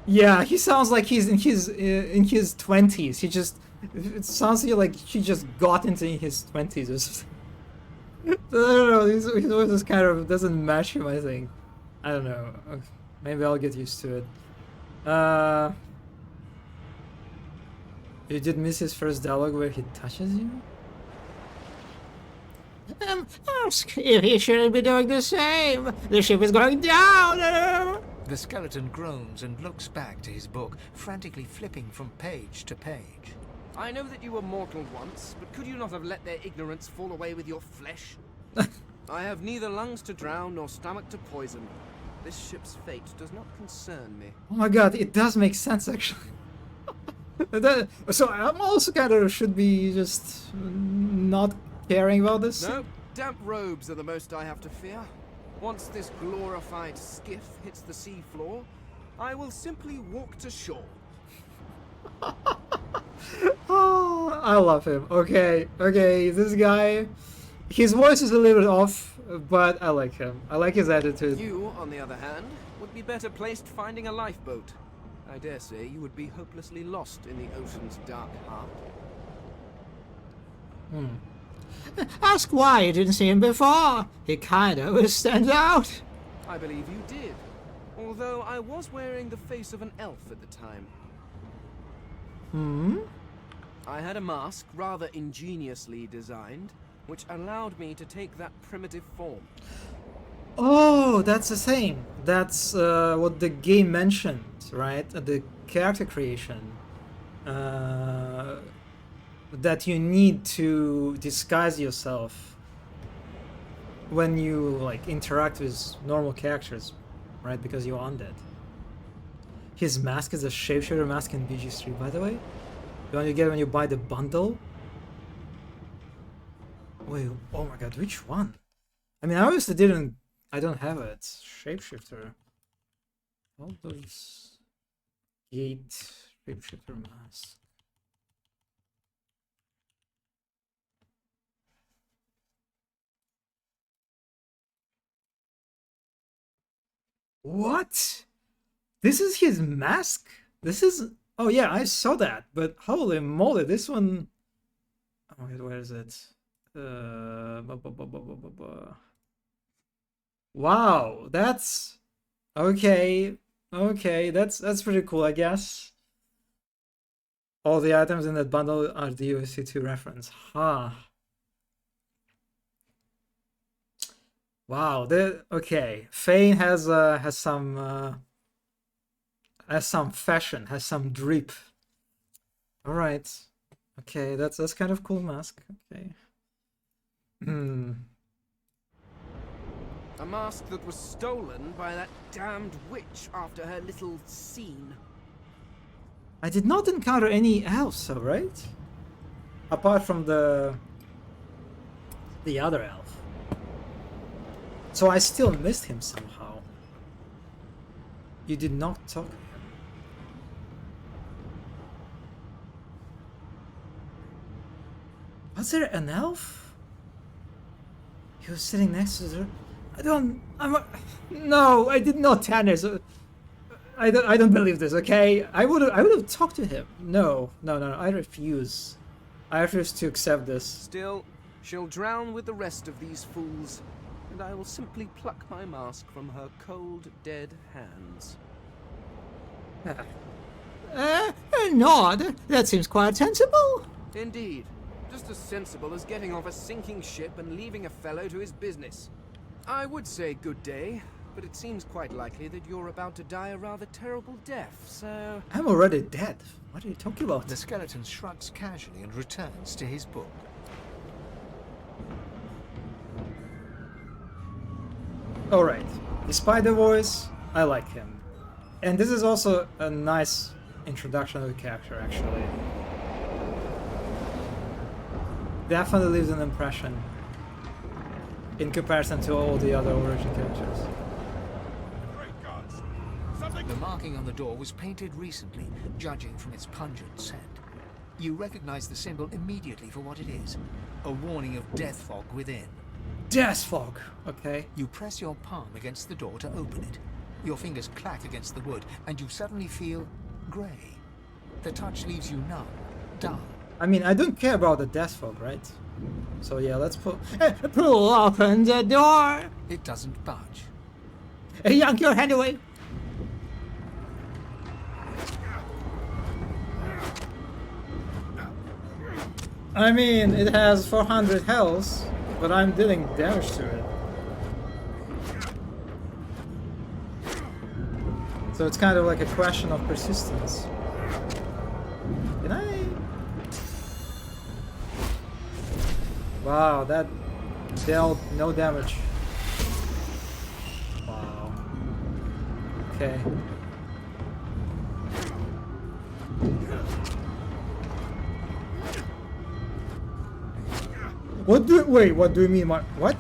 Yeah, he sounds like he's in his 20s. It sounds like he just got into his 20s or something. I don't know, his voice just kind of doesn't match him, I think. I don't know. Maybe I'll get used to it. You did miss his first dialogue where he touches you? Ask if he shouldn't be doing the same. The ship is going down. The skeleton groans and looks back to his book, frantically flipping from page to page. I know that you were mortal once, but could you not have let their ignorance fall away with your flesh? I have neither lungs to drown nor stomach to poison. This ship's fate does not concern me. Oh my god, it does make sense actually. So I'm also kind of should be just not caring about this? No, damp robes are the most I have to fear. Once this glorified skiff hits the sea floor, I will simply walk to shore. Oh, I love him. Okay, this guy, his voice is a little bit off, but I like him. I like his attitude. You, on the other hand, would be better placed finding a lifeboat. I dare say you would be hopelessly lost in the ocean's dark heart. Ask why you didn't see him before. He kinda stands out. I believe you did. Although I was wearing the face of an elf at the time. I had a mask, rather ingeniously designed, which allowed me to take that primitive form. Oh, that's the thing. That's what the game mentioned, right? The character creation. That you need to disguise yourself when you like interact with normal characters, right? Because you're undead. His mask is a shapeshifter mask in BG3, by the way. The one you get when you buy the bundle. Wait, oh my god, which one? I mean, I obviously didn't. I don't have it. Shapeshifter. All those gate shapeshifter mask. What? This is his mask? This is... Oh yeah, I saw that, but holy moly, this one... Oh my god, where is it? Wow, that's... Okay, that's pretty cool, I guess. All the items in that bundle are the UFC2 reference. Huh. Wow. Okay. Fane has some fashion, has some drip. All right. Okay, that's kind of cool mask. Okay. Hmm. A mask that was stolen by that damned witch after her little scene. I did not encounter any elves, though, right? Apart from the other elf. So I still missed him somehow. You did not talk to him. Was there an elf? He was sitting next to her. No, I did not, Tannis. I don't believe this, okay? I would have talked to him. No, I refuse. I refuse to accept this. Still, she'll drown with the rest of these fools, and I will simply pluck my mask from her cold, dead hands. Nod, that seems quite sensible. Indeed. Just as sensible as getting off a sinking ship and leaving a fellow to his business. I would say good day, but it seems quite likely that you're about to die a rather terrible death, so... I'm already dead. What are you talking about? The skeleton shrugs casually and returns to his book. Alright. Despite the voice, I like him. And this is also a nice introduction of the character, actually. Definitely leaves an impression in comparison to all the other origin characters. The marking on the door was painted recently, judging from its pungent scent. You recognize the symbol immediately for what it is. A warning of death fog within. Death fog! Okay. You press your palm against the door to open it. Your fingers clack against the wood, and you suddenly feel grey. The touch leaves you numb, dull. I mean, I don't care about the death fog, right? So yeah, let's pull... Pull open the door! It doesn't budge. Yank your hand away! I mean, it has 400 health, but I'm dealing damage to it. So it's kind of like a question of persistence. Can I... Wow, that dealt no damage. Wow. Okay. What do you mean? What?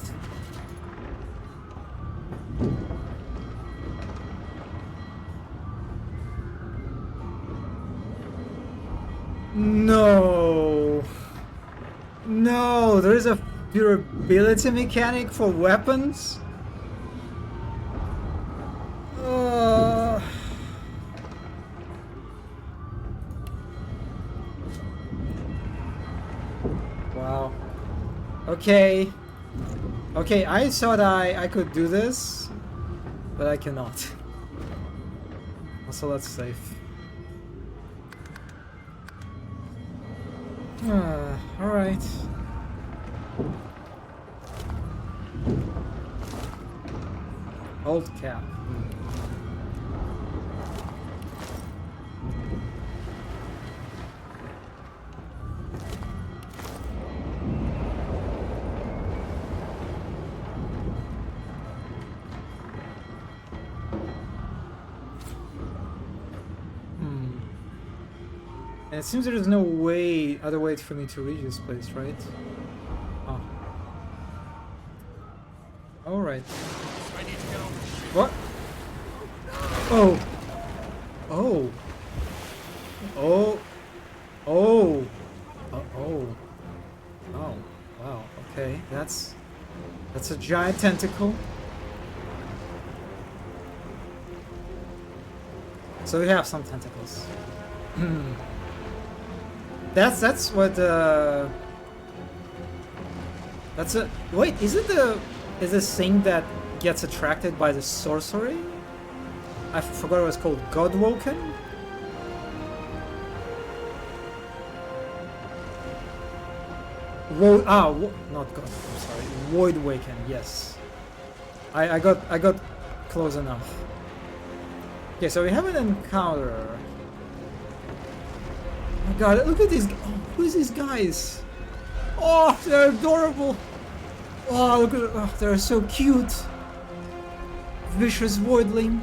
No. No, there is a durability mechanic for weapons? Wow. Okay. Okay, I thought I could do this, but I cannot. Also, let's save. Alright. Old cap. And it seems there is no other way for me to reach this place, right? Oh. Alright. What? Oh! Oh! Oh! Oh! Oh! Oh! Wow, okay, that's a giant tentacle. So we have some tentacles. That's what that's a wait, is this thing that gets attracted by the sorcery? I forgot what it's called. Godwoken? Not God. I'm sorry. Void Waken. Yes. I got close enough. Okay, so we have an encounter. Oh my God! Look at these. Oh, who is these guys? Oh, they're adorable. Oh, look at. Oh, they're so cute. Vicious Voidling.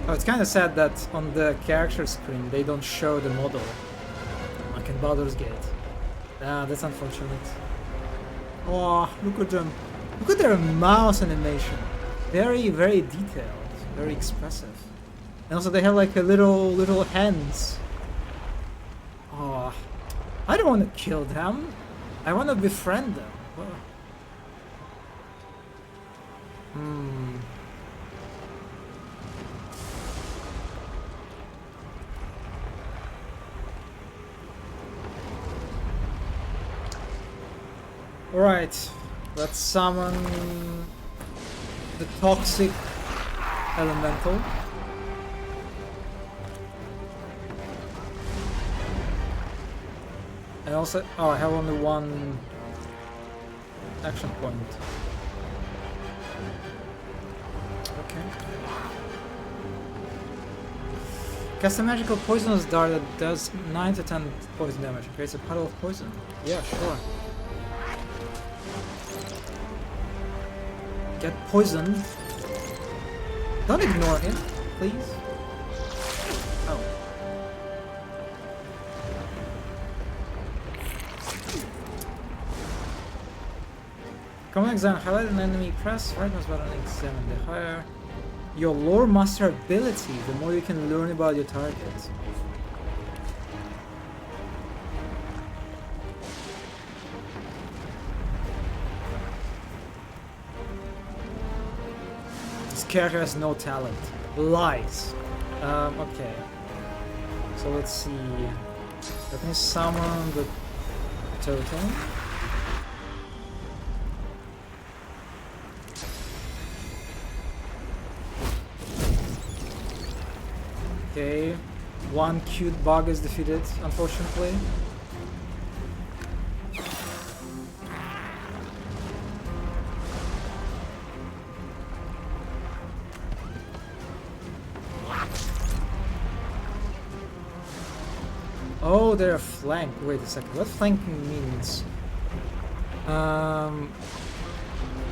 Oh, it's kind of sad that on the character screen they don't show the model, like in Baldur's Gate. Ah, that's unfortunate. Oh, look at them. Look at their mouse animation. Very, very detailed. Very expressive. And also they have like a little hands. Oh, I don't want to kill them. I want to befriend them. Alright, let's summon the toxic elemental. And also, oh, I have only one action point. Okay. Cast a magical poisonous dart that does 9 to 10 poison damage. Creates a puddle of poison. Yeah, sure. Get poisoned. Don't ignore him, please. Oh. Common examine. Highlight an enemy. Press right mouse button and examine. The higher your lore master ability, the more you can learn about your target. This character has no talent. Lies. Okay. So let's see. Let me summon the totem. Okay, one cute bug is defeated, unfortunately. Oh, they're flanked. Wait a second, what flanking means?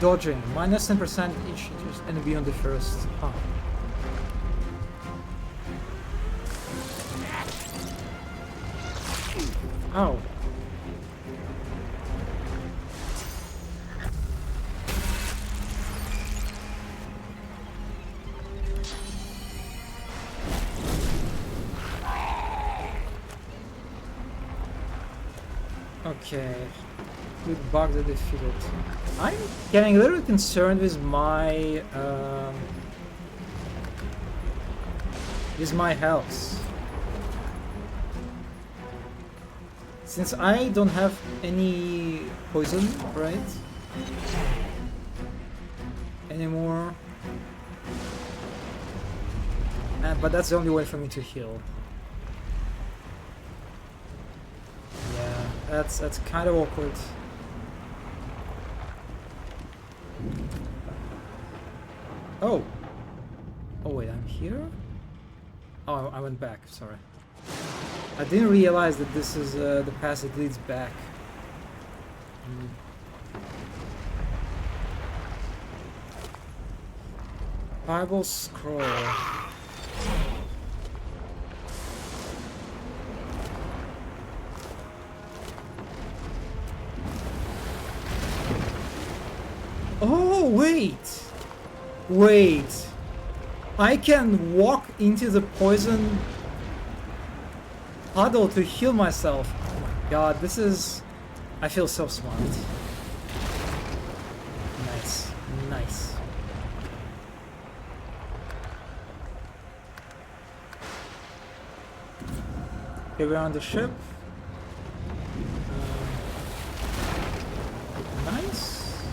Dodging. Minus 10% each enemy on the first. Huh. Oh. Okay. Good bug that defeated. I'm getting a little concerned with my health. Since I don't have any poison, right? Anymore. But that's the only way for me to heal. Yeah, that's kind of awkward. Oh! Oh wait, I'm here? Oh, I went back, sorry. I didn't realize that this is the path that leads back. Bible scroll. Oh, wait! Wait! I can walk into the poison puddle to heal myself. God, this is... I feel so smart. Nice. Nice. Okay, we're on the ship. Nice.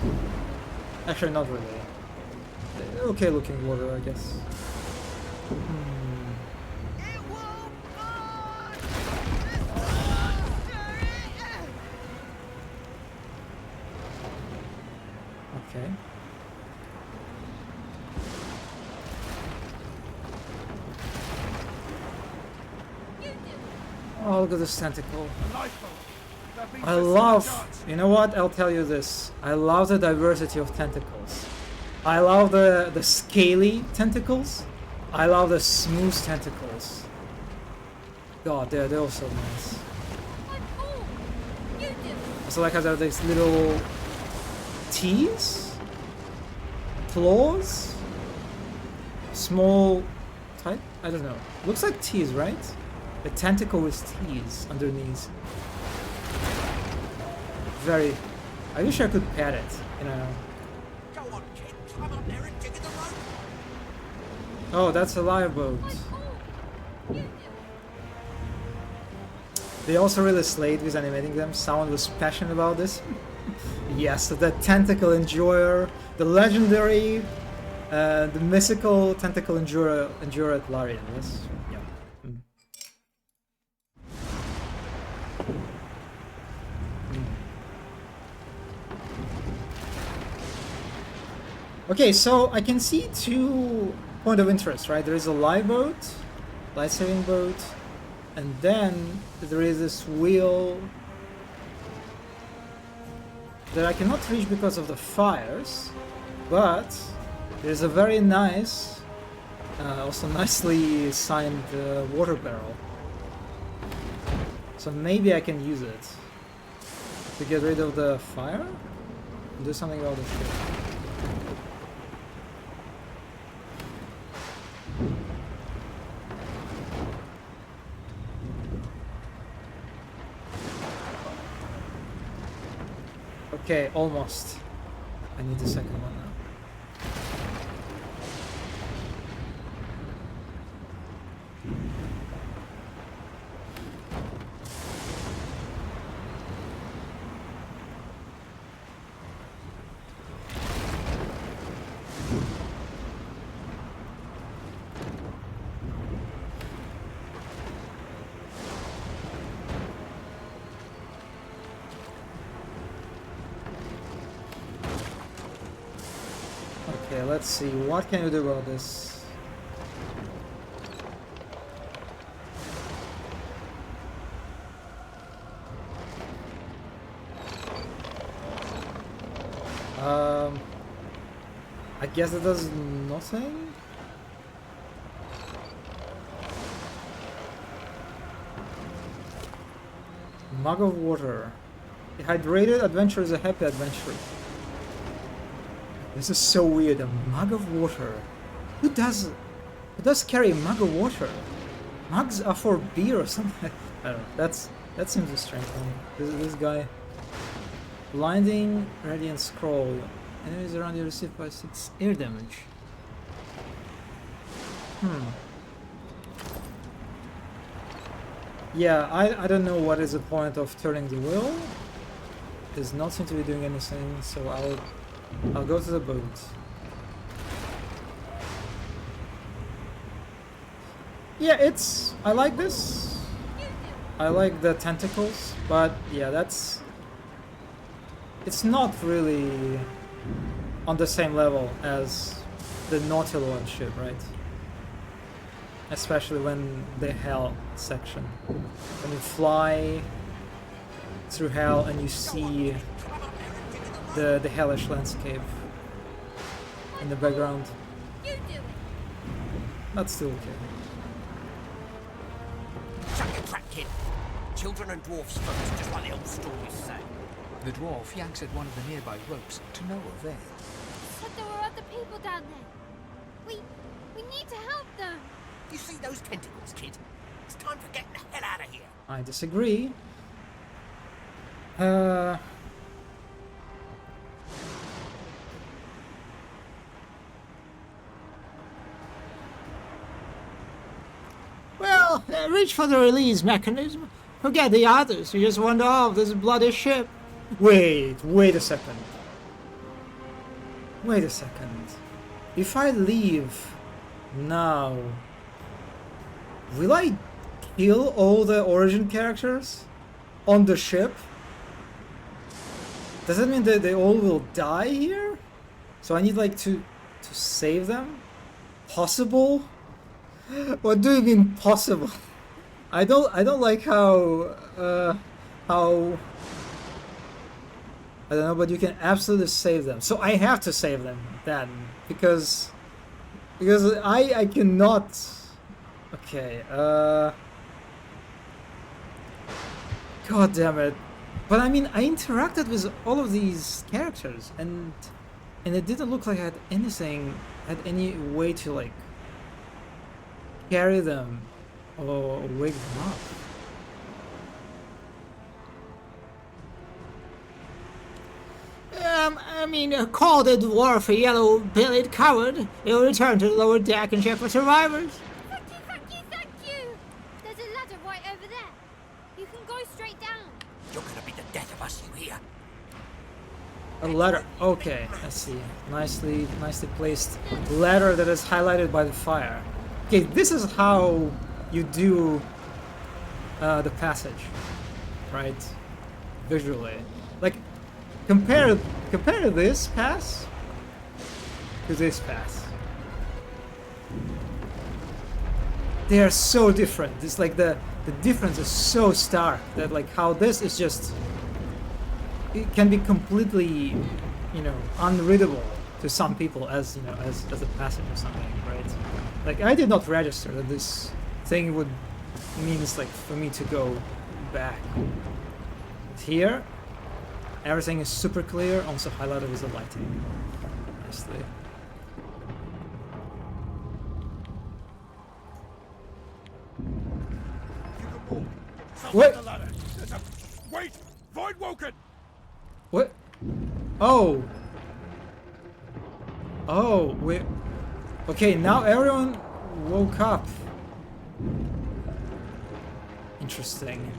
Actually, not really. Okay looking water, I guess. Oh, look at this tentacle. I love... You know what? I'll tell you this. I love the diversity of tentacles. I love the scaly tentacles. I love the smooth tentacles. God, they're all so nice. So like how there are these little T's, claws, small type. I don't know. Looks like T's, right? The tentacle with T's underneath. Very. I wish I could pet it. You know. Go on, kid. Climb up there and dig in the rope. Oh, that's a live boat. They also really slayed with animating them. Someone was passionate about this. Yes, the tentacle enjoyer, the legendary, the mythical tentacle endurer at Larian. Yes. Yeah. Okay, so I can see 2 points of interest, right? There is a live boat, light-saving boat, and then there is this wheel that I cannot reach because of the fires, but there's a very nice, also nicely signed water barrel. So maybe I can use it to get rid of the fire and do something about the ship. Okay, almost. I need the second one now. Okay, let's see. What can we do about this? I guess it does nothing? Mug of water. A hydrated adventure is a happy adventure. This is so weird. A mug of water. Who does carry a mug of water? Mugs are for beer or something. I don't know. That seems a strange one. This guy. Blinding radiant scroll. Enemies around you receive by 6 air damage. Yeah, I don't know what is the point of turning the wheel. It does not seem to be doing anything, so I'll go to the boat. Yeah, I like this. I like the tentacles, but yeah, it's not really on the same level as the Nautilus ship, right? Especially when the Hell section. When you fly through Hell and you see the hellish landscape in the background. That's still okay. Shut your trap, kid. Children and dwarfs first, just like the old stories say. The dwarf yanks at one of the nearby ropes to no avail. Said there were other people down there. We need to help them. You see those tentacles, kid? It's time for getting the hell out of here. I disagree. Well, reach for the release mechanism. Forget the others. You just wander off this bloody ship. Wait a second. Wait a second. If I leave now, will I kill all the origin characters on the ship? Does that mean that they all will die here? So I need like to save them? Possible? What do you mean possible? I don't like how I don't know, but you can absolutely save them. So I have to save them then because I cannot. Okay. God damn it. But I mean, I interacted with all of these characters and it didn't look like I had any way to like carry them or wake them up. I mean, call the dwarf a yellow-bellied coward. He'll return to the lower deck and check for survivors. Thank you! There's a ladder right over there. You can go straight down. You're gonna be the death of us, you hear? A ladder. Okay, I see. Nicely placed ladder that is highlighted by the fire. Okay, this is how you do the passage, right? Visually, like compare this pass to this pass. They are so different. It's like the difference is so stark that like how this is just, it can be completely, you know, unreadable to some people as, you know, as a passage or something, right? Like I did not register that this thing would means like for me to go back. Here, everything is super clear, also highlighted with the lighting. Nicely. What? Wait! Void Woken! What? Oh! Oh, we... Okay, now everyone woke up. Interesting.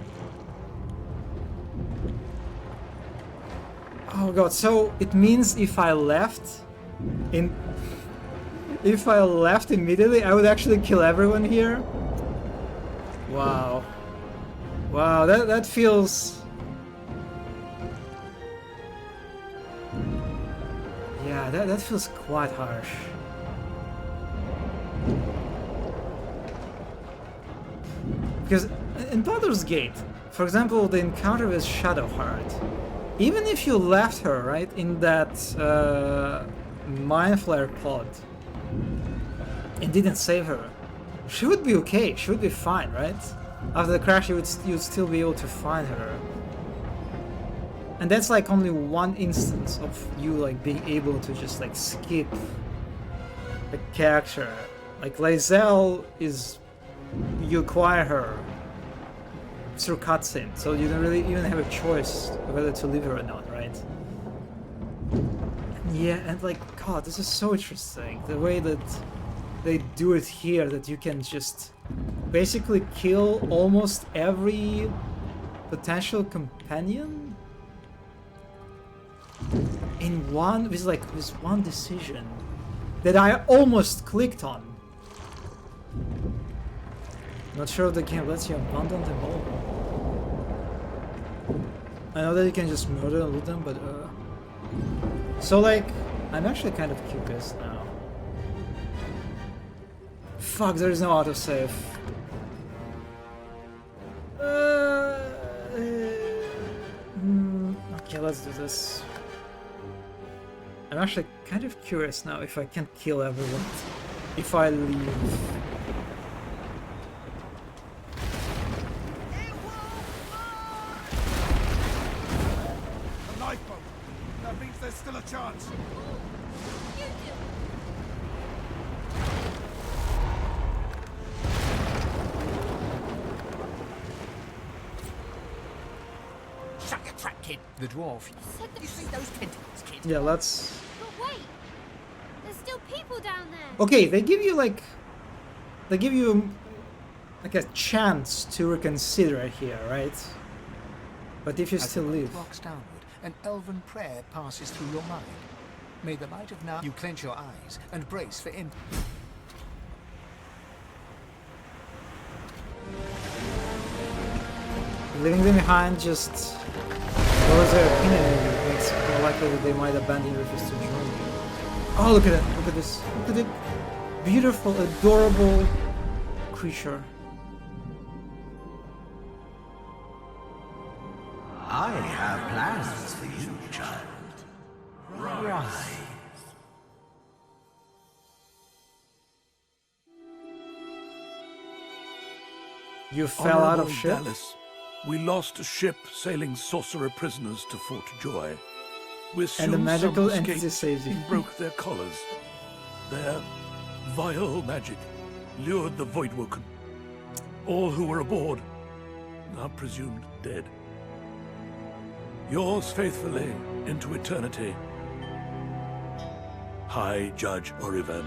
Oh god, so it means if I left immediately, I would actually kill everyone here? Wow. Wow, that feels... Yeah, that feels quite harsh. Because in Baldur's Gate, for example, the encounter with Shadowheart, even if you left her, right, in that Mind Flare pod and didn't save her, she would be okay, she would be fine, right? After the crash, you'd still be able to find her. And that's like only one instance of you like being able to just like skip a character. Like Lae'zel is, you acquire her through cutscene, so you don't really even have a choice whether to leave her or not, right? Yeah, and like, god, this is so interesting. The way that they do it here, that you can just basically kill almost every potential companion in one, with one decision that I almost clicked on. Not sure if the game lets you abandon them all. I know that you can just murder and loot them, but so like, I'm actually kind of curious now. Fuck, there is no autosave. Okay, let's do this. I'm actually kind of curious now if I can kill everyone if I leave. The lifeboat! That means there's still a chance. Shut your trap, kid. The dwarf. You see those tentacles, kid? Yeah, let's... But wait! There's still people down there! Okay, they give you like... They give you like a chance to reconsider it here, right? But if you As still the leave... boat rocks downward, an elven prayer passes through your mind. May the light of now... You clench your eyes and brace for impact. Leaving them behind just lowers their opinion and makes it more likely that they might abandon you if you still join you. Oh, look at it! Look at this! Look at the beautiful, adorable creature. I have plans for you, child. Rise. You fell out of Honorable ship? Dallas, we lost a ship sailing sorcerer prisoners to Fort Joy. We And the assume magical some entity escaped saves you. and broke their collars. Their vile magic lured the Voidwoken. All who were aboard are presumed dead. Yours faithfully into eternity, High Judge Oriven.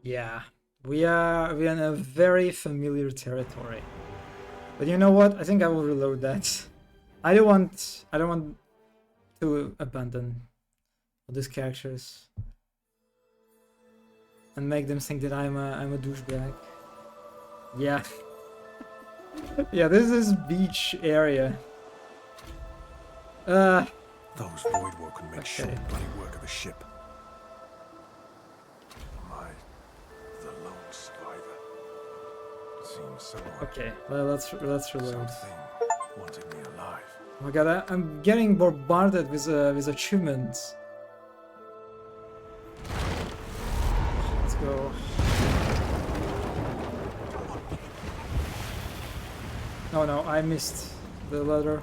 Yeah, we are in a very familiar territory. But you know what? I think I will reload that. I don't want to abandon all these characters and make them think that I'm a douchebag. Yeah. Yeah, this is beach area. Those Voidwoken make short bloody work of the ship. The lone survivor. Seems someone. Okay, well, let's reload. Something wanted me alive. Oh my god, I'm getting bombarded with achievements. Let's go. Oh no, I missed the ladder.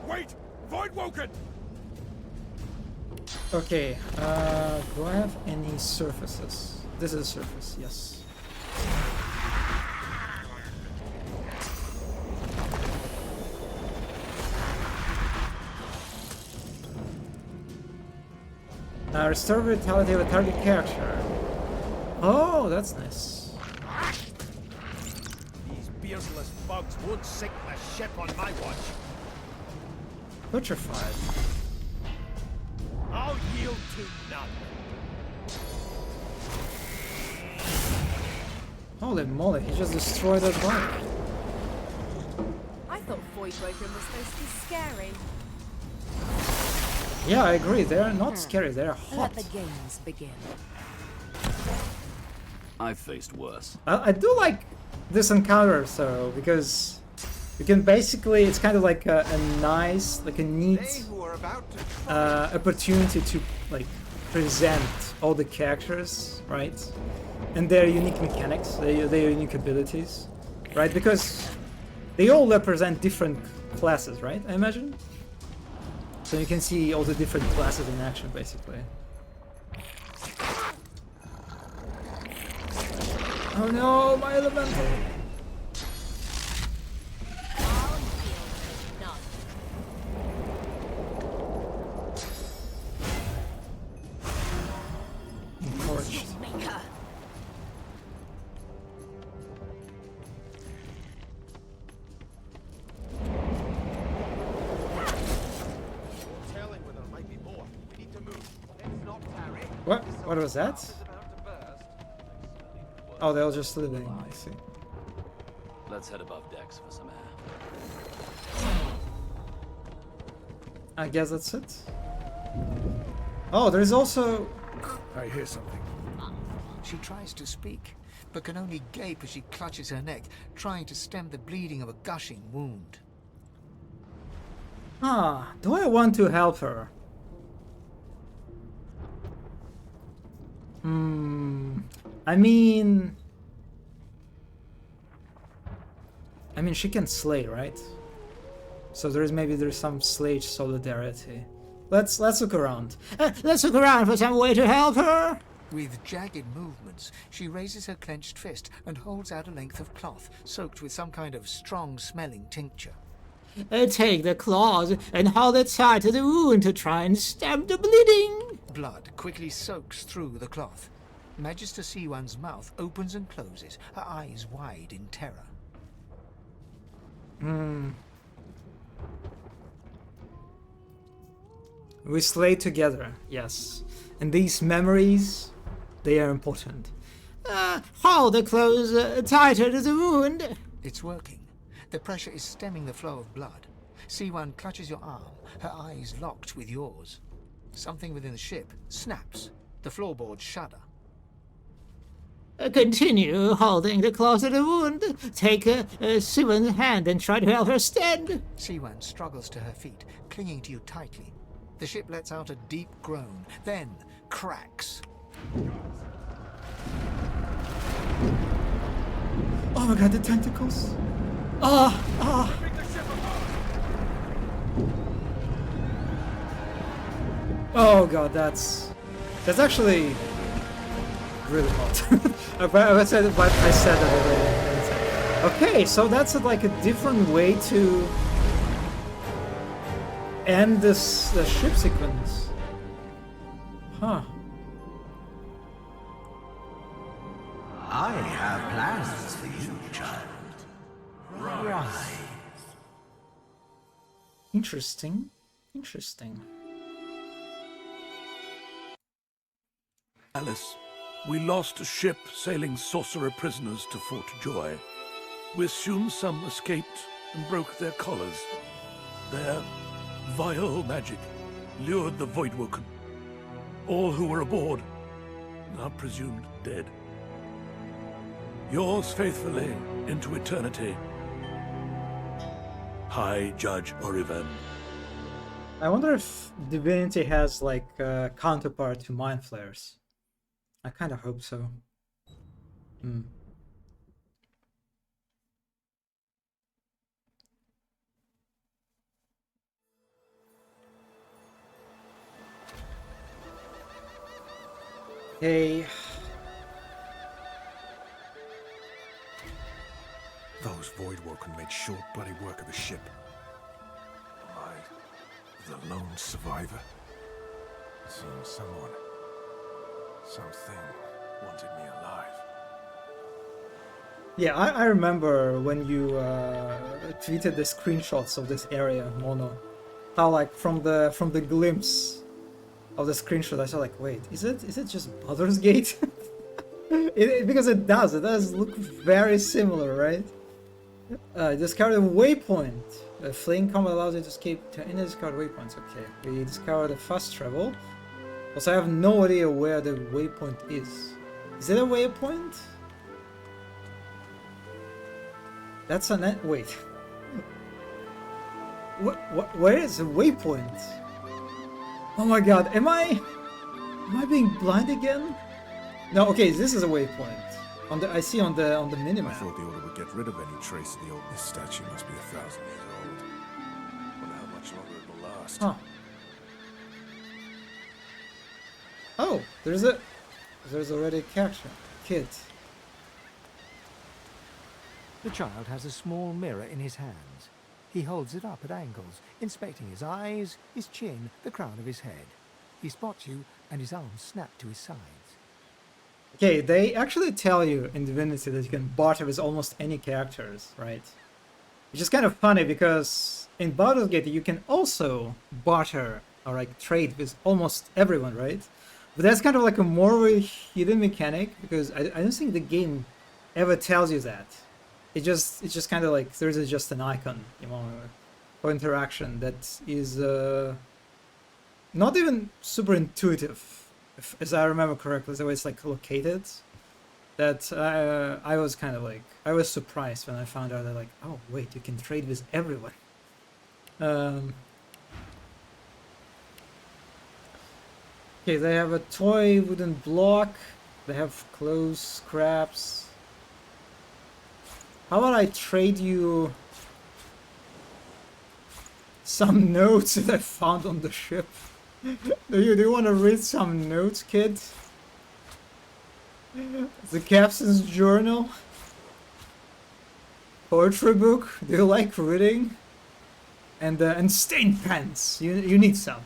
Wait! Voidwoken! Okay, do I have any surfaces? This is a surface, yes. Restore vitality of a target character. Oh, that's nice. These beardless bugs won't sink the ship on my watch. Petrified. I'll yield to none. Holy moly, he just destroyed that bike. I thought Voidwoken was supposed to be scary. Yeah, I agree. They're not scary. They're hot. Let the games begin. I've faced worse. I do like this encounter, so because you can basically, it's kind of like a nice, like a neat opportunity to like present all the characters, right? And their unique mechanics, their unique abilities, right? Because they all represent different classes, right? I imagine. So you can see all the different classes in action, basically. Oh no, my elemental! Encouraged. What was that? Oh, they were just living, I see. Let's head above decks for some air. I guess that's it. Oh, there's also... I hear something. She tries to speak, but can only gape as she clutches her neck, trying to stem the bleeding of a gushing wound. Ah, do I want to help her? I mean, she can slay, right? So there's some slave solidarity. Let's look around. Let's look around for some way to help her. With jagged movements, she raises her clenched fist and holds out a length of cloth soaked with some kind of strong-smelling tincture. Take the claws and hold it tight to the wound to try and stem the bleeding. Blood quickly soaks through the cloth. Magister Siwan's mouth opens and closes, her eyes wide in terror. We slay together, yes. And these memories, they are important. Hold the claws tighter to the wound. It's working. The pressure is stemming the flow of blood. Siwan clutches your arm, her eyes locked with yours. Something within the ship snaps. The floorboards shudder. Continue holding the claws of the wound. Take Siwan's hand and try to help her stand. Siwan struggles to her feet, clinging to you tightly. The ship lets out a deep groan, then cracks. Oh my god, the tentacles! Ah! Ah! Oh god, that's actually really hot. I said that already. Okay, so that's like a different way to end the ship sequence. Huh. I have plans for you, child. Rise. Interesting. Interesting. Alice, we lost a ship sailing sorcerer prisoners to Fort Joy. We assume some escaped and broke their collars. Their vile magic lured the Voidwoken. All who were aboard are presumed dead. Yours faithfully into eternity, High Judge Oriven. I wonder if Divinity has like a counterpart to Mind Flayers. I kind of hope so. Hmm. Hey. Those Voidwoken made short bloody work of the ship. Am I the lone survivor? It seems someone, something, wanted me alive. Yeah, I remember when you tweeted the screenshots of this area, Mono. How like from the glimpse of the screenshot, I saw like, wait, is it just Baldur's Gate? Because it does look very similar, right? Discovered a waypoint. A fleeing combat allows you to escape to any discovered waypoints. Okay, we discovered a fast travel. Also, I have no idea where the waypoint is. Is it a waypoint? That's a net. Wait. Where is the waypoint? Oh my god, am I being blind again? No, okay, this is a waypoint. I see on the minimap. I thought the order would get rid of any trace of the old. This statue must be 1,000 years old. Wonder how much longer it will last. Huh. Oh, there's already a character. Kid. The child has a small mirror in his hands. He holds it up at angles, inspecting his eyes, his chin, the crown of his head. He spots you, and his arms snap to his sides. Okay, they actually tell you in Divinity that you can barter with almost any characters, right? Which is kind of funny because in Baldur's Gate you can also barter or like trade with almost everyone, right? But that's kind of like a more hidden mechanic because I don't think the game ever tells you that. It's just kind of like there's just an icon, you know, for interaction that is not even super intuitive. As I remember correctly, the way it's like located, that I was kind of like, I was surprised when I found out that like, oh wait, you can trade with everyone. Okay, they have a toy wooden block, they have clothes, scraps. How about I trade you some notes that I found on the ship? Do you want to read some notes, kid? The captain's journal? Poetry book? Do you like reading? And stained pens. You need some.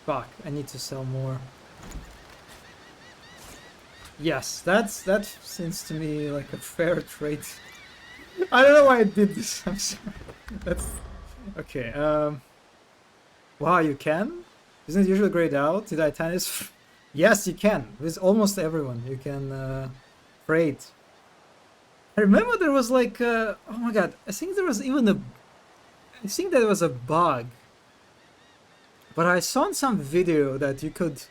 Fuck, I need to sell more. Yes, that seems to me like a fair trade. I don't know why I did this. I'm sorry. That's okay. Wow, you can? Isn't it usually grayed out? Did I time this? Yes, you can. With almost everyone, you can trade. I remember there was like, oh my god, I think there was even I think there was a bug. But I saw in some video that you could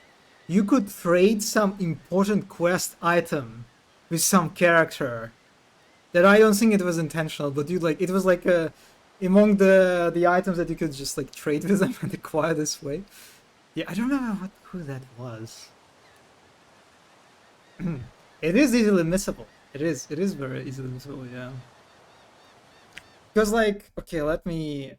trade some important quest item with some character. That I don't think it was intentional, but it was like among the items that you could just like trade with them in the quietest way. Yeah, I don't remember who that was. It is easily missable. It is very easily missable, yeah. Because like, okay, let me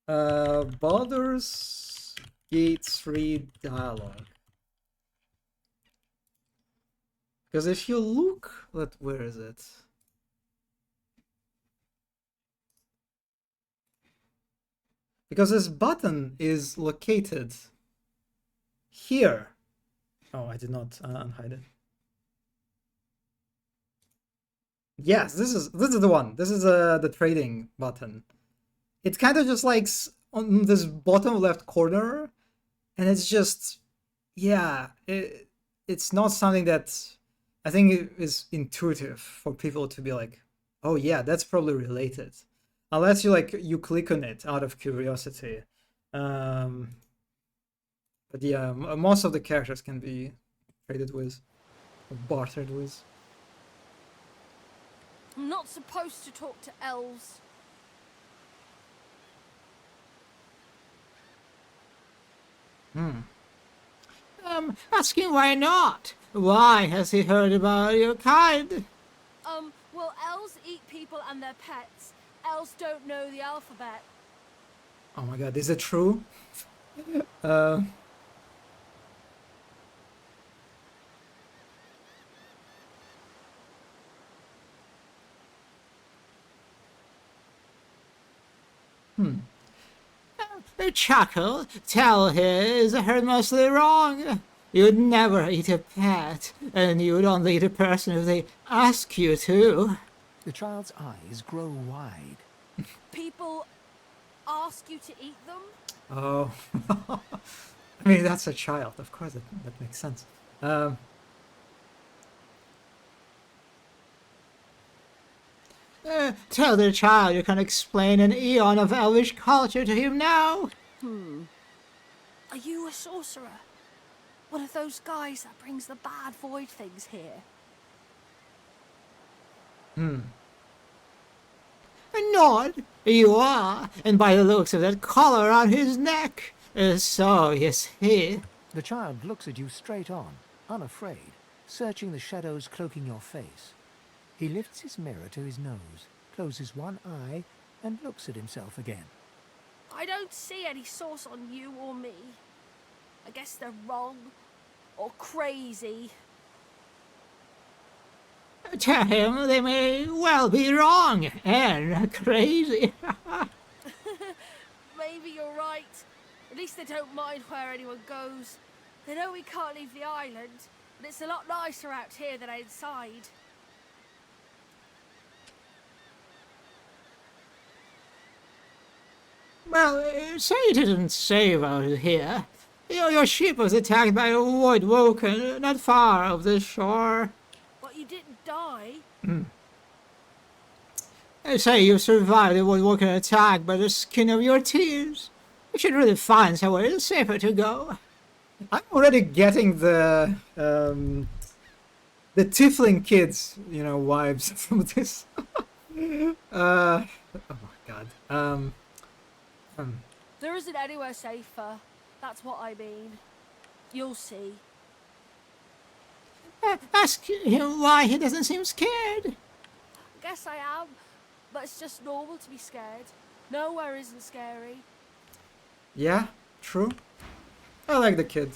Baldur's Gate 3 dialogue. Because if you look, where is it? Because this button is located here. Oh, I did not unhide it. Yes, this is the one. This is the trading button. It's kind of just like on this bottom left corner, and it's just, yeah, it's not something that I think is intuitive for people to be like, oh yeah, that's probably related, unless you click on it out of curiosity. But yeah, most of the characters can be traded with or bartered with. I'm not supposed to talk to elves. Asking why not? Why has he heard about your kind? Well, elves eat people and their pets. Elves don't know the alphabet. Oh my god, is it true? Chuckle, tell his I heard mostly wrong. You'd never eat a pet, and you'd only eat a person if they ask you to. The child's eyes grow wide. People ask you to eat them? Oh, I mean, that's a child. Of course, that makes sense. Tell the child you can explain an eon of elvish culture to him now. Are you a sorcerer? One of those guys that brings the bad void things here? A nod. You are, and by the looks of that collar on his neck, so you see. The child looks at you straight on, unafraid, searching the shadows cloaking your face. He lifts his mirror to his nose, closes one eye, and looks at himself again. I don't see any source on you or me. I guess they're wrong or crazy. Tell him they may well be wrong and crazy. Maybe you're right. At least they don't mind where anyone goes. They know we can't leave the island, but it's a lot nicer out here than outside. Well, say you didn't save out here. Your ship was attacked by a void woken not far off the shore. But you didn't die. Say you survived the void woken attack by the skin of your teeth. You should really find somewhere safer to go. I'm already getting the Tiefling kids, vibes from this. Oh my god. There isn't anywhere safer. That's what I mean. You'll see. Ask him why he doesn't seem scared. Guess I am, but it's just normal to be scared. Nowhere isn't scary. Yeah, true. I like the kid.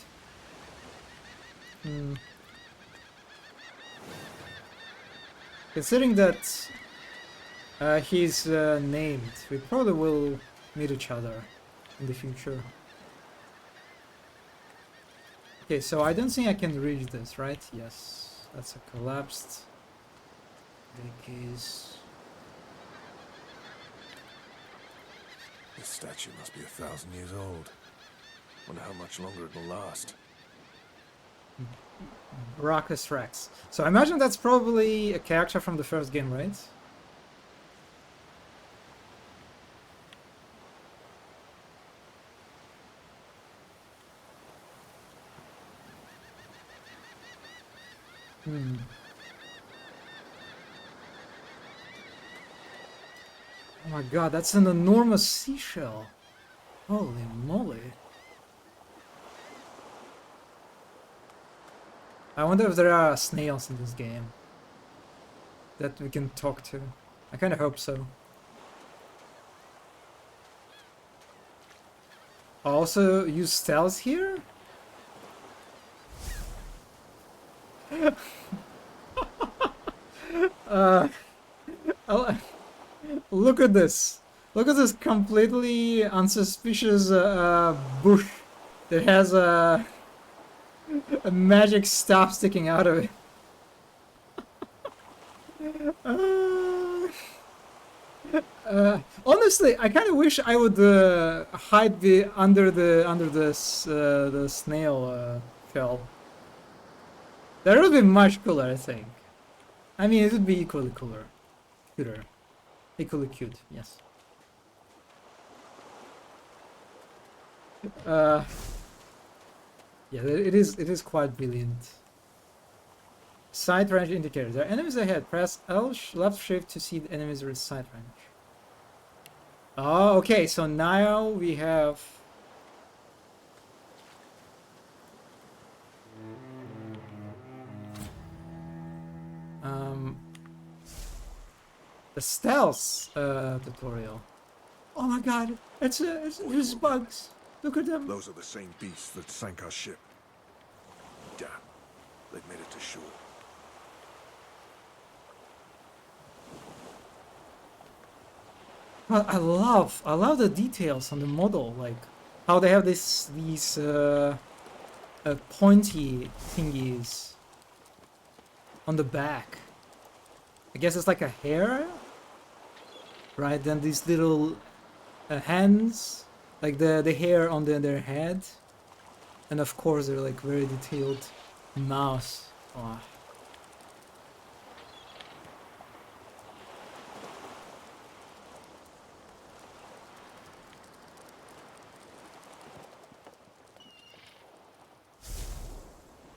Considering that he's named, we probably will meet each other in the future. Okay, so I don't think I can reach this, right? Yes, that's a collapsed case. This statue must be 1,000 years old. Wonder how much longer it'll last. Brachus Rex. So I imagine that's probably a character from the first game, right? Hmm. Oh my god, that's an enormous seashell. Holy moly. I wonder if there are snails in this game that we can talk to. I kind of hope so. Also use stealth here? Look at this. Look at this completely unsuspicious bush that has a magic staff sticking out of it. Honestly, I kind of wish I would hide under the snail shell. That would be much cooler, I think. I mean, it would be equally cuter, equally cute. Yes. Yeah, it is quite brilliant. Sight range indicator. There are enemies ahead. Press L left shift to see the enemies with sight range. Oh, okay. So now we have. The stealth tutorial. Oh my god! It's bugs. Look at them. Those are the same beasts that sank our ship. Damn, they've made it to shore. Well, I love the details on the model, like how they have these pointy thingies on the back. I guess it's like a hair, right? Then these little hands, like the hair on their head, and of course they're like very detailed mouths. Oh.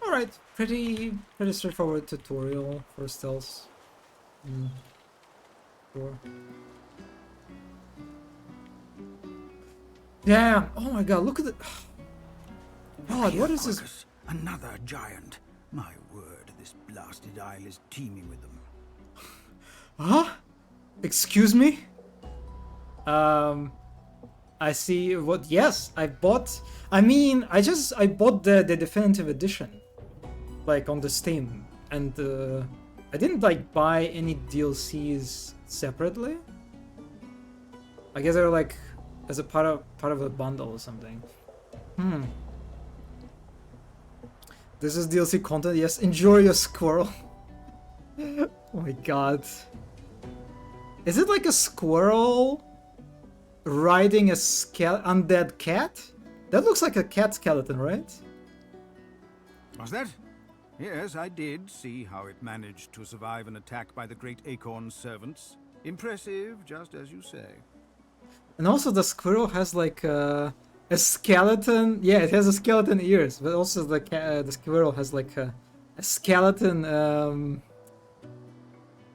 Alright, pretty straightforward tutorial for stealth. Sure. Damn! Oh my god, look at the... God, what is this? Another giant. My word, this blasted isle is teeming with them. Huh? Excuse me? I see what... Yes, I bought... I mean, I bought the definitive edition. Like, on the Steam. And, I didn't, like, buy any DLCs separately. I guess they're, like, as a part of a bundle or something. This is DLC content, yes. Enjoy your squirrel. Oh my god. Is it like a squirrel riding a undead cat? That looks like a cat skeleton, right? Was that? Yes, I did see how it managed to survive an attack by the great Acorn's servants. Impressive, just as you say. And also the squirrel has like a skeleton. Yeah, it has a skeleton ears, but also the squirrel has like a skeleton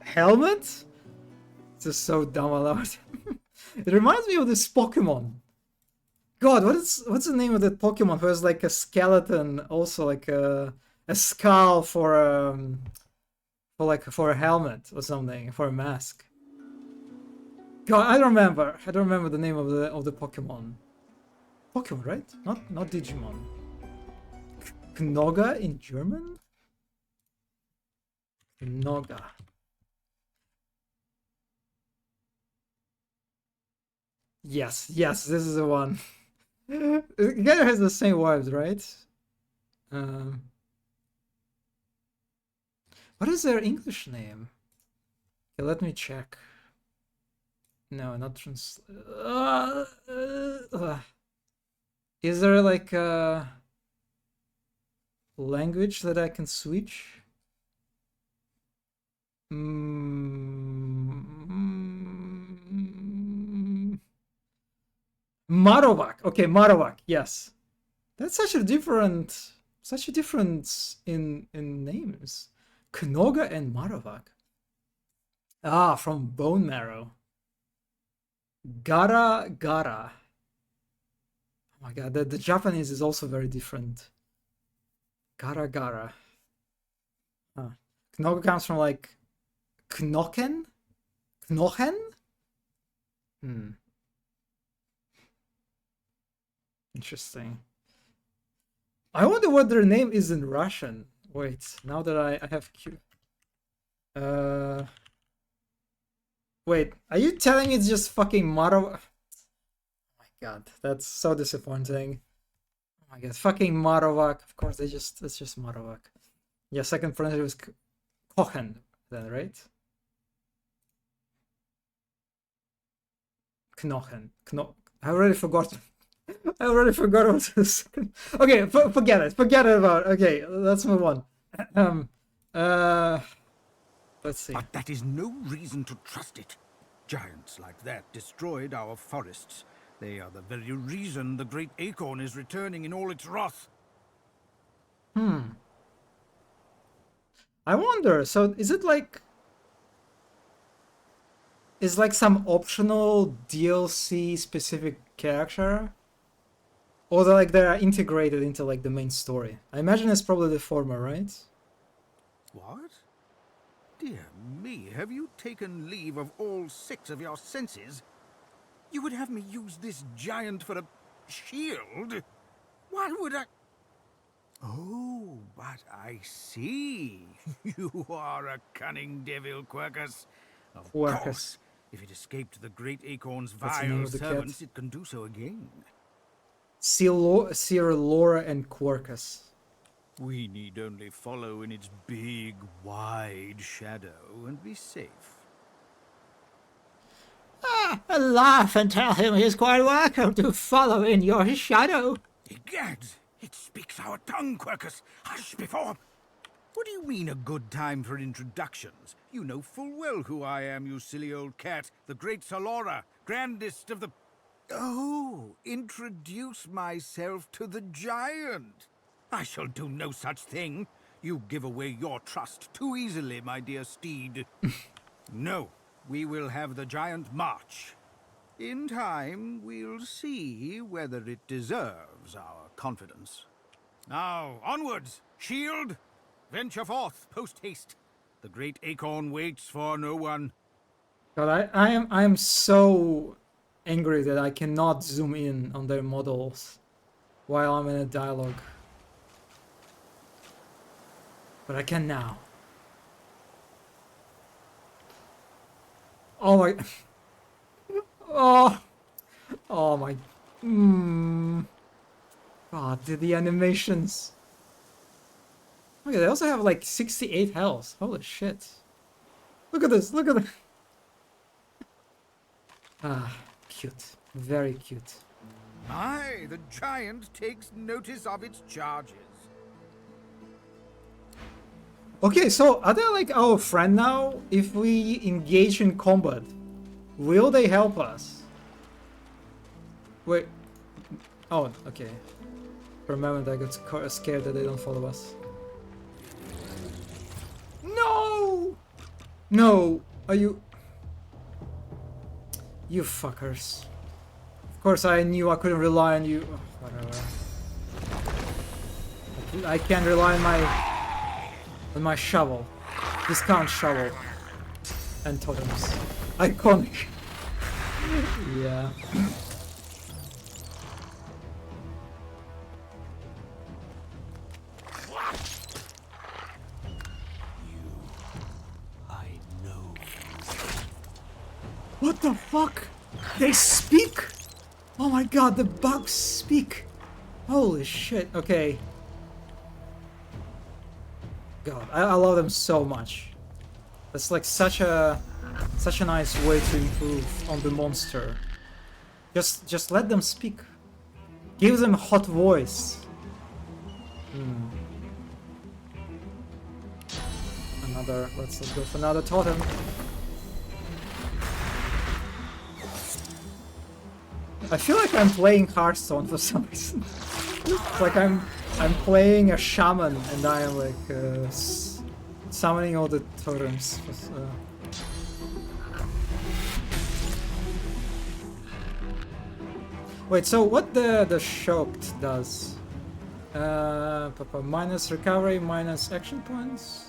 helmet. It's just so dumb allowed. It reminds me of this Pokemon. God, what's the name of that Pokemon who has like a skeleton, also like a skull for a helmet or something, for a mask. God, I don't remember the name of the Pokemon. Pokemon, right? Not Digimon. Knoga in German? Knoga. Yes, this is the one. It kind of has the same vibes, right? What is their English name? Okay, let me check. No, not trans. Is there like a... language that I can switch. Marowak. Okay, Marowak. Yes, that's such a difference in names. Knoga and Marowak. Ah, from bone marrow. Gara Gara. Oh my god, the Japanese is also very different. Gara Gara. Huh. Knoga comes from like Knochen? Knochen? Interesting. I wonder what their name is in Russian. Wait, now that I have Q. Wait, are you telling me it's just fucking Maro? Oh my god, that's so disappointing. Oh my god, fucking Marowak. Of course, it's just Marowak. Yeah, second pronunciation was Kochen, then, right? Knochen. I already forgot. I already forgot what the second. Okay, forget it. Forget it about. Okay, let's move on. Let's see. But that is no reason to trust it. Giants like that destroyed our forests. They are the very reason the great acorn is returning in all its wrath. I wonder, so is it like... Is like some optional DLC specific character? Or they are integrated into like the main story? I imagine it's probably the former, right? What? Dear me, have you taken leave of all 6 of your senses? You would have me use this giant for a shield? Why would I... Oh, but I see. You are a cunning devil, Quercus. Of course, if it escaped the great acorn's vile servants, it can do so again. Sir Laura and Quercus. We need only follow in its big, wide shadow and be safe. Laugh and tell him he's quite welcome to follow in your shadow. Egad, it speaks our tongue, Quercus. Hush before... What do you mean a good time for introductions? You know full well who I am, you silly old cat. The great Salora, grandest of the... Oh, introduce myself to the giant. I shall do no such thing. You give away your trust too easily, my dear steed. No, we will have the giant march. In time, we'll see whether it deserves our confidence. Now, onwards, shield! Venture forth, post-haste. The great acorn waits for no one. God, I am so angry that I cannot zoom in on their models while I'm in a dialogue. But I can now. Oh my... Oh my... God, the animations... Okay, they also have like 68 health. Holy shit. Look at this, look at this. Ah, cute. Very cute. Aye, the giant takes notice of its charges. Okay, so are they like our friend now? If we engage in combat, will they help us? Wait. Oh, okay. For a moment I got scared that they don't follow us. No! No! Are you... You fuckers. Of course I knew I couldn't rely on you. Oh, whatever. I can't rely on my shovel. Discount shovel. And totems. Iconic. Yeah. What the fuck? They speak? Oh my god, the bugs speak. Holy shit, okay. God, I love them so much. That's like such a nice way to improve on the monster. Just let them speak. Give them a hot voice. Let's go for another totem. I feel like I'm playing Hearthstone for some reason. It's like I'm playing a shaman and I am like summoning all the totems. Wait, so what the shocked does? Minus recovery, minus action points.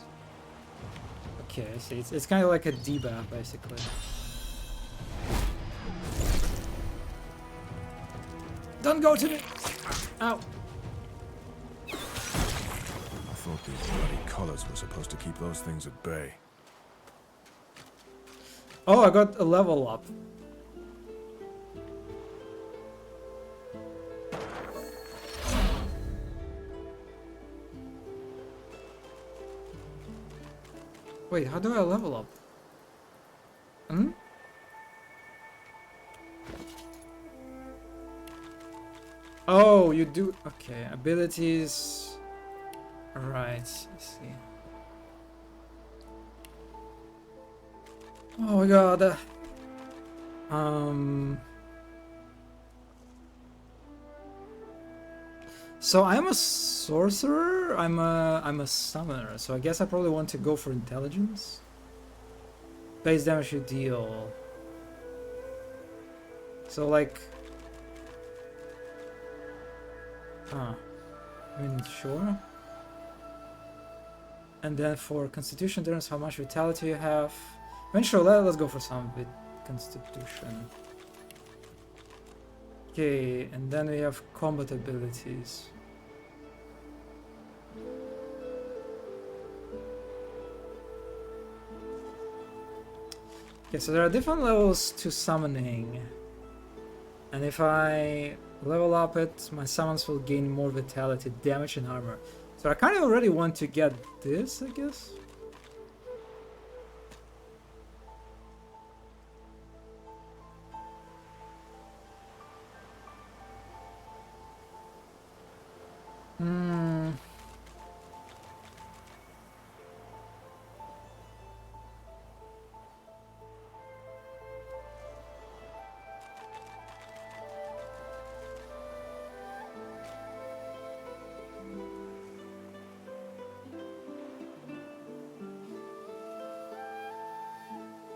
Okay, I see. It's kind of like a debuff basically. Don't go to me! Ow! I thought these bloody collars were supposed to keep those things at bay. Oh, I got a level up. Wait, how do I level up? Hmm? Oh, you do... Okay, abilities... Right, let's see. Oh my god. So I'm a sorcerer, I'm a summoner, so I guess I probably want to go for intelligence. Base damage you deal. So like... I mean, sure. And then for constitution turns, how much vitality you have. I mean, sure, let's go for some with constitution. Okay, and then we have combat abilities. Okay, so there are different levels to summoning. And if I level up it, my summons will gain more vitality, damage, and armor. So I kind of already want to get this, I guess.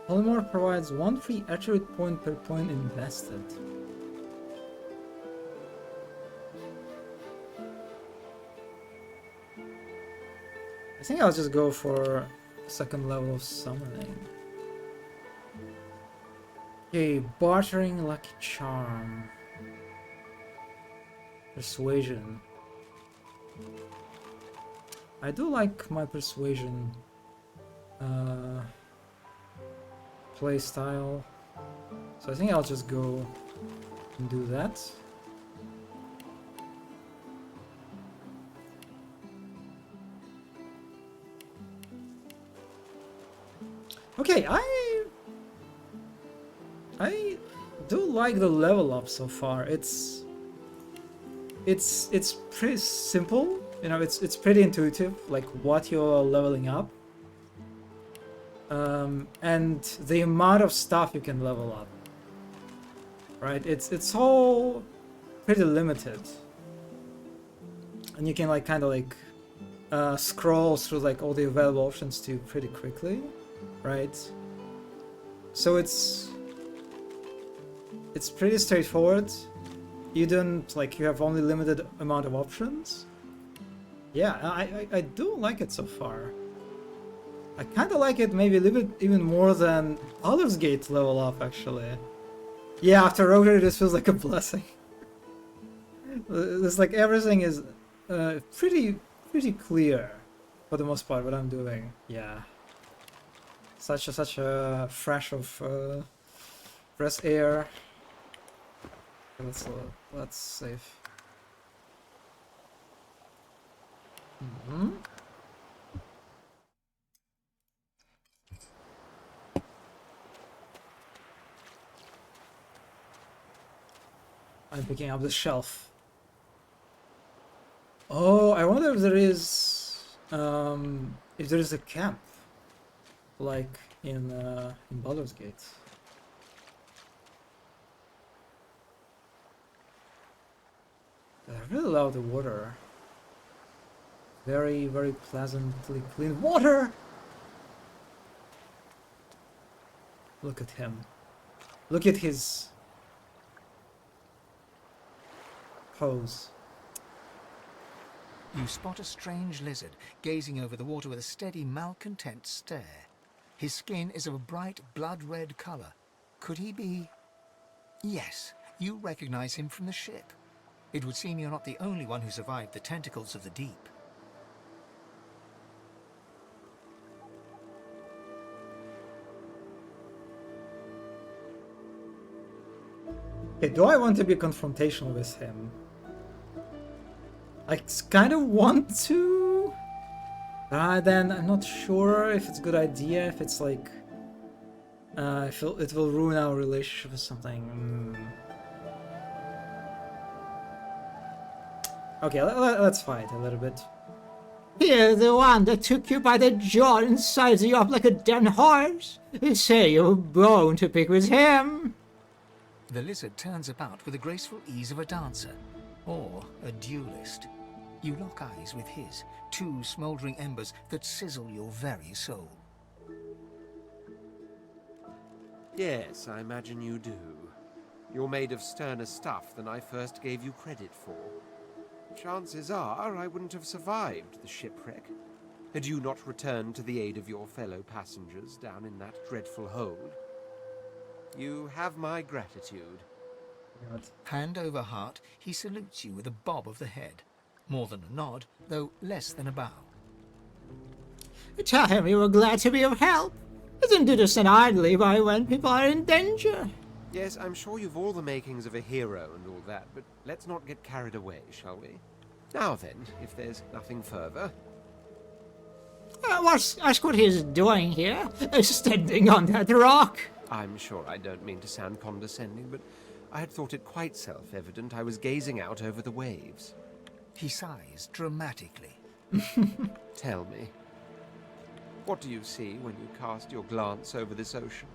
Polymorph provides 1 free attribute point per point invested. I think I'll just go for second level of summoning. Okay, bartering lucky charm. Persuasion. I do like my persuasion play style, so I think I'll just go and do that. Okay, I do like the level up so far. It's pretty simple, you know. It's pretty intuitive, like what you're leveling up. And the amount of stuff you can level up, right? It's all pretty limited, and you can like kind of like scroll through like all the available options too pretty quickly, right? So it's pretty straightforward. You don't like you have only limited amount of options. Yeah, I do like it so far. I kind of like it maybe a little bit even more than Baldur's Gate level up, actually. Yeah, after Rotary this feels like a blessing. It's like everything is pretty clear for the most part what I'm doing. Yeah. Such a fresh of fresh air. Let's save. I'm picking up the shelf. Oh, I wonder if there is a camp. like in Baldur's Gate. I really love the water. Very, very pleasantly clean water! Look at him. Look at his pose. You spot a strange lizard gazing over the water with a steady, malcontent stare. His skin is of a bright, blood-red color. Could he be... Yes, you recognize him from the ship. It would seem you're not the only one who survived the tentacles of the deep. Okay, do I want to be confrontational with him? I kind of want to, but then I'm not sure if it's a good idea, if it's like, it will ruin our relationship or something. Okay, let's fight a little bit. You're the one that took you by the jaw and sized you up like a damn horse. You say you're bone to pick with him. The lizard turns about with the graceful ease of a dancer, or a duelist. You lock eyes with his, two smouldering embers that sizzle your very soul. Yes, I imagine you do. You're made of sterner stuff than I first gave you credit for. Chances are I wouldn't have survived the shipwreck had you not returned to the aid of your fellow passengers down in that dreadful hold. You have my gratitude. Hand over heart, he salutes you with a bob of the head. More than a nod, though less than a bow. Tell him you were glad to be of help. You didn't do this idly by when people are in danger. Yes, I'm sure you've all the makings of a hero and all that, but let's not get carried away, shall we? Now then, if there's nothing further... Ask what he's doing here, standing on that rock. I'm sure I don't mean to sound condescending, but I had thought it quite self-evident I was gazing out over the waves. He sighs dramatically. Tell me, what do you see when you cast your glance over this ocean?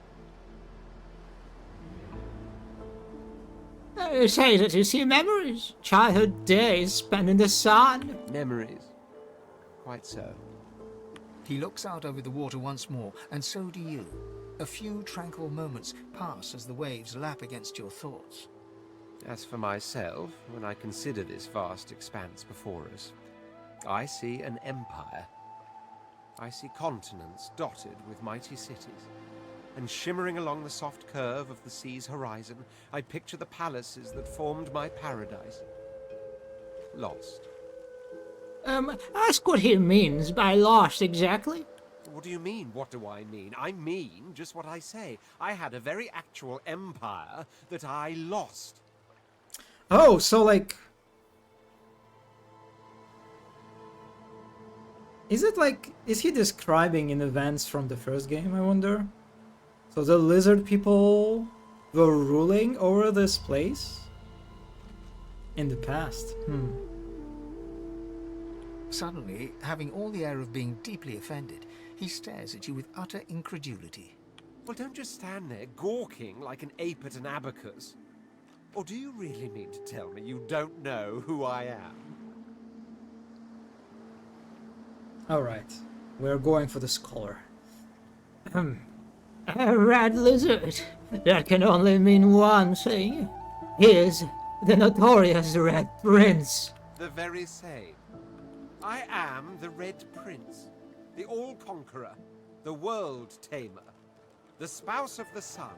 You say that you see memories, childhood days spent in the sun. Memories. Quite so. He looks out over the water once more, and so do you. A few tranquil moments pass as the waves lap against your thoughts. As for myself, when I consider this vast expanse before us, I see an empire. I see continents dotted with mighty cities, and shimmering along the soft curve of the sea's horizon, I picture the palaces that formed my paradise. Lost. Ask what he means by lost exactly. What do you mean, what do I mean? I mean just what I say. I had a very actual empire that I lost. Oh, so like... Is he describing in events from the first game, I wonder? So the lizard people were ruling over this place? In the past, Suddenly, having all the air of being deeply offended, he stares at you with utter incredulity. Well, don't just stand there gawking like an ape at an abacus. Or do you really mean to tell me you don't know who I am? Alright, we're going for the scholar. A red lizard. That can only mean one thing. He is the notorious Red Prince. The very same. I am the Red Prince, the All-Conqueror, the World Tamer, the Spouse of the Sun.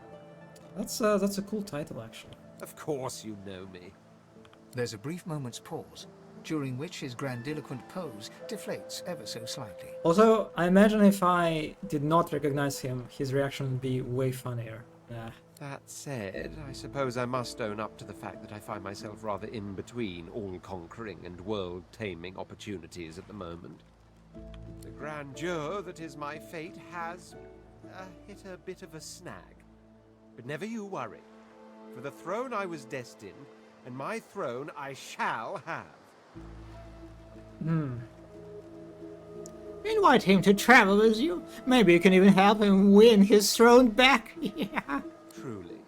That's a cool title, actually. Of course you know me. There's a brief moment's pause, during which his grandiloquent pose deflates ever so slightly. Also, I imagine if I did not recognize him, his reaction would be way funnier. Yeah. That said, I suppose I must own up to the fact that I find myself rather in between all-conquering and world-taming opportunities at the moment. The grandeur that is my fate has hit a bit of a snag. But never you worry. For the throne I was destined, and my throne I shall have. Invite him to travel with you. Maybe you can even help him win his throne back. Yeah. Truly.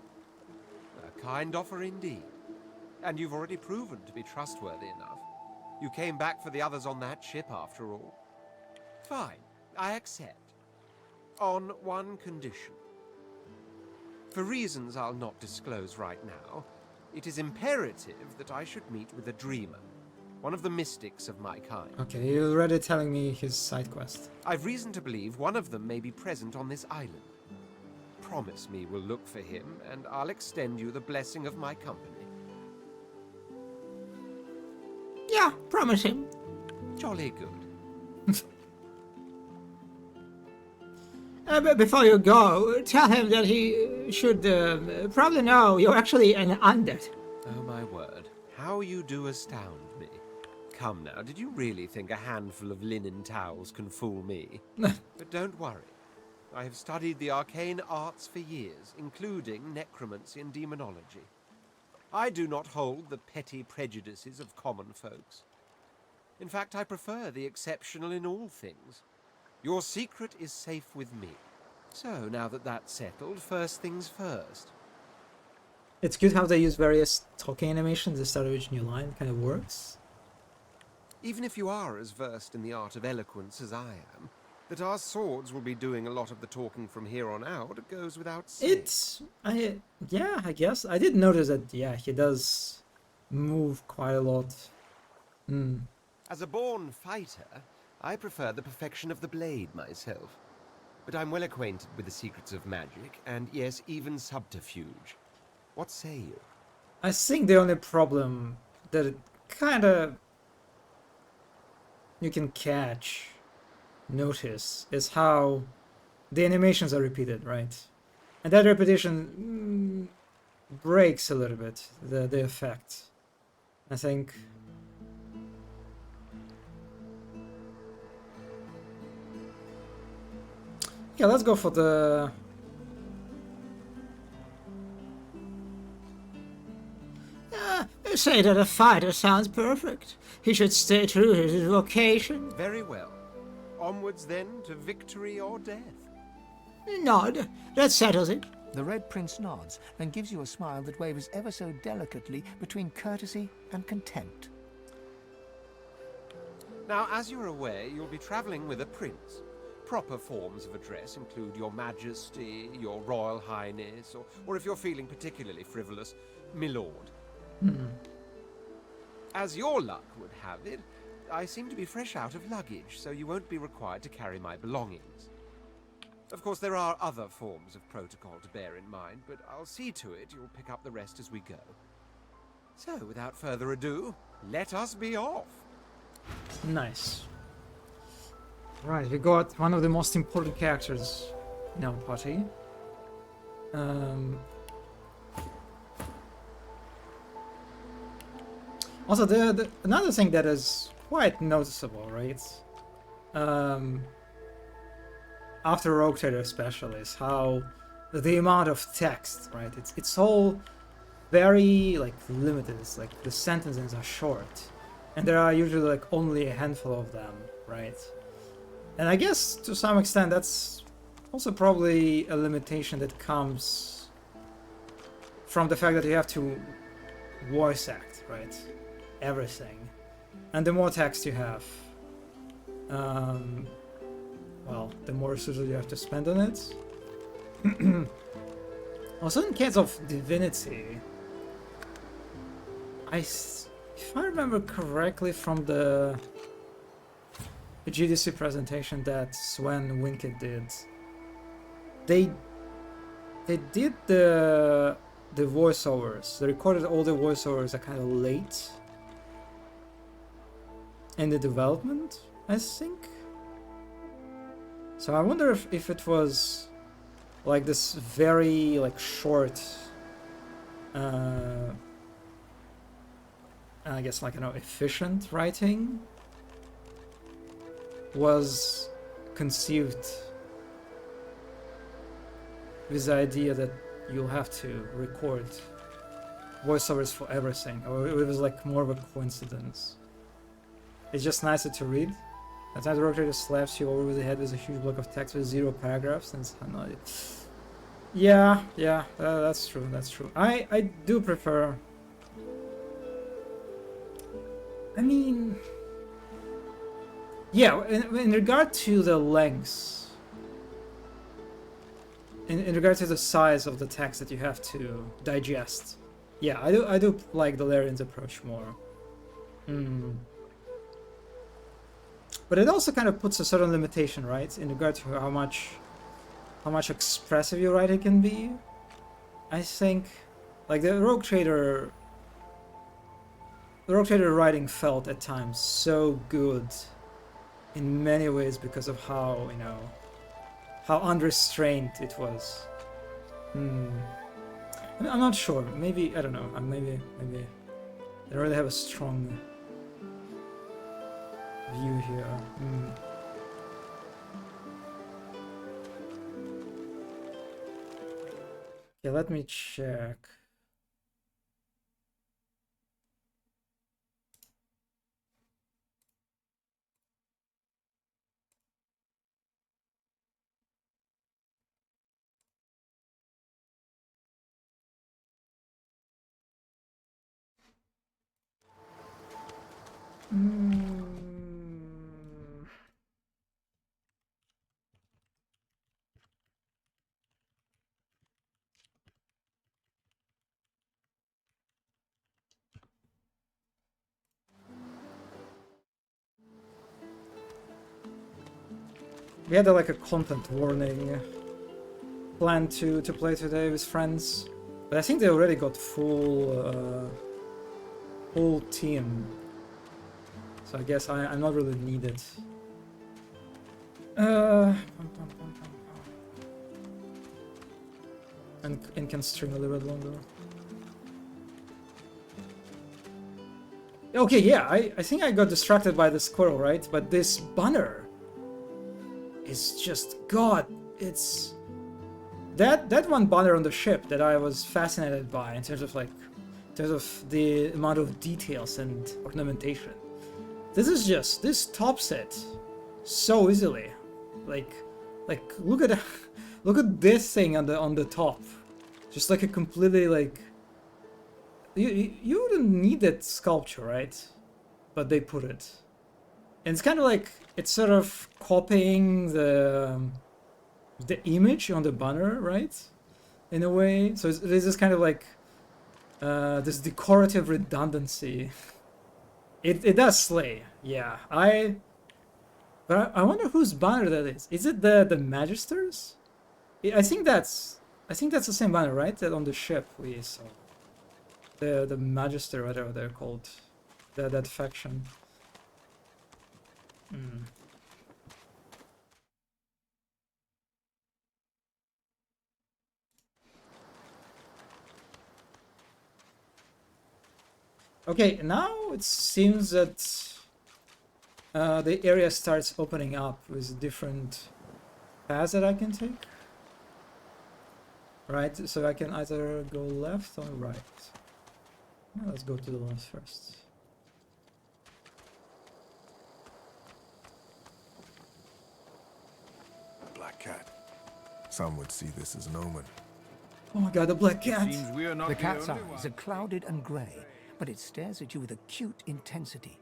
A kind offer indeed. And you've already proven to be trustworthy enough. You came back for the others on that ship, after all. Fine, I accept. On one condition. For reasons I'll not disclose right now, it is imperative that I should meet with a dreamer. One of the mystics of my kind. Okay, you're already telling me his side quest. I've reason to believe one of them may be present on this island. Promise me we'll look for him, and I'll extend you the blessing of my company. Yeah, promise him. Jolly good. But before you go, tell him that he should probably know you're actually an undead. Oh my word, how you do astound me. Come now, did you really think a handful of linen towels can fool me? But don't worry. I have studied the arcane arts for years, including necromancy and demonology. I do not hold the petty prejudices of common folks. In fact, I prefer the exceptional in all things. Your secret is safe with me. So, now that that's settled, first things first. It's good how they use various talking animations to start each new line. It kind of works. Even if you are as versed in the art of eloquence as I am, that our swords will be doing a lot of the talking from here on out, it goes without saying. Yeah, I guess. I did notice that, yeah, he does move quite a lot. As a born fighter, I prefer the perfection of the blade myself. But I'm well acquainted with the secrets of magic, and yes, even subterfuge. What say you? I think the only problem that it kind of you can notice, is how the animations are repeated, right? And that repetition breaks a little bit the effect. I think. Yeah, let's go for the. Say that a fighter sounds perfect. He should stay true to his vocation. Very well. Onwards then to victory or death. Nod. That settles it. The Red Prince nods and gives you a smile that wavers ever so delicately between courtesy and contempt. Now, as you're aware, you'll be traveling with a prince. Proper forms of address include Your Majesty, Your Royal Highness, or if you're feeling particularly frivolous, Milord. As your luck would have it, I seem to be fresh out of luggage, so you won't be required to carry my belongings. Of course, there are other forms of protocol to bear in mind, but I'll see to it you'll pick up the rest as we go. So, without further ado, let us be off. Nice. Right, we got one of the most important characters in our party. Also, another thing that is quite noticeable, right? After Rogue Trader especially, is how the amount of text, right? It's all very like limited. It's like the sentences are short, and there are usually like only a handful of them, right? And I guess to some extent that's also probably a limitation that comes from the fact that you have to voice act, right? Everything. And the more text you have, well, the more resources you have to spend on it. Also, in case of Divinity, if I remember correctly from the GDC presentation that Sven Winkett did, they did the voiceovers. They recorded all the voiceovers kind of late in the development, I think. So I wonder if it was like this very like short I guess like, you know, efficient writing was conceived with the idea that you'll have to record voiceovers for everything, or it was like more of a coincidence. It's just nicer to read. At times the rogue trader slaps you over the head with a huge block of text with 0 paragraphs and yeah, that's true, that's true. I do prefer... I mean... Yeah, in regard to the lengths, in regard to the size of the text that you have to digest, yeah, I do like the Larian's approach more. But it also kind of puts a certain limitation, right, in regard to how much expressive your writing can be. I think, like the Rogue Trader writing felt at times so good in many ways because of how, you know, how unrestrained it was. I'm not sure. Maybe, I don't know. Maybe I don't really have a strong view here. Okay, let me check. We had like a content warning planned to play today with friends, but I think they already got full team, so I guess I'm not really needed. And can stream a little bit longer. Okay, yeah, I think I got distracted by the squirrel, right? But this banner is just God. It's that one banner on the ship that I was fascinated by in terms of the amount of details and ornamentation. This tops it so easily. Like look at this thing on the top. Just like a completely like you wouldn't need that sculpture, right? But they put it. And it's kind of like it's sort of copying the image on the banner, right? In a way. So there's this kind of like this decorative redundancy. It does slay, yeah. But I wonder whose banner that is. Is it the Magisters? I think that's the same banner, right? That on the ship we saw. The Magister, whatever they're called, that faction. Okay, now it seems that the area starts opening up with different paths that I can take. Right, so I can either go left or right. Let's go to the left first. Black cat. Some would see this as an omen. Oh my god, the black cat! The cat's eyes are clouded and grey, but it stares at you with acute intensity.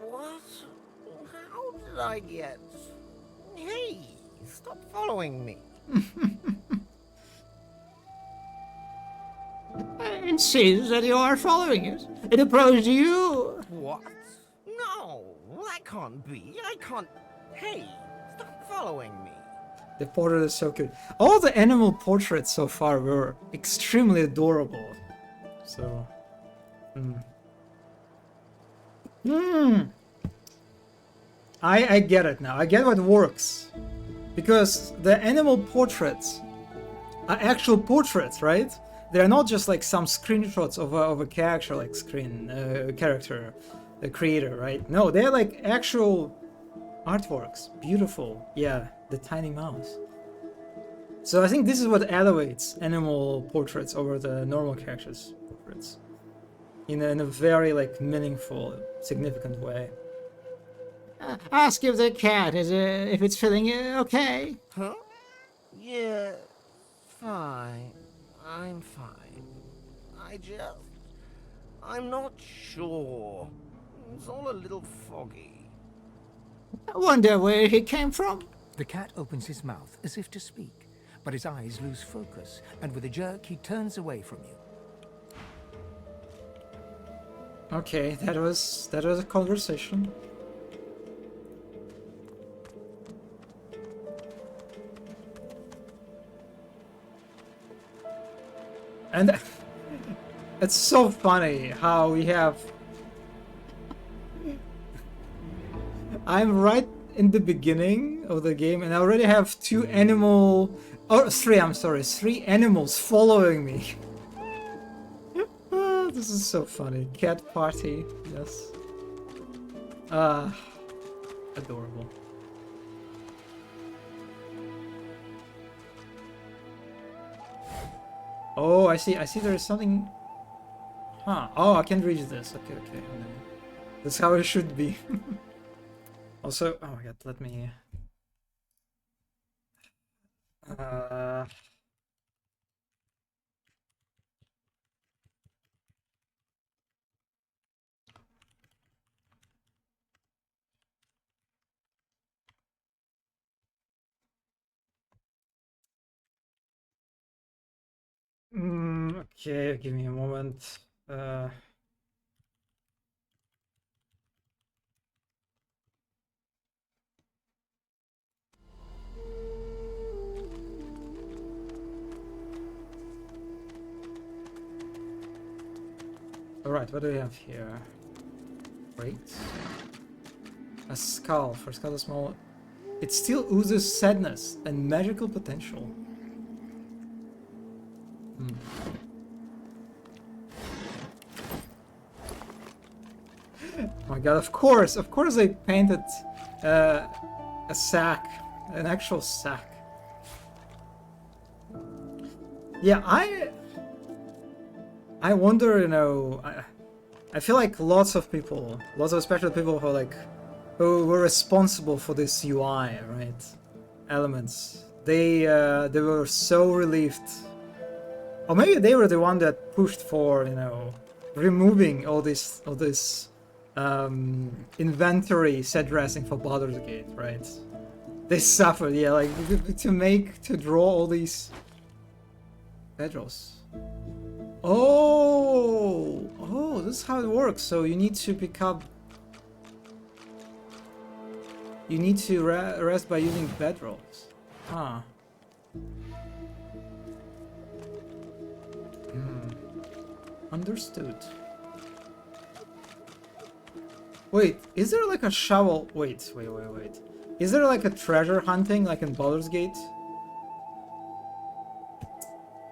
What? How did I get? Hey, stop following me. I insist that you are following it. It approached you. What? No, that can't be. I can't. Hey, stop following me. The portrait is so cute. All the animal portraits so far were extremely adorable. So, I get it now. I get what works, because the animal portraits are actual portraits, right? They're not just like some screenshots of a character, like character, the creator, right? No, they're like actual artworks. Beautiful. Yeah, the tiny mouse. So I think this is what elevates animal portraits over the normal characters' portraits. in a very like meaningful, significant way. Ask if the cat is if it's feeling okay. Huh? Yeah, fine. I'm fine. I'm not sure. It's all a little foggy. I wonder where he came from. The cat opens his mouth as if to speak, but his eyes lose focus, and with a jerk he turns away from you. Okay, that was a conversation. And it's so funny how we have... I'm right in the beginning of the game and I already have three animals following me. This is so funny. Cat party, yes. Adorable. Oh, I see there is something... Huh. Oh, I can reach this. Okay. That's how it should be. Also, oh my god, let me... Okay, give me a moment. Alright, what do we have here? Great. A skull. For a skull is small. It still oozes sadness and magical potential. Oh my god, of course they painted a sack, an actual sack. Yeah, I wonder, you know, I feel like lots of especially people who were responsible for this UI, right? Elements. They were so relieved. Or maybe they were the one that pushed for, you know, removing all this inventory set dressing for Baldur's Gate, right? They suffered, yeah, like to draw all these bedrolls. Oh, this is how it works. So you need to pick up. You need to rest by using bedrolls. Huh. Understood. Wait, is there like a shovel? Wait. Is there like a treasure hunting like in Baldur's Gate?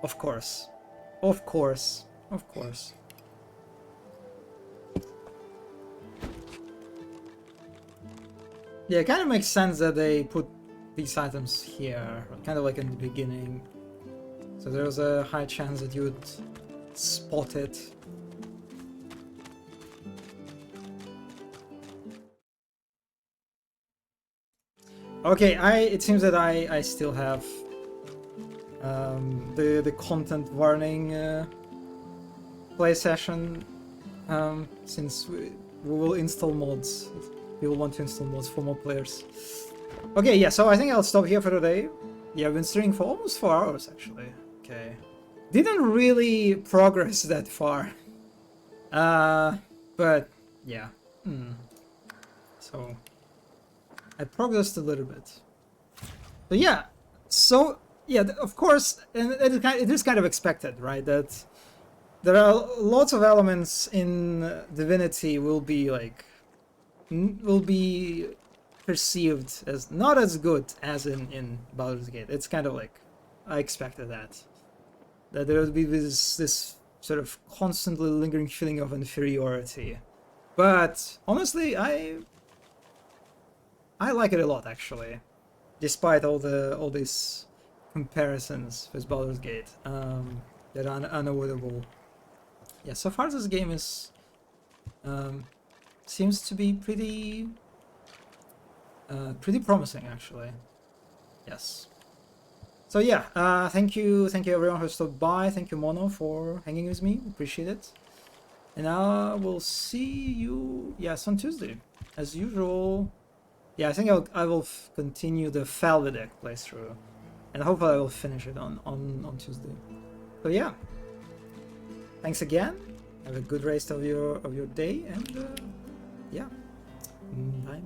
Of course. Yeah, it kind of makes sense that they put these items here, kind of like in the beginning. So there's a high chance that you would spot it. Okay, it seems that I still have the content warning play session, since we will install mods. We will want to install mods for more players. Okay, yeah, so I think I'll stop here for today. Yeah, I've been streaming for almost 4 hours actually. Okay. Didn't really progress that far. But yeah. So I progressed a little bit. But yeah, so yeah, of course, and it is kind of expected, right? That there are lots of elements in Divinity will be perceived as not as good as in Baldur's Gate. It's kind of like I expected that there would be this sort of constantly lingering feeling of inferiority. But honestly, I like it a lot actually, despite all these comparisons with Baldur's Gate that are unavoidable. yeah, so far this game is seems to be pretty promising, actually. Yes. So yeah, thank you everyone who stopped by. Thank you, Mono, for hanging with me. Appreciate it. And I will see you, yes, on Tuesday, as usual. Yeah, I think I will continue the Falvedek playthrough, and hopefully I will finish it on Tuesday. So yeah, thanks again. Have a good rest of your day, and yeah, bye.